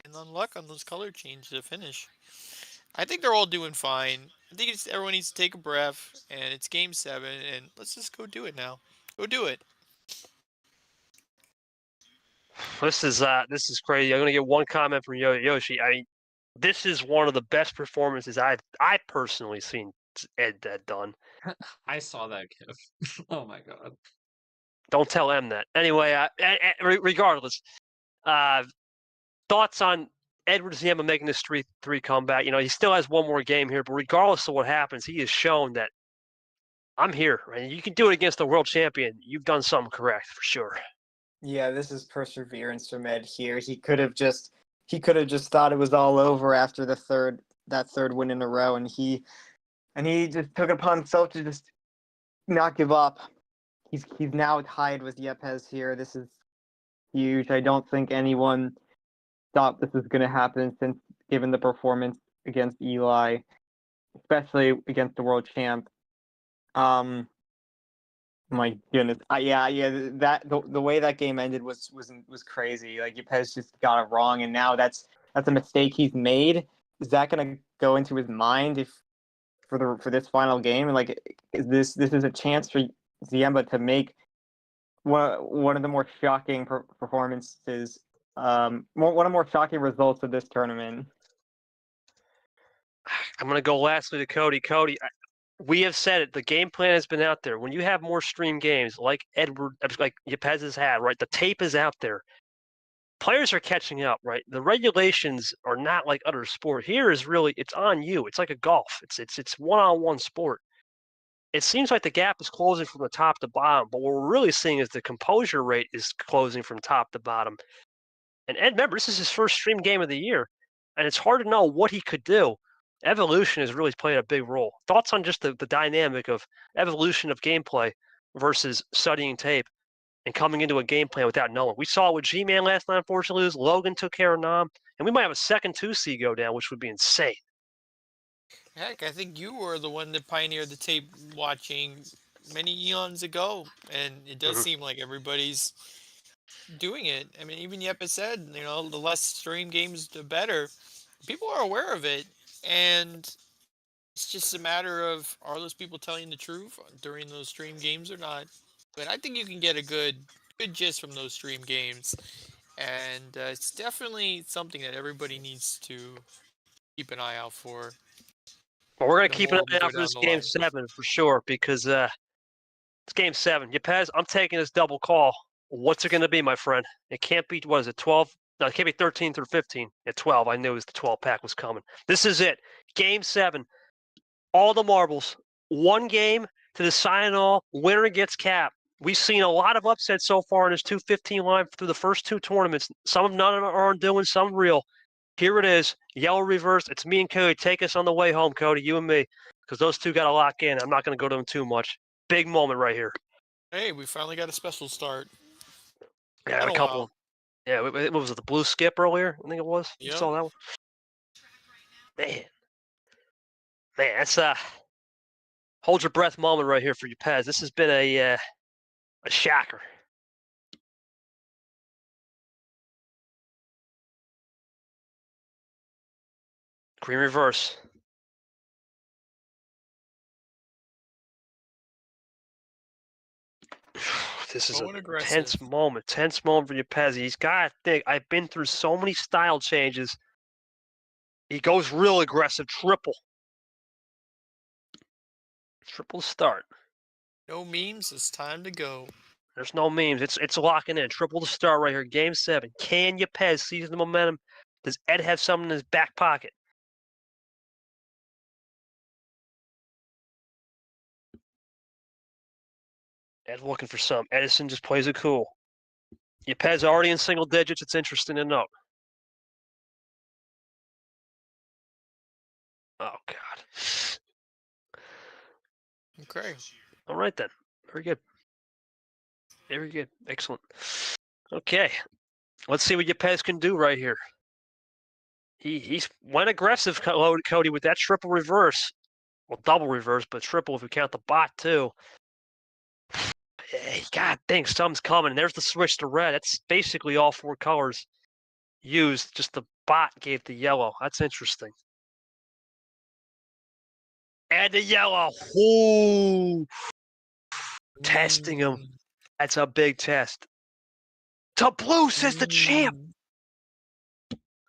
and unluck on those color changes to finish. I think they're all doing fine. I think everyone needs to take a breath, and it's game 7, and let's just go do it now. Go do it. This is crazy. I'm gonna get one comment from Yoshi. I mean, this is one of the best performances I personally seen Ed done. I saw that gif. Oh my god. Don't tell M that. Anyway, regardless, thoughts on Edward Ziemba making this 3-3 comeback? You know, he still has one more game here, but regardless of what happens, he has shown that I'm here, and you can do it against the world champion. You've done something correct for sure. Yeah, this is perseverance from Ed here. He could have just thought it was all over after that third win in a row, and he just took it upon himself to just not give up. He's now tied with Yepez here. This is huge. I don't think anyone thought this was going to happen since given the performance against Eli, especially against the world champ. My goodness, yeah. That the way that game ended was crazy. Like Yepez just got it wrong, and now that's a mistake he's made. Is that going to go into his mind if for this final game? And like, this is a chance for Ziemba to make one of the more shocking performances, one of the more shocking results of this tournament. I'm gonna go lastly to Cody. Cody, we have said it. The game plan has been out there. When you have more stream games, like Yepez has had, right? The tape is out there. Players are catching up, right? The regulations are not like other sport. Here is really it's on you. It's like a golf. It's one-on-one sport. It seems like the gap is closing from the top to bottom, but what we're really seeing is the composure rate is closing from top to bottom. And Ed, remember, this is his first stream game of the year, and it's hard to know what he could do. Evolution has really played a big role. Thoughts on just the dynamic of evolution of gameplay versus studying tape and coming into a game plan without knowing. We saw it with G-Man last night, unfortunately. Logan took care of Nam, and we might have a second 2C go down, which would be insane. Heck, I think you were the one that pioneered the tape watching many eons ago, and it does seem like everybody's doing it. I mean, even Yepes said, the less stream games, the better. People are aware of it, and it's just a matter of, are those people telling the truth during those stream games or not? But I think you can get a good gist from those stream games, and it's definitely something that everybody needs to keep an eye out for. Well, we're going to The keep an more we eye go out for down this the game line. 7 for sure, because it's game 7. Yepez, I'm taking this double call. What's it going to be, my friend? It can't be, what is it, 12? No, it can't be 13 through 15. At 12, I knew the 12 pack was coming. This is it. Game 7. All the marbles. One game to decide it all. Winner gets cap. We've seen a lot of upsets so far in this 215 line through the first 2 tournaments. Some of none are doing, some real. Here it is. Yellow reverse. It's me and Cody. Take us on the way home, Cody, you and me, because those two got to lock in. I'm not going to go to them too much. Big moment right here. Hey, we finally got a special start. Yeah, a couple. Yeah, what was it? The blue skip earlier? I think it was. You saw that one. Man, that's hold your breath moment right here for Yepez. This has been a shocker. Green reverse. This is a tense moment for Yepez. He's got to think, I've been through so many style changes. He goes real aggressive, triple. Triple start. No memes, it's time to go. There's no memes. It's locking in. Triple to start right here. Game 7. Can Yepez seize the momentum? Does Ed have something in his back pocket? Ed looking for some. Edison just plays it cool. Yepez already in single digits. It's interesting to note. Oh, God. Okay. All right, then. Very good. Very good. Excellent. Okay. Let's see what Yepez can do right here. He's went aggressive, Cody, with that triple reverse. Well, double reverse, but triple if you count the bot too. God dang, something's coming. There's the switch to red. That's basically all 4 colors used. Just the bot gave the yellow. That's interesting. And the yellow. Ooh. Testing him. That's a big test. To blue, says the champ.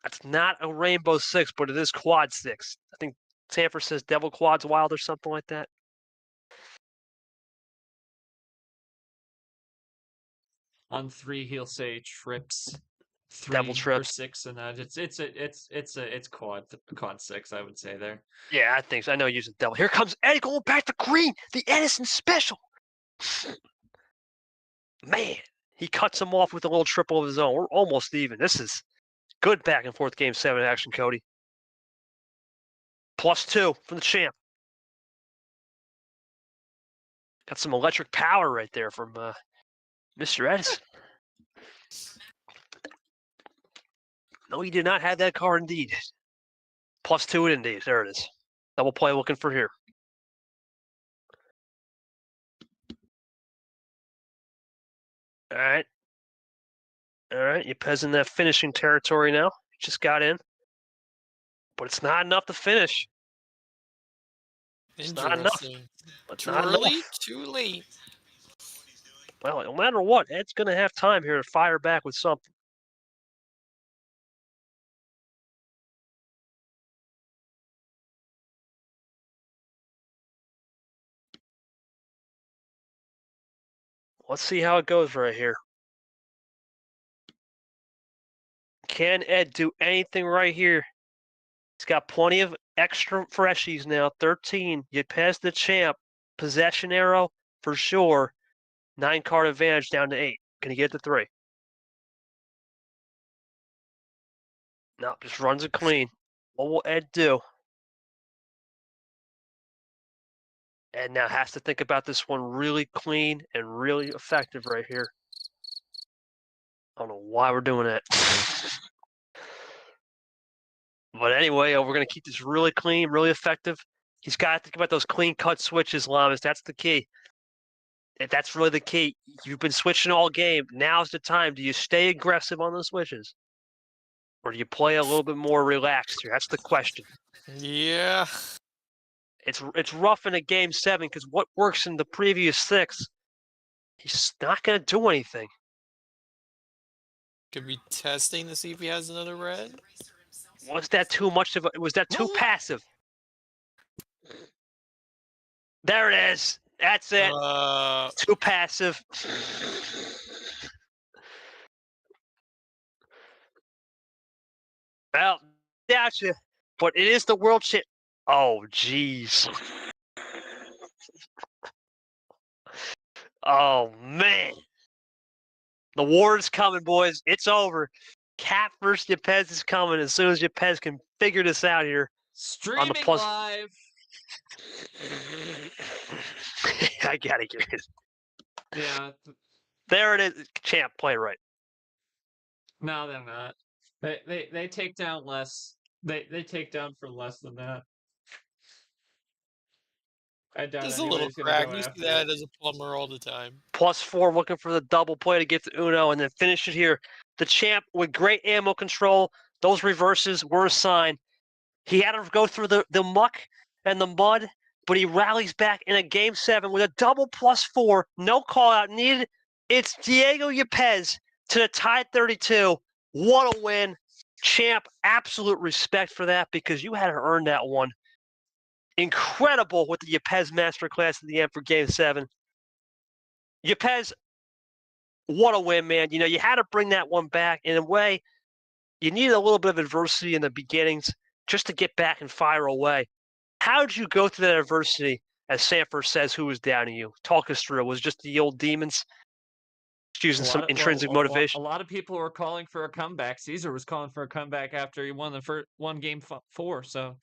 That's not a rainbow 6, but it is quad 6. I think Sanford says devil quads wild or something like that. On 3, he'll say trips. 3 Devil or trips. 6, and that it's quad 6. I would say there. Yeah, I think so. I know using devil. Here comes Eddie going back to green. The Edison special. Man, he cuts him off with a little triple of his own. We're almost even. This is good back and forth game 7 action, Cody. +2 from the champ. Got some electric power right there from Mr. Edison. No, he did not have that card indeed. +2 it indeed. There it is. Double play looking for here. All right. All right. Yepez in that finishing territory now. Just got in. But it's not enough to finish. It's not enough. Interesting. It's Too not early, enough. too late. Well, no matter what, Ed's going to have time here to fire back with something. Let's see how it goes right here. Can Ed do anything right here? He's got plenty of extra freshies now. 13. Yepez the champ. Possession arrow for sure. 9-card advantage down to 8. Can he get to 3? No, just runs it clean. What will Ed do? Ed now has to think about this one really clean and really effective right here. I don't know why we're doing that. But anyway, we're going to keep this really clean, really effective. He's got to think about those clean cut switches, Lamas. That's the key. That's really the key. You've been switching all game. Now's the time. Do you stay aggressive on the switches? Or do you play a little bit more relaxed here? That's the question. Yeah. It's rough in a game 7 because what works in the previous 6, he's not going to do anything. Could be testing to see if he has another red. Was that too much of a, was that too passive? There it is. That's it. Too passive. Well, gotcha. But it is the world shit. Oh, jeez. Oh, man. The war is coming, boys. It's over. Cat versus Yepez is coming as soon as Yepez can figure this out here. Streaming on the plus... live. I gotta get it. Yeah. There it is. Champ, play right. No, they're not. They take down less. They take down for less than that. I doubt There's a little anybody's gonna crack. go You see after that it. as a plumber all the time. +4 looking for the double play to get to Uno and then finish it here. The champ with great ammo control. Those reverses were a sign. He had to go through the muck and the mud, but he rallies back in a game 7 with a double +4. No call out needed. It's Diego Yepez to the tie 32. What a win. Champ, absolute respect for that because you had to earn that one. Incredible with the Yepez masterclass at the end for game 7. Yepez, what a win, man. You know, you had to bring that one back. In a way, you needed a little bit of adversity in the beginnings just to get back and fire away. How did you go through that adversity, as Sanford says, who was down to you? Talk us through it. Was it just the old demons? Using some intrinsic motivation. A lot of people were calling for a comeback. Caesar was calling for a comeback after he won the first game 4. So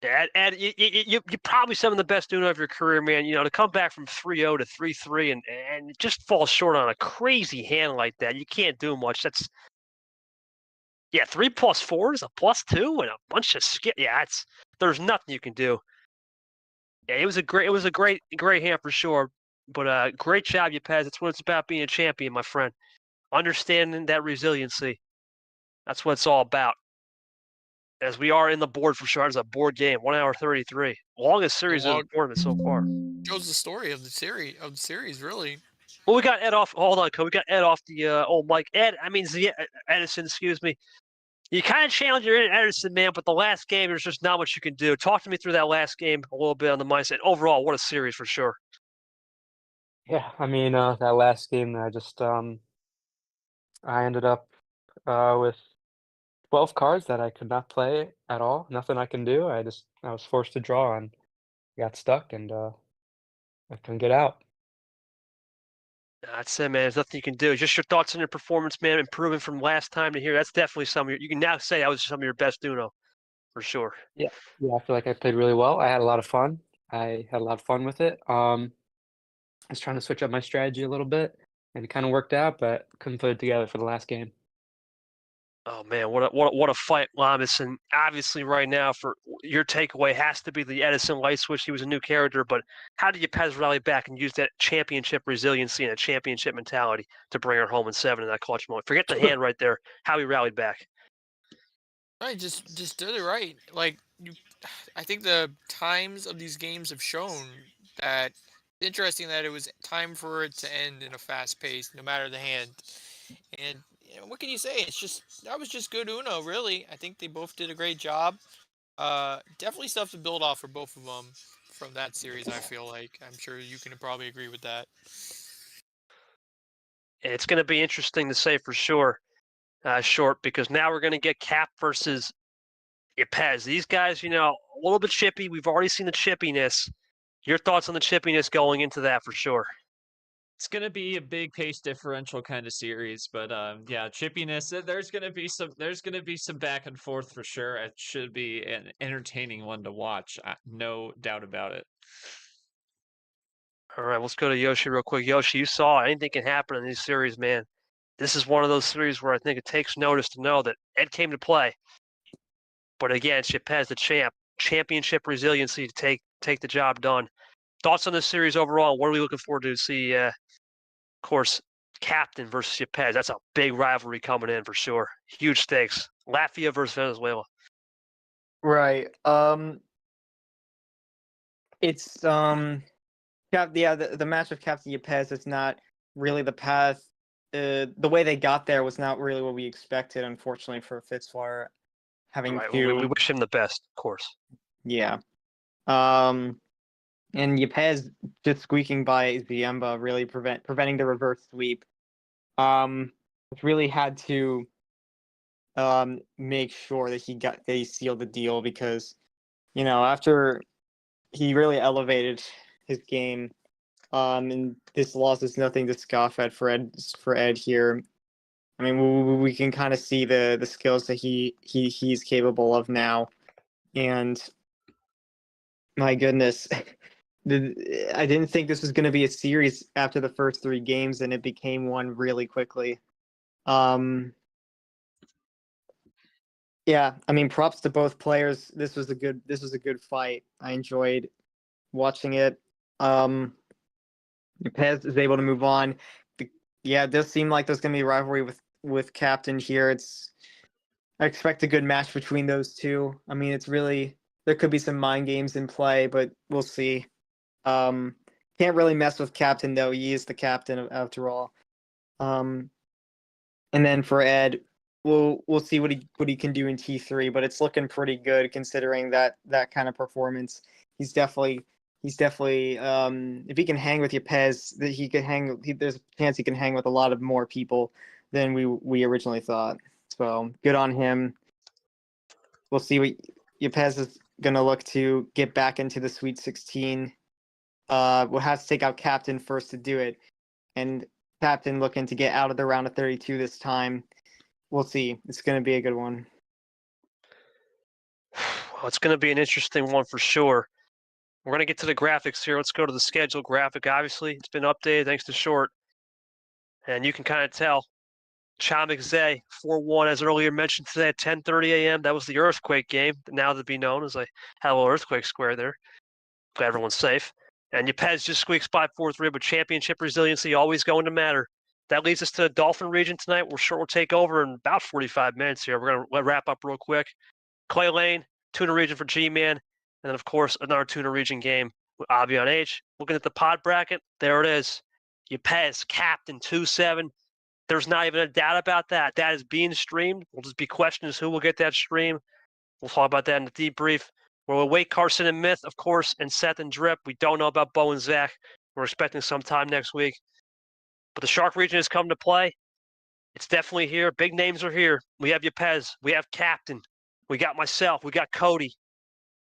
Yeah, and you're probably some of the best Uno of your career, man. You know, to come back from 3-0 to 3-3 and just fall short on a crazy hand like that, you can't do much. That's 3+4 is a +2 and a bunch of skip. Yeah, there's nothing you can do. Yeah, it was a great hand for sure. But great job, Yepez. That's what it's about being a champion, my friend. Understanding that resiliency. That's what it's all about. As we are in the board for sure. It's a board game, 1 hour 33. Longest series of the tournament so far. Shows the story of the series, really. Well, we got Ed off. Hold on, Cole. We got Ed off the old mic. Edison, excuse me. You kind of challenged your Edison, man, but the last game, there's just not much you can do. Talk to me through that last game a little bit on the mindset. Overall, what a series for sure. Yeah, I mean, that last game, I ended up with 12 cards that I could not play at all. Nothing I can do. I was forced to draw and got stuck, and I couldn't get out. That's it, man. There's nothing you can do. Just your thoughts on your performance, man, improving from last time to here. That's definitely you can now say that was some of your best Uno, for sure. Yeah, I feel like I played really well. I had a lot of fun. I had a lot of fun with it. I was trying to switch up my strategy a little bit, and it kind of worked out, but couldn't put it together for the last game. Oh man, what a fight, Lamas! And obviously, right now, for your takeaway has to be the Edison light switch. He was a new character, but how did Yepez rally back and use that championship resiliency and a championship mentality to bring her home in 7 in that clutch moment? Forget the hand right there. How he rallied back. Right, just did it right. Like I think the times of these games have shown that it's interesting that it was time for it to end in a fast pace, no matter the hand. And what can you say? That was just good Uno, really. I think they both did a great job. Definitely stuff to build off for both of them from that series. I feel like I'm sure you can probably agree with that. It's going to be interesting to say for sure, short, because now we're going to get Cap versus Yepez. These guys, a little bit chippy. We've already seen the chippiness. Your thoughts on the chippiness going into that for sure? It's gonna be a big pace differential kind of series, but yeah, chippiness. There's gonna be some back and forth for sure. It should be an entertaining one to watch, no doubt about it. All right, let's go to Yoshi real quick. Yoshi, you saw anything can happen in these series, man. This is one of those series where I think it takes notice to know that Ed came to play. But again, Yepez, the championship resiliency to take the job done. Thoughts on this series overall? What are we looking forward to see? Of course, Captain versus Yepez. That's a big rivalry coming in for sure. Huge stakes. Latvia versus Venezuela. Right. It's the match of Captain Yepez is not really the path. The way they got there was not really what we expected, unfortunately, for Fitzwater having Right. to. We wish him the best, of course. Yeah. And Yepez just squeaking by Ziemba, really preventing the reverse sweep. Really had to make sure that he sealed the deal, because after he really elevated his game, and this loss is nothing to scoff at for Ed here. I mean, we can kind of see the skills that he's capable of now, and my goodness. I didn't think this was going to be a series after the first 3 games, and it became one really quickly. Yeah, I mean, props to both players. This was a good fight. I enjoyed watching it. Yepez is able to move on. It does seem like there's going to be a rivalry with Captain here. I expect a good match between those two. I mean, there could be some mind games in play, but we'll see. Can't really mess with Captain, though. He is the captain after all. And then for Ed, we'll see what he can do in T3, but it's looking pretty good considering that kind of performance. He's definitely if he can hang with Yepez, that he could hang. There's a chance he can hang with a lot of more people than we originally thought. So good on him. We'll see what Yepez is gonna look to get back into the Sweet 16. We'll have to take out Captain first to do it, and Captain looking to get out of the round of 32 this time. We'll see. It's going to be a good one. Oh, it's going to be an interesting one for sure. We're going to get to the graphics here. Let's go to the schedule graphic. Obviously, it's been updated thanks to Short. And you can kind of tell Chomik Zay 4-1, as earlier mentioned today at 10:30 a.m. That was the earthquake game, now to be known as a little earthquake square there. Glad everyone's safe. And Yepez just squeaks by 4-3, but championship resiliency always going to matter. That leads us to the Dolphin region tonight. We're sure we'll take over in about 45 minutes here. We're going to wrap up real quick. Clay Lane, Tuna region for G-Man, and then, of course, another Tuna region game with Abi on H. Looking at the pod bracket, there it is. Yepez, captain, 2-7. There's not even a doubt about that. That is being streamed. We'll just be questions who will get that stream. We'll talk about that in the debrief. We'll await Carson and Myth, of course, and Seth and Drip. We don't know about Bo and Zach. We're expecting sometime next week. But the Shark region has come to play. It's definitely here. Big names are here. We have Yepez. We have Captain. We got myself. We got Cody.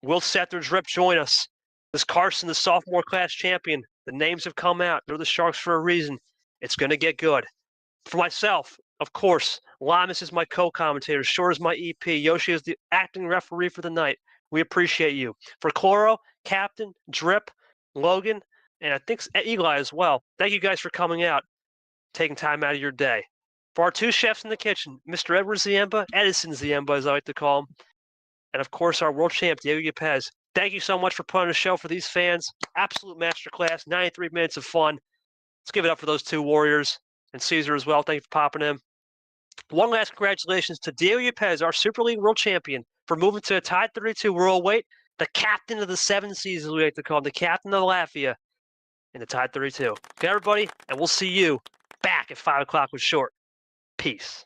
Will Seth or Drip join us? This Carson, the sophomore class champion. The names have come out. They're the Sharks for a reason. It's going to get good. For myself, of course, Lamas is my co-commentator. Shore is my EP. Yoshi is the acting referee for the night. We appreciate you. For Chloro, Captain, Drip, Logan, and I think Eli as well. Thank you guys for coming out, taking time out of your day. For our two chefs in the kitchen, Mr. Edward Ziemba, Edison Ziemba, as I like to call him, and of course our world champ, Diego Yepez. Thank you so much for putting on a show for these fans. Absolute masterclass, 93 minutes of fun. Let's give it up for those two warriors. And Caesar as well. Thank you for popping in. One last congratulations to Diego Yepez, our Super League world champion, for moving to a tied 32 world weight. The captain of the 7 seas, as we like to call him, the captain of Latvia in the tied 32. Okay, everybody, and we'll see you back at 5 o'clock with Short. Peace.